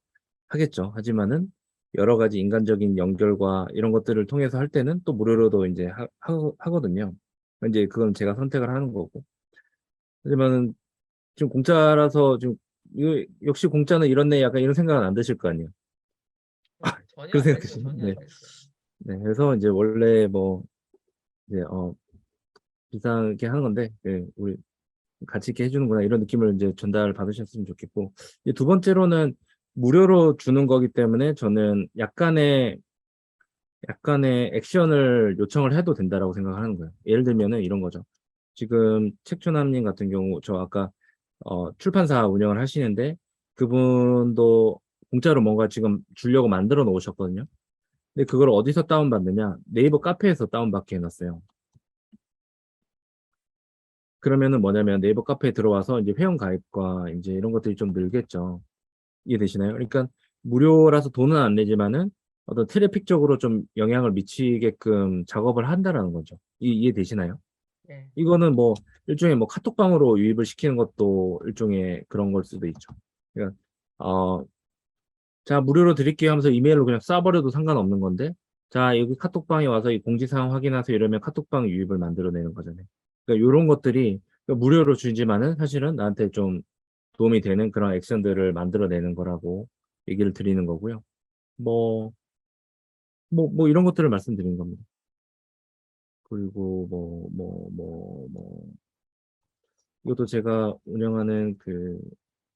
하겠죠. 하지만은 여러 가지 인간적인 연결과 이런 것들을 통해서 할 때는 또 무료로도 이제 하거든요. 이제 그건 제가 선택을 하는 거고. 하지만은 지금 공짜라서 좀 이거 역시 공짜는 이렇네 약간 이런 생각은 안 드실 거 아니에요. 전혀 그런 안 들죠. 생각이시죠? 전혀 네. 안 들죠. 네. 그래서 이제 원래 뭐 이제 비싸게 하는 건데 우리 같이 이렇게 해주는구나 이런 느낌을 이제 전달 받으셨으면 좋겠고 이제 두 번째로는 무료로 주는 거기 때문에 저는 약간의 액션을 요청을 해도 된다라고 생각하는 거예요. 예를 들면은 이런 거죠. 지금 책조남님 같은 경우 저 아까 출판사 운영을 하시는데 그분도 공짜로 뭔가 지금 주려고 만들어 놓으셨거든요. 근데 그걸 어디서 다운받느냐? 네이버 카페에서 다운받게 해놨어요. 그러면은 뭐냐면 네이버 카페에 들어와서 이제 회원 가입과 이제 이런 것들이 좀 늘겠죠. 이해되시나요? 그러니까 무료라서 돈은 안 내지만은 어떤 트래픽적으로 좀 영향을 미치게끔 작업을 한다라는 거죠. 이해되시나요? 네. 이거는 뭐 일종의 뭐 카톡방으로 유입을 시키는 것도 일종의 그런 걸 수도 있죠. 그러니까 자 무료로 드릴게요 하면서 이메일로 그냥 쏴버려도 상관없는 건데 자 여기 카톡방에 와서 이 공지사항 확인하세요 이러면 카톡방 유입을 만들어내는 거잖아요. 그러니까 요런 것들이 그러니까 무료로 주지만은 사실은 나한테 좀 도움이 되는 그런 액션들을 만들어내는 거라고 얘기를 드리는 거고요. 뭐 이런 것들을 말씀드린 겁니다. 그리고 이것도 제가 운영하는 그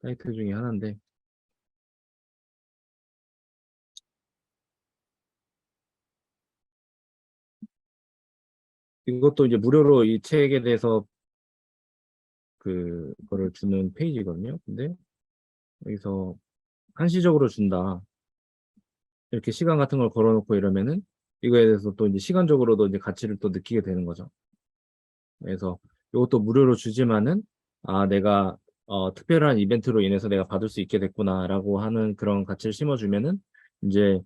사이트 중에 하나인데 이것도 이제 무료로 이 책에 대해서 그거를 주는 페이지거든요. 근데 여기서 한시적으로 준다. 이렇게 시간 같은 걸 걸어놓고 이러면은 이거에 대해서 또 이제 시간적으로도 이제 가치를 또 느끼게 되는 거죠. 그래서 이것도 무료로 주지만은 내가 특별한 이벤트로 인해서 내가 받을 수 있게 됐구나라고 하는 그런 가치를 심어주면은 이제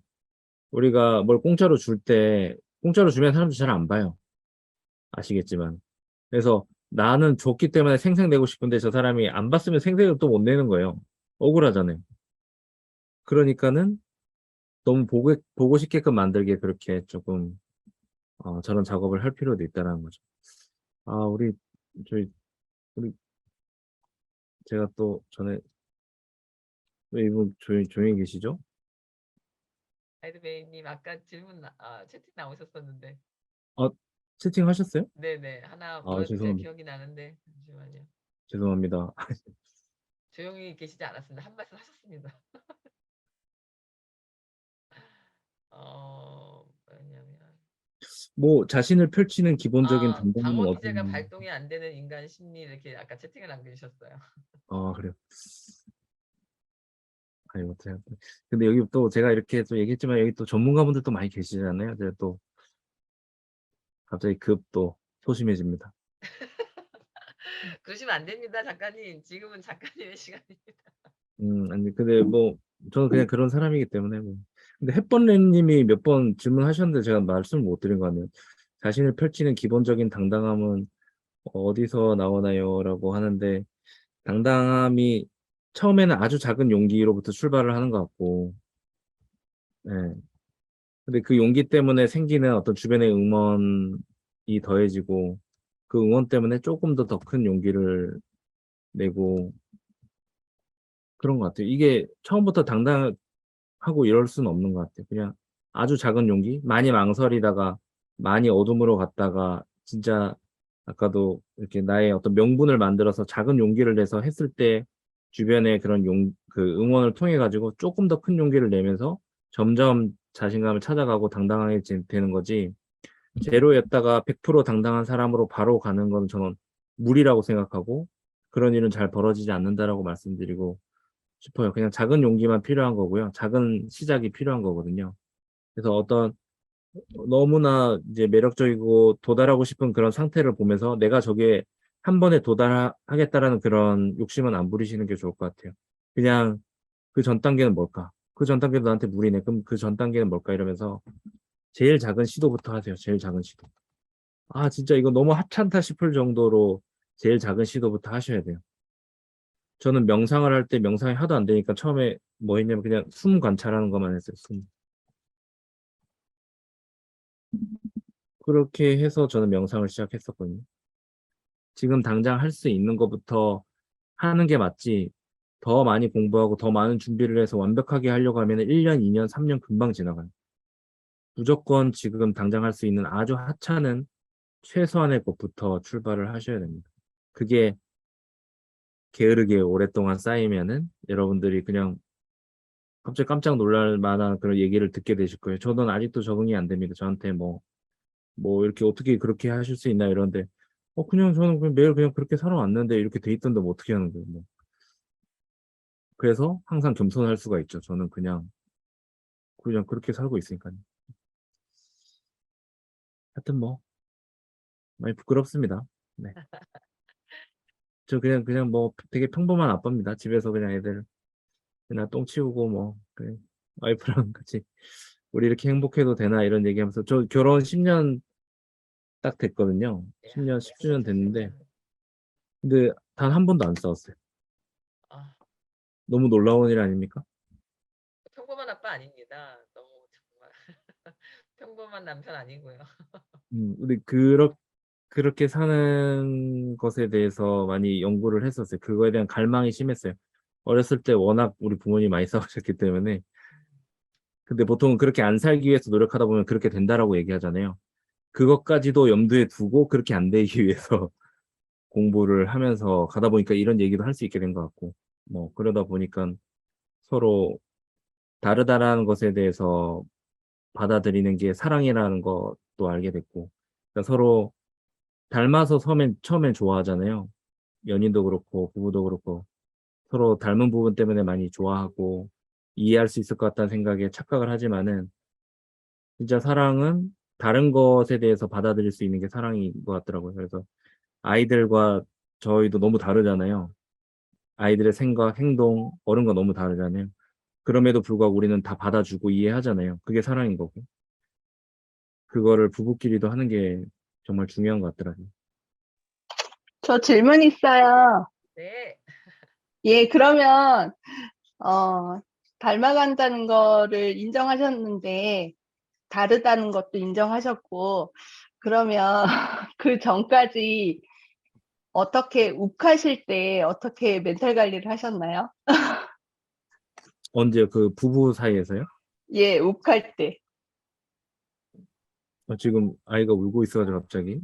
우리가 뭘 공짜로 줄 때 공짜로 주면 사람들이 잘 안 봐요. 아시겠지만. 그래서 나는 줬기 때문에 생색 내고 싶은데 저 사람이 안 봤으면 생색을 또 못 내는 거예요. 억울하잖아요. 그러니까는 너무 보고 싶게끔 만들게 그렇게 조금 저런 작업을 할 필요도 있다라는 거죠. 저희 우리 제가 또 전에 왜 이분 조용히 계시죠? 아이드베이님 아까 채팅 나오셨었는데 어, 채팅하셨어요? 네네 하나 보여드릴 죄송합니다. 기억이 나는데 잠시만요. 죄송합니다. 조용히 계시지 않았습니다. 한 말씀 하셨습니다. 뭐냐면 뭐 자신을 펼치는 기본적인 담당은 방어 기제가 어떤 발동이 안 되는 인간 심리 이렇게 아까 채팅을 남겨주셨어요. 그래요. 아니 못해요. 근데 여기 또 제가 이렇게 또 얘기했지만 여기 또 전문가분들도 많이 계시잖아요. 제가 또 갑자기 급 또 소심해집니다. 그러시면 안 됩니다, 작가님. 지금은 작가님의 시간입니다. 아니 근데 뭐 저는 그냥 그런 사람이기 때문에 뭐. 근데 햇번님이 몇 번 질문하셨는데 제가 말씀을 못 드린 거 아니에요. 자신을 펼치는 기본적인 당당함은 어디서 나오나요?라고 하는데 당당함이 처음에는 아주 작은 용기로부터 출발을 하는 것 같고, 예. 근데 그 용기 때문에 생기는 어떤 주변의 응원이 더해지고 그 응원 때문에 조금 더 큰 용기를 내고 그런 것 같아요. 이게 처음부터 당당하고 이럴 수는 없는 것 같아요. 그냥 아주 작은 용기, 많이 망설이다가 많이 어둠으로 갔다가 진짜 아까도 이렇게 나의 어떤 명분을 만들어서 작은 용기를 내서 했을 때 주변의 그런 응원을 통해 가지고 조금 더 큰 용기를 내면서 점점 자신감을 찾아가고 당당하게 되는 거지. 제로였다가 100% 당당한 사람으로 바로 가는 건 저는 무리라고 생각하고 그런 일은 잘 벌어지지 않는다라고 말씀드리고 싶어요. 그냥 작은 용기만 필요한 거고요. 작은 시작이 필요한 거거든요. 그래서 어떤 너무나 이제 매력적이고 도달하고 싶은 그런 상태를 보면서 내가 저기에 한 번에 도달하겠다라는 그런 욕심은 안 부리시는 게 좋을 것 같아요. 그냥 그 전 단계는 뭘까? 그 전 단계도 나한테 무리네. 그럼 그 전 단계는 뭘까? 이러면서 제일 작은 시도부터 하세요. 제일 작은 시도. 아, 진짜 이거 너무 하찮다 싶을 정도로 제일 작은 시도부터 하셔야 돼요. 저는 명상을 할 때 명상이 하도 안 되니까 처음에 뭐 했냐면 그냥 숨 관찰하는 것만 했어요. 숨. 그렇게 해서 저는 명상을 시작했었거든요. 지금 당장 할 수 있는 것부터 하는 게 맞지. 더 많이 공부하고 더 많은 준비를 해서 완벽하게 하려고 하면 1년, 2년, 3년 금방 지나가요. 무조건 지금 당장 할 수 있는 아주 하찮은 최소한의 것부터 출발을 하셔야 됩니다. 그게 게으르게 오랫동안 쌓이면은 여러분들이 그냥 갑자기 깜짝 놀랄 만한 그런 얘기를 듣게 되실 거예요. 저는 아직도 적응이 안 됩니다. 저한테 뭐 이렇게 어떻게 그렇게 하실 수 있나 이러는데 그냥 저는 그냥 매일 그냥 그렇게 살아왔는데 이렇게 돼 있던데 뭐 어떻게 하는 거예요, 뭐. 그래서 항상 겸손할 수가 있죠. 저는 그냥 그렇게 살고 있으니까요. 하여튼 뭐 많이 부끄럽습니다. 네. 저 그냥 뭐 되게 평범한 아빠입니다. 집에서 그냥 애들 그냥 똥 치우고 뭐 그래 와이프랑 같이 우리 이렇게 행복해도 되나 이런 얘기하면서 저 결혼 10년 딱 됐거든요. 야, 10년, 10주년 됐는데 멋있으시네요. 근데 단 한 번도 안 싸웠어요. 아, 너무 놀라운 일 아닙니까? 평범한 아빠 아닙니다. 너무 정말 평범한 남편 아니고요. 우리 그렇게 사는 것에 대해서 많이 연구를 했었어요. 그거에 대한 갈망이 심했어요. 어렸을 때 워낙 우리 부모님이 많이 싸우셨기 때문에. 근데 보통 그렇게 안 살기 위해서 노력하다 보면 그렇게 된다라고 얘기하잖아요. 그것까지도 염두에 두고 그렇게 안 되기 위해서 공부를 하면서 가다 보니까 이런 얘기도 할 수 있게 된 것 같고, 뭐, 그러다 보니까 서로 다르다라는 것에 대해서 받아들이는 게 사랑이라는 것도 알게 됐고, 그러니까 서로 닮아서 처음엔 좋아하잖아요. 연인도 그렇고, 부부도 그렇고, 서로 닮은 부분 때문에 많이 좋아하고, 이해할 수 있을 것 같다는 생각에 착각을 하지만은, 진짜 사랑은 다른 것에 대해서 받아들일 수 있는 게 사랑인 것 같더라고요. 그래서 아이들과 저희도 너무 다르잖아요. 아이들의 생각, 행동, 어른과 너무 다르잖아요. 그럼에도 불구하고 우리는 다 받아주고 이해하잖아요. 그게 사랑인 거고. 그거를 부부끼리도 하는 게 정말 중요한 것 같더라고요. 저 질문 있어요. 네. 예, 그러면, 닮아간다는 거를 인정하셨는데, 다르다는 것도 인정하셨고, 그러면 그 전까지 어떻게, 욱하실 때 어떻게 멘탈 관리를 하셨나요? 언제 그 부부 사이에서요? 예, 욱할 때. 지금 아이가 울고 있어가지고 갑자기.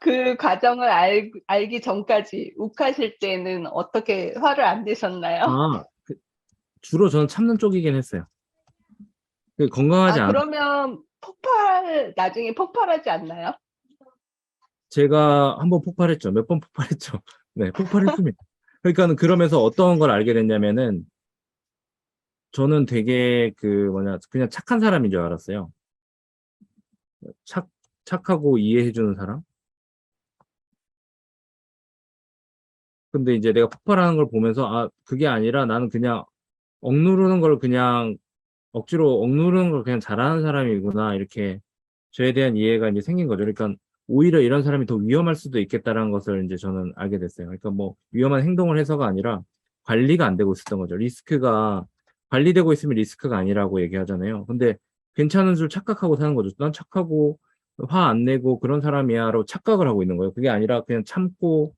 그 과정을 알기 전까지 욱하실 때는 어떻게 화를 안 내셨나요? 주로 저는 참는 쪽이긴 했어요. 건강하지 않아. 그러면 나중에 폭발하지 않나요? 제가 한번 폭발했죠. 몇 번 폭발했죠. 네, 폭발했습니다. 그러니까는 그러면서 어떤 걸 알게 됐냐면은 저는 되게 그냥 착한 사람인 줄 알았어요. 착하고 이해해주는 사람? 근데 이제 내가 폭발하는 걸 보면서, 그게 아니라 나는 그냥 억누르는 걸 그냥, 억지로 억누르는 걸 그냥 잘하는 사람이구나. 이렇게 저에 대한 이해가 이제 생긴 거죠. 그러니까 오히려 이런 사람이 더 위험할 수도 있겠다라는 것을 이제 저는 알게 됐어요. 그러니까 뭐 위험한 행동을 해서가 아니라 관리가 안 되고 있었던 거죠. 리스크가 관리되고 있으면 리스크가 아니라고 얘기하잖아요. 근데 괜찮은 줄 착각하고 사는 거죠. 난 착하고 화 안 내고 그런 사람이야라고 착각을 하고 있는 거예요. 그게 아니라 그냥 참고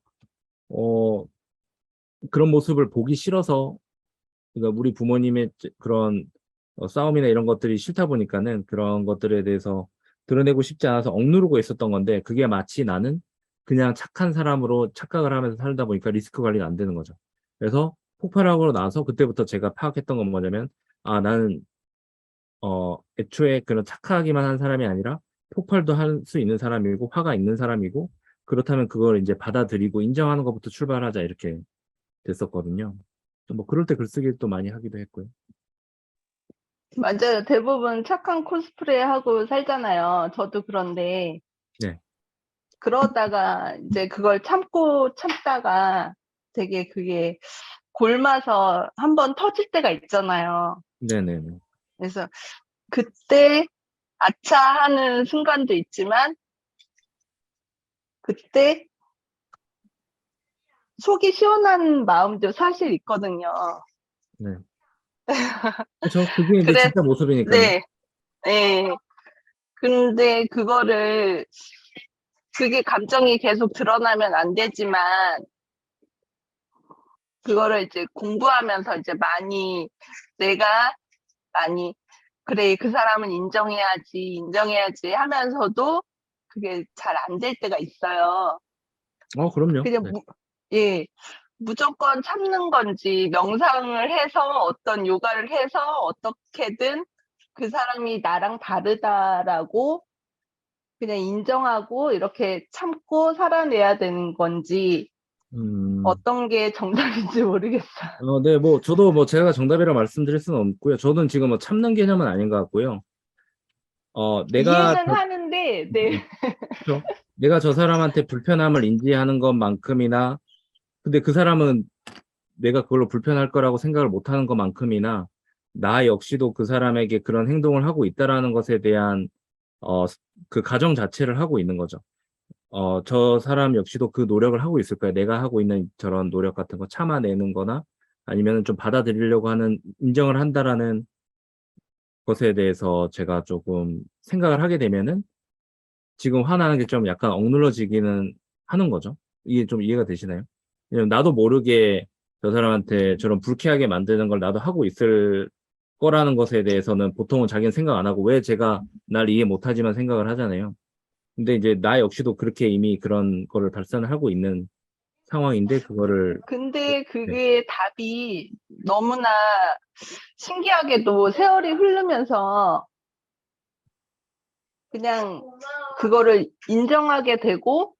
어 그런 모습을 보기 싫어서 그러니까 우리 부모님의 그런 싸움이나 이런 것들이 싫다 보니까는 그런 것들에 대해서 드러내고 싶지 않아서 억누르고 있었던 건데 그게 마치 나는 그냥 착한 사람으로 착각을 하면서 살다 보니까 리스크 관리가 안 되는 거죠. 그래서 폭발하고 나서 그때부터 제가 파악했던 건 뭐냐면 나는 애초에 그런 착하기만 한 사람이 아니라 폭발도 할 수 있는 사람이고 화가 있는 사람이고 그렇다면 그걸 이제 받아들이고 인정하는 것부터 출발하자 이렇게 됐었거든요. 뭐 그럴 때 글쓰기를 또 많이 하기도 했고요. 맞아요. 대부분 착한 코스프레 하고 살잖아요. 저도 그런데. 네. 그러다가 이제 그걸 참다가 되게 그게 골마서 한번 터질 때가 있잖아요. 네네네. 그래서 그때 아차하는 순간도 있지만 그때 속이 시원한 마음도 사실 있거든요. 네. 그렇죠. 그게 이제 그래, 진짜 모습이니까요. 네, 네. 근데 그게 감정이 계속 드러나면 안 되지만, 그거를 이제 공부하면서 이제 내가 많이, 그래, 그 사람은 인정해야지 하면서도 그게 잘 안 될 때가 있어요. 그럼요. 그냥, 네. 예, 무조건 참는 건지, 명상을 해서 어떤 요가를 해서 어떻게든 그 사람이 나랑 다르다라고 그냥 인정하고 이렇게 참고 살아내야 되는 건지 음. 어떤 게 정답인지 모르겠어요. 네, 저도 제가 정답이라 말씀드릴 수는 없고요. 저는 지금 참는 개념은 아닌 것 같고요. 내가 이해는 하는데, 네. 그렇죠. 내가 저 사람한테 불편함을 인지하는 것만큼이나, 근데 그 사람은 내가 그걸로 불편할 거라고 생각을 못 하는 것만큼이나, 나 역시도 그 사람에게 그런 행동을 하고 있다라는 것에 대한, 그 가정 자체를 하고 있는 거죠. 저 사람 역시도 그 노력을 하고 있을 거야. 내가 하고 있는 저런 노력 같은 거 참아내는 거나, 아니면 좀 받아들이려고 하는, 인정을 한다라는 것에 대해서 제가 조금 생각을 하게 되면은, 지금 화나는 게 좀 약간 억눌러지기는 하는 거죠. 이게 좀 이해가 되시나요? 왜냐면 나도 모르게 저 사람한테 저런 불쾌하게 만드는 걸 나도 하고 있을 거라는 것에 대해서는 보통은 자기는 생각 안 하고 왜 제가 날 이해 못하지만 생각을 하잖아요. 근데 이제 나 역시도 그렇게 이미 그런 거를 발산을 하고 있는 상황인데 그거를 근데 네. 그게 답이 너무나 신기하게도 세월이 흐르면서 그냥 그거를 인정하게 되고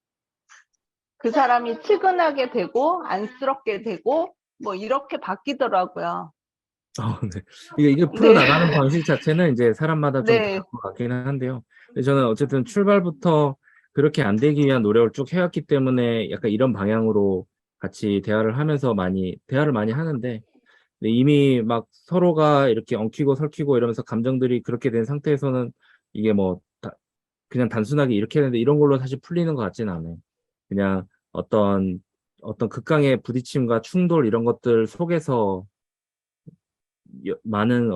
그 사람이 측은하게 되고 안쓰럽게 되고 뭐 이렇게 바뀌더라고요. 네. 이게 네, 풀어나가는 방식 자체는 이제 사람마다 좀 네. 다를 것 같기는 한데요. 근데 저는 어쨌든 출발부터 그렇게 안 되기 위한 노력을 쭉 해왔기 때문에 약간 이런 방향으로 같이 대화를 많이 하는데, 근데 이미 막 서로가 이렇게 엉키고 설키고 이러면서 감정들이 그렇게 된 상태에서는 이게 그냥 단순하게 이렇게 했는데 이런 걸로 사실 풀리는 것 같지는 않아요. 그냥 어떤 극강의 부딪힘과 충돌 이런 것들 속에서 많은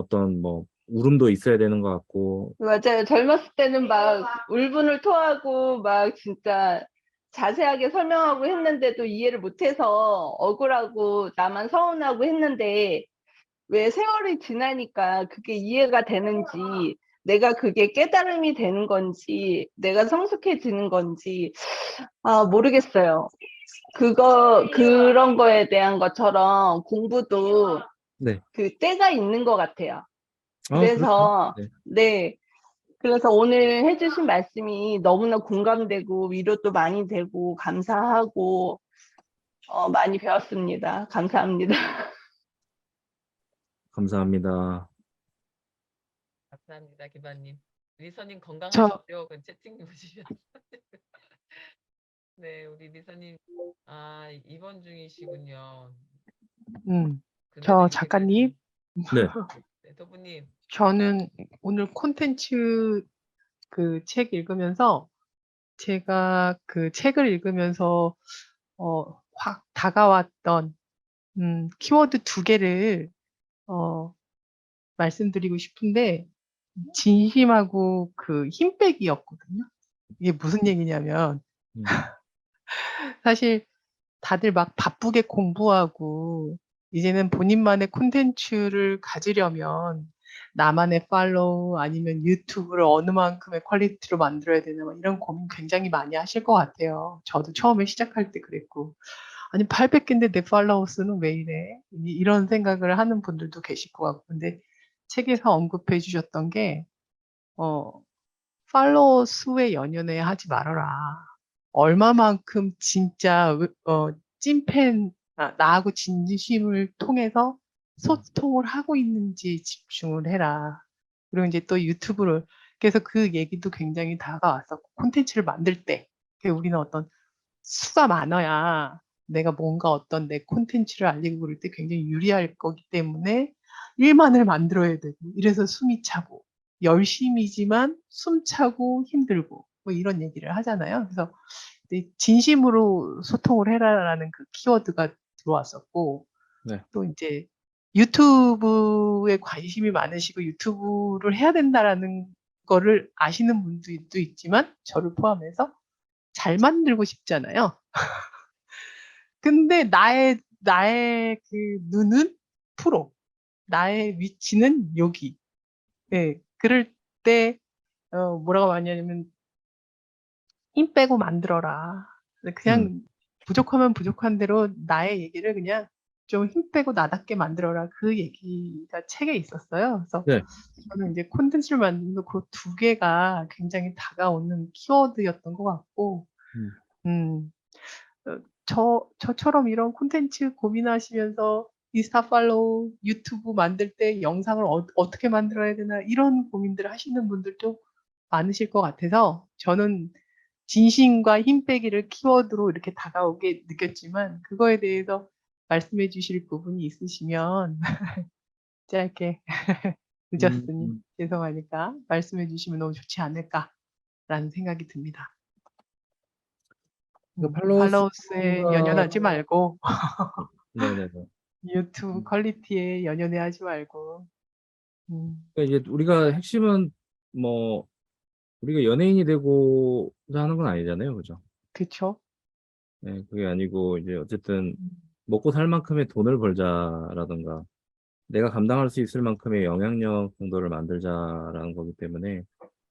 울음도 있어야 되는 것 같고. 맞아요. 젊었을 때는 막 울분을 토하고 막 진짜 자세하게 설명하고 했는데도 이해를 못해서 억울하고 나만 서운하고 했는데 왜 세월이 지나니까 그게 이해가 되는지 내가 그게 깨달음이 되는 건지 내가 성숙해지는 건지 모르겠어요. 그런 거에 대한 것처럼 공부도 네. 그 때가 있는 것 같아요. 그렇죠. 그래서 네. 네. 그래서 오늘 해주신 말씀이 너무나 공감되고 위로도 많이 되고 감사하고 많이 배웠습니다. 감사합니다. 감사합니다. 감사합니다, 기바님. 리서님 저, 건강하십시오. 그 채팅 보시면. 네, 우리 리서님, 입원 중이시군요. 저 그날은 작가님, 네. 네, 도부님. 저는 오늘 콘텐츠 그 책 읽으면서 제가 그 책을 읽으면서 확 다가왔던 키워드 두 개를 말씀드리고 싶은데 진심하고 그 힘빼기였거든요. 이게 무슨 얘기냐면 음. 사실 다들 막 바쁘게 공부하고 이제는 본인만의 콘텐츠를 가지려면 나만의 팔로우 아니면 유튜브를 어느 만큼의 퀄리티로 만들어야 되나 막 이런 고민 굉장히 많이 하실 것 같아요. 저도 처음에 시작할 때 그랬고 아니 800개인데 내 팔로워 수는 왜 이래? 이런 생각을 하는 분들도 계실 것 같고 근데 책에서 언급해 주셨던 게 팔로워 수에 연연해 하지 말아라. 얼마만큼 진짜 찐팬, 나하고 진심을 통해서 소통을 하고 있는지 집중을 해라. 그리고 이제 또 유튜브를, 그래서 그 얘기도 굉장히 다가왔었고, 콘텐츠를 만들 때, 우리는 어떤 수가 많아야 내가 뭔가 어떤 내 콘텐츠를 알리고 그럴 때 굉장히 유리할 거기 때문에 일만을 만들어야 되고, 이래서 숨이 차고, 열심이지만 숨차고 힘들고 뭐 이런 얘기를 하잖아요. 그래서 이 진심으로 소통을 해라라는 그 키워드가 들어왔었고 네. 또 이제 유튜브에 관심이 많으시고 유튜브를 해야 된다라는 거를 아시는 분들도 있지만 저를 포함해서 잘 만들고 싶잖아요. 근데 나의 그 눈은 프로, 나의 위치는 여기. 예, 그럴 때 뭐라고 하냐면 힘 빼고 만들어라. 그냥 부족하면 부족한 대로 나의 얘기를 그냥 좀 힘 빼고 나답게 만들어라. 그 얘기가 책에 있었어요. 그래서 네. 저는 이제 콘텐츠를 만들면서 그 두 개가 굉장히 다가오는 키워드였던 것 같고, 음, 저처럼 이런 콘텐츠 고민하시면서 인스타 팔로우, 유튜브 만들 때 영상을 어떻게 만들어야 되나 이런 고민들 하시는 분들도 많으실 것 같아서 저는 진심과 힘 빼기를 키워드로 이렇게 다가오게 느꼈지만 그거에 대해서 말씀해 주실 부분이 있으시면 짧게 늦었으니 음, 죄송하니까 말씀해 주시면 너무 좋지 않을까라는 생각이 듭니다. 그 팔로우 팔로우스에 수가 연연하지 말고 네네네. 유튜브 퀄리티에 연연해 하지 말고 그러니까 이제 우리가 핵심은 뭐 우리가 연예인이 되고자 하는 건 아니잖아요, 그죠? 그쵸? 네, 그게 아니고 이제 어쨌든 먹고 살 만큼의 돈을 벌자라든가 내가 감당할 수 있을 만큼의 영향력 정도를 만들자라는 거기 때문에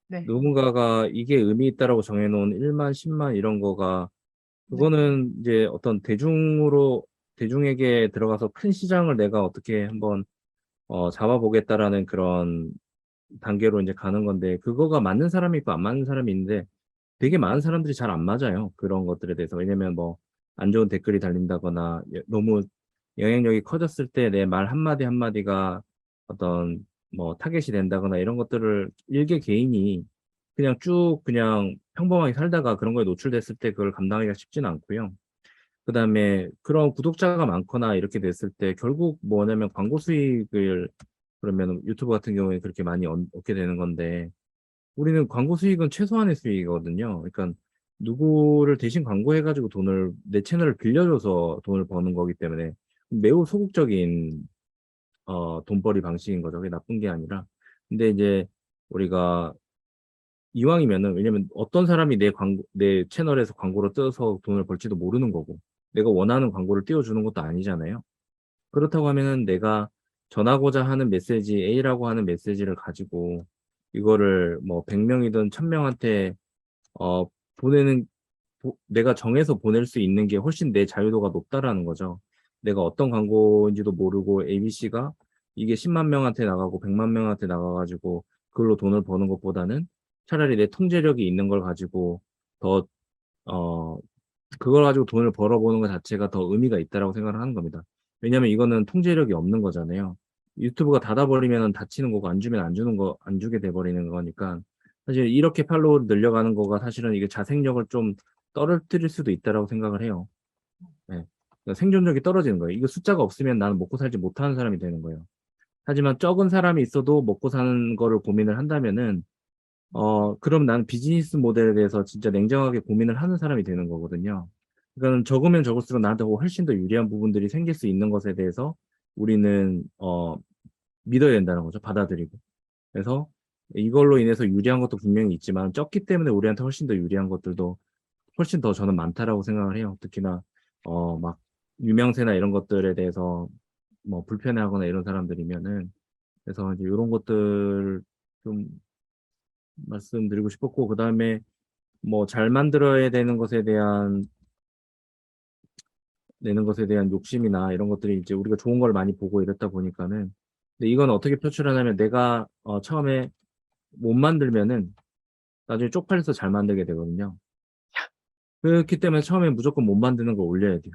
네, 누군가가 이게 의미 있다라고 정해놓은 1만, 10만 이런 거가 네, 그거는 이제 어떤 대중에게 들어가서 큰 시장을 내가 어떻게 한번 잡아보겠다라는 그런 단계로 이제 가는 건데 그거가 맞는 사람이 있고 안 맞는 사람이 있는데 되게 많은 사람들이 잘 안 맞아요. 그런 것들에 대해서. 왜냐면 뭐 안 좋은 댓글이 달린다거나 너무 영향력이 커졌을 때 내 말 한마디 한마디가 어떤 뭐 타겟이 된다거나 이런 것들을 일개 개인이 그냥 쭉 그냥 평범하게 살다가 그런 거에 노출됐을 때 그걸 감당하기가 쉽지는 않고요. 그다음에 그런 구독자가 많거나 이렇게 됐을 때 결국 뭐냐면 광고 수익을 그러면 유튜브 같은 경우에 그렇게 많이 얻게 되는 건데 우리는 광고 수익은 최소한의 수익이거든요. 그러니까 누구를 대신 광고해 가지고 내 채널을 빌려줘서 돈을 버는 거기 때문에 매우 소극적인 돈벌이 방식인 거죠. 그게 나쁜 게 아니라. 근데 이제 우리가 이왕이면은 왜냐면 어떤 사람이 내 채널에서 광고를 떠서 돈을 벌지도 모르는 거고 내가 원하는 광고를 띄워주는 것도 아니잖아요. 그렇다고 하면은 내가 전하고자 하는 메시지 A라고 하는 메시지를 가지고 이거를 뭐 100명이든 1000명한테 어 보내는 내가 정해서 보낼 수 있는 게 훨씬 내 자유도가 높다라는 거죠. 내가 어떤 광고인지도 모르고 ABC가 이게 10만 명한테 나가고 100만 명한테 나가 가지고 그걸로 돈을 버는 것보다는 차라리 내 통제력이 있는 걸 가지고 더 어 그걸 가지고 돈을 벌어보는 것 자체가 더 의미가 있다라고 생각을 하는 겁니다. 왜냐하면 이거는 통제력이 없는 거잖아요. 유튜브가 닫아버리면은 닫히는 거고 안 주면 안 주게 돼 버리는 거니까 사실 이렇게 팔로우를 늘려가는 거가 사실은 이게 자생력을 좀 떨어뜨릴 수도 있다라고 생각을 해요. 네. 그러니까 생존력이 떨어지는 거예요. 이거 숫자가 없으면 나는 먹고 살지 못하는 사람이 되는 거예요. 하지만 적은 사람이 있어도 먹고 사는 거를 고민을 한다면은 그럼 나는 비즈니스 모델에 대해서 진짜 냉정하게 고민을 하는 사람이 되는 거거든요. 그러니까는 적으면 적을수록 나한테 훨씬 더 유리한 부분들이 생길 수 있는 것에 대해서 우리는 믿어야 된다는 거죠. 받아들이고. 그래서 이걸로 인해서 유리한 것도 분명히 있지만 적기 때문에 우리한테 훨씬 더 유리한 것들도 훨씬 더 저는 많다라고 생각을 해요. 특히나 막 유명세나 이런 것들에 대해서 뭐 불편해하거나 이런 사람들이면은 그래서 이제 요런 것들 좀 말씀드리고 싶었고 그다음에 뭐 잘 만들어야 내는 것에 대한 욕심이나 이런 것들이 이제 우리가 좋은 걸 많이 보고 이랬다 보니까는 근데 이건 어떻게 표출하냐면 내가 처음에 못 만들면은 나중에 쪽팔려서 잘 만들게 되거든요. 그렇기 때문에 처음에 무조건 못 만드는 걸 올려야 돼요.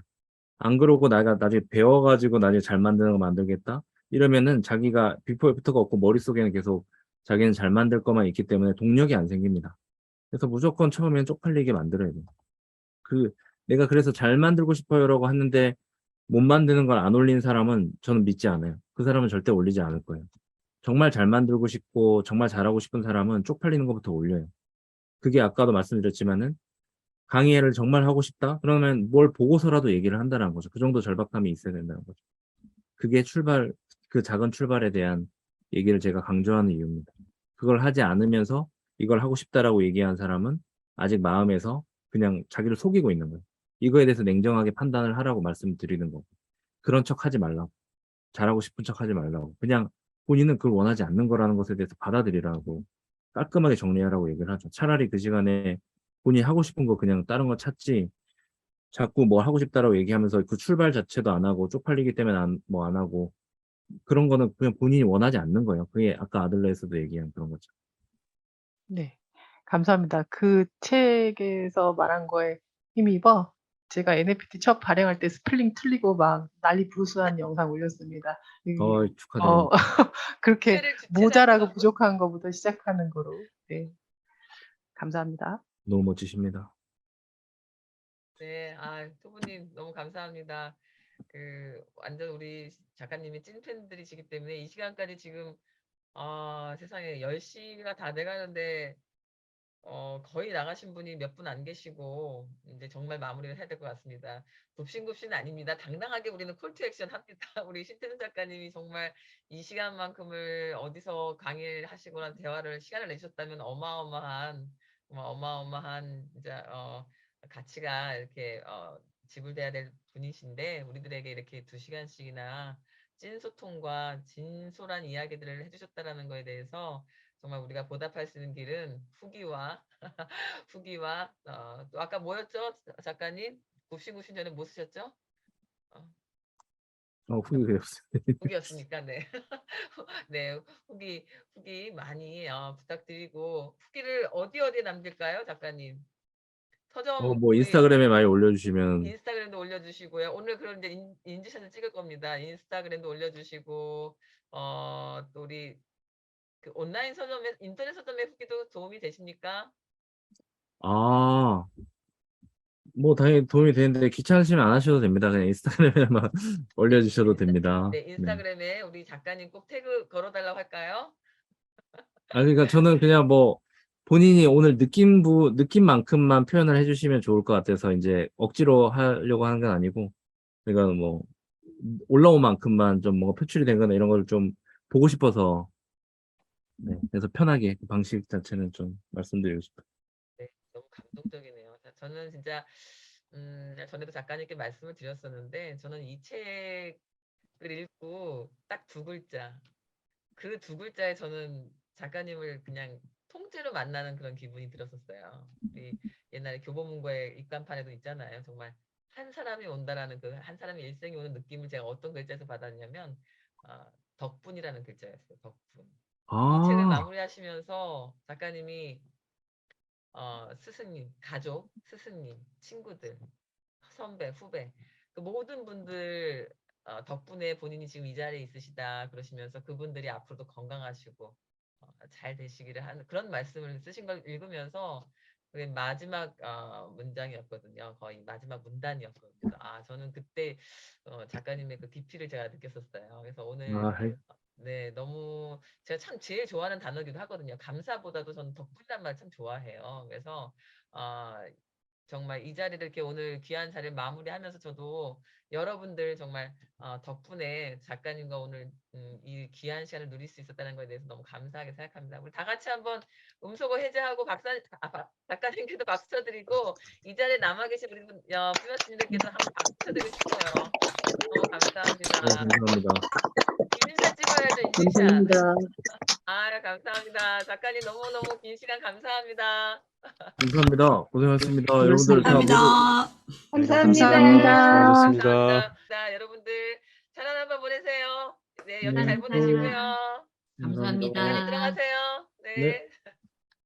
안 그러고 내가 나중에 배워 가지고 나중에 잘 만드는 거 만들겠다 이러면은 자기가 비포 애프터가 없고 머릿속에는 계속 자기는 잘 만들 것만 있기 때문에 동력이 안 생깁니다. 그래서 무조건 처음엔 쪽팔리게 만들어야 돼요. 그 내가 그래서 잘 만들고 싶어요라고 하는데 못 만드는 걸 안 올린 사람은 저는 믿지 않아요. 그 사람은 절대 올리지 않을 거예요. 정말 잘 만들고 싶고 정말 잘하고 싶은 사람은 쪽팔리는 것부터 올려요. 그게 아까도 말씀드렸지만은 강의를 정말 하고 싶다? 그러면 뭘 보고서라도 얘기를 한다는 거죠. 그 정도 절박함이 있어야 된다는 거죠. 그게 그 작은 출발에 대한 얘기를 제가 강조하는 이유입니다. 그걸 하지 않으면서 이걸 하고 싶다라고 얘기한 사람은 아직 마음에서 그냥 자기를 속이고 있는 거예요. 이거에 대해서 냉정하게 판단을 하라고 말씀드리는 거고. 그런 척 하지 말라고. 잘하고 싶은 척 하지 말라고. 그냥 본인은 그걸 원하지 않는 거라는 것에 대해서 받아들이라고 깔끔하게 정리하라고 얘기를 하죠. 차라리 그 시간에 본인이 하고 싶은 거 그냥 다른 거 찾지 자꾸 뭐 하고 싶다라고 얘기하면서 그 출발 자체도 안 하고 쪽팔리기 때문에 안 하고 그런 거는 그냥 본인이 원하지 않는 거예요. 그게 아까 아들러에서도 얘기한 그런 거죠. 네. 감사합니다. 그 책에서 말한 거에 힘입어 제가 NFT 첫 발행할 때 스펠링 틀리고 막 난리 부르스한 영상 올렸습니다. 축하드립니다. 그렇게 주체를 모자라고 주체라고. 부족한 것부터 시작하는 거로. 네. 감사합니다. 너무 멋지십니다. 네, 두 분님 너무 감사합니다. 완전 우리 작가님이 찐팬들이시기 때문에 이 시간까지 지금, 세상에 10시가 다 돼가는데, 거의 나가신 분이 몇 분 안 계시고, 이제 정말 마무리를 해야 될 것 같습니다. 굽신굽신 아닙니다. 당당하게 우리는 콜투 액션 합니다. 우리 신태준 작가님이 정말 이 시간만큼을 어디서 강의를 하시거나 시간을 내셨다면 어마어마한, 진짜, 가치가 이렇게, 지불돼야 될 분이신데, 우리들에게 이렇게 2시간씩이나 찐소통과 진솔한 이야기들을 해주셨다라는 거에 대해서 정말 우리가 보답할 수 있는 길은 후기와 또 아까 뭐였죠? 작가님? 굽신굽신 전에 뭐 쓰셨죠? 후기 배웠어요. 후기였습니까? 네. 네, 후기 많이 부탁드리고 후기를 어디에 남길까요, 작가님? 서점 뭐 우리 인스타그램에 많이 올려주시면 인스타그램도 올려주시고요. 오늘 그런 이제 인증샷을 찍을 겁니다. 인스타그램도 올려주시고 또 우리 그 온라인 서점에 인터넷 서점의 후기도 도움이 되십니까? 뭐 당연히 도움이 되는데 귀찮으시면 안 하셔도 됩니다. 그냥 인스타그램에만 올려주셔도 됩니다. 네, 네. 인스타그램에 우리 작가님 꼭 태그 걸어달라고 할까요? 그러니까 저는 그냥 뭐 본인이 오늘 느낌만큼만 표현을 해주시면 좋을 것 같아서 이제 억지로 하려고 하는 건 아니고, 그러니까 뭐 올라온 만큼만 좀 뭔가 표출이 된 거나 이런 걸 좀 보고 싶어서, 네. 그래서 편하게 그 방식 자체는 좀 말씀드리고 싶어요. 네, 너무 감동적이네요. 저는 진짜 전에도 작가님께 말씀을 드렸었는데 저는 이 책을 읽고 딱 2글자, 그 2글자에 저는 작가님을 그냥 통째로 만나는 그런 기분이 들었었어요. 우리 옛날에 교보문고의 입간판에도 있잖아요. 정말 한 사람이 온다라는 그 한 사람의 일생이 오는 느낌을 제가 어떤 글자에서 받았냐면 덕분이라는 글자였어요. 덕분. 이 책을 마무리하시면서 작가님이 스승님, 가족, 스승님, 친구들, 선배, 후배, 그 모든 분들 덕분에 본인이 지금 이 자리에 있으시다 그러시면서 그분들이 앞으로도 건강하시고 잘 되시기를 하는 그런 말씀을 쓰신 걸 읽으면서 그게 마지막 문장이었거든요. 거의 마지막 문단이었거든요. 그래서 저는 그때 작가님의 그 깊이를 제가 느꼈었어요. 그래서 오늘 네, 너무 제가 참 제일 좋아하는 단어기도 하거든요. 감사보다도 저는 덕분이란 말 참 좋아해요. 그래서 정말 이 자리를 이렇게 오늘 귀한 자리를 마무리하면서 저도 여러분들 정말 덕분에 작가님과 오늘 이 귀한 시간을 누릴 수 있었다는 것에 대해서 너무 감사하게 생각합니다. 우리 다 같이 한번 음소거 해제하고 작가님께도 박수 쳐드리고 이 자리에 남아 계신 우리 부녀님들께도 한번 박수 쳐드리고 싶어요. 너무 감사합니다. 네, 감사합니다. 인증샷 찍어야죠, 인증샷. 감사합니다. 작가님 너무너무 긴 시간 감사합니다. 감사합니다. 고생하셨습니다. 여러분들 다 모두 감사합니다. 감사합니다. 자, 여러분들 찬원 한번 보내세요. 네, 연휴 잘 보내시고요. 감사합니다. 빨리 들어가세요. 네.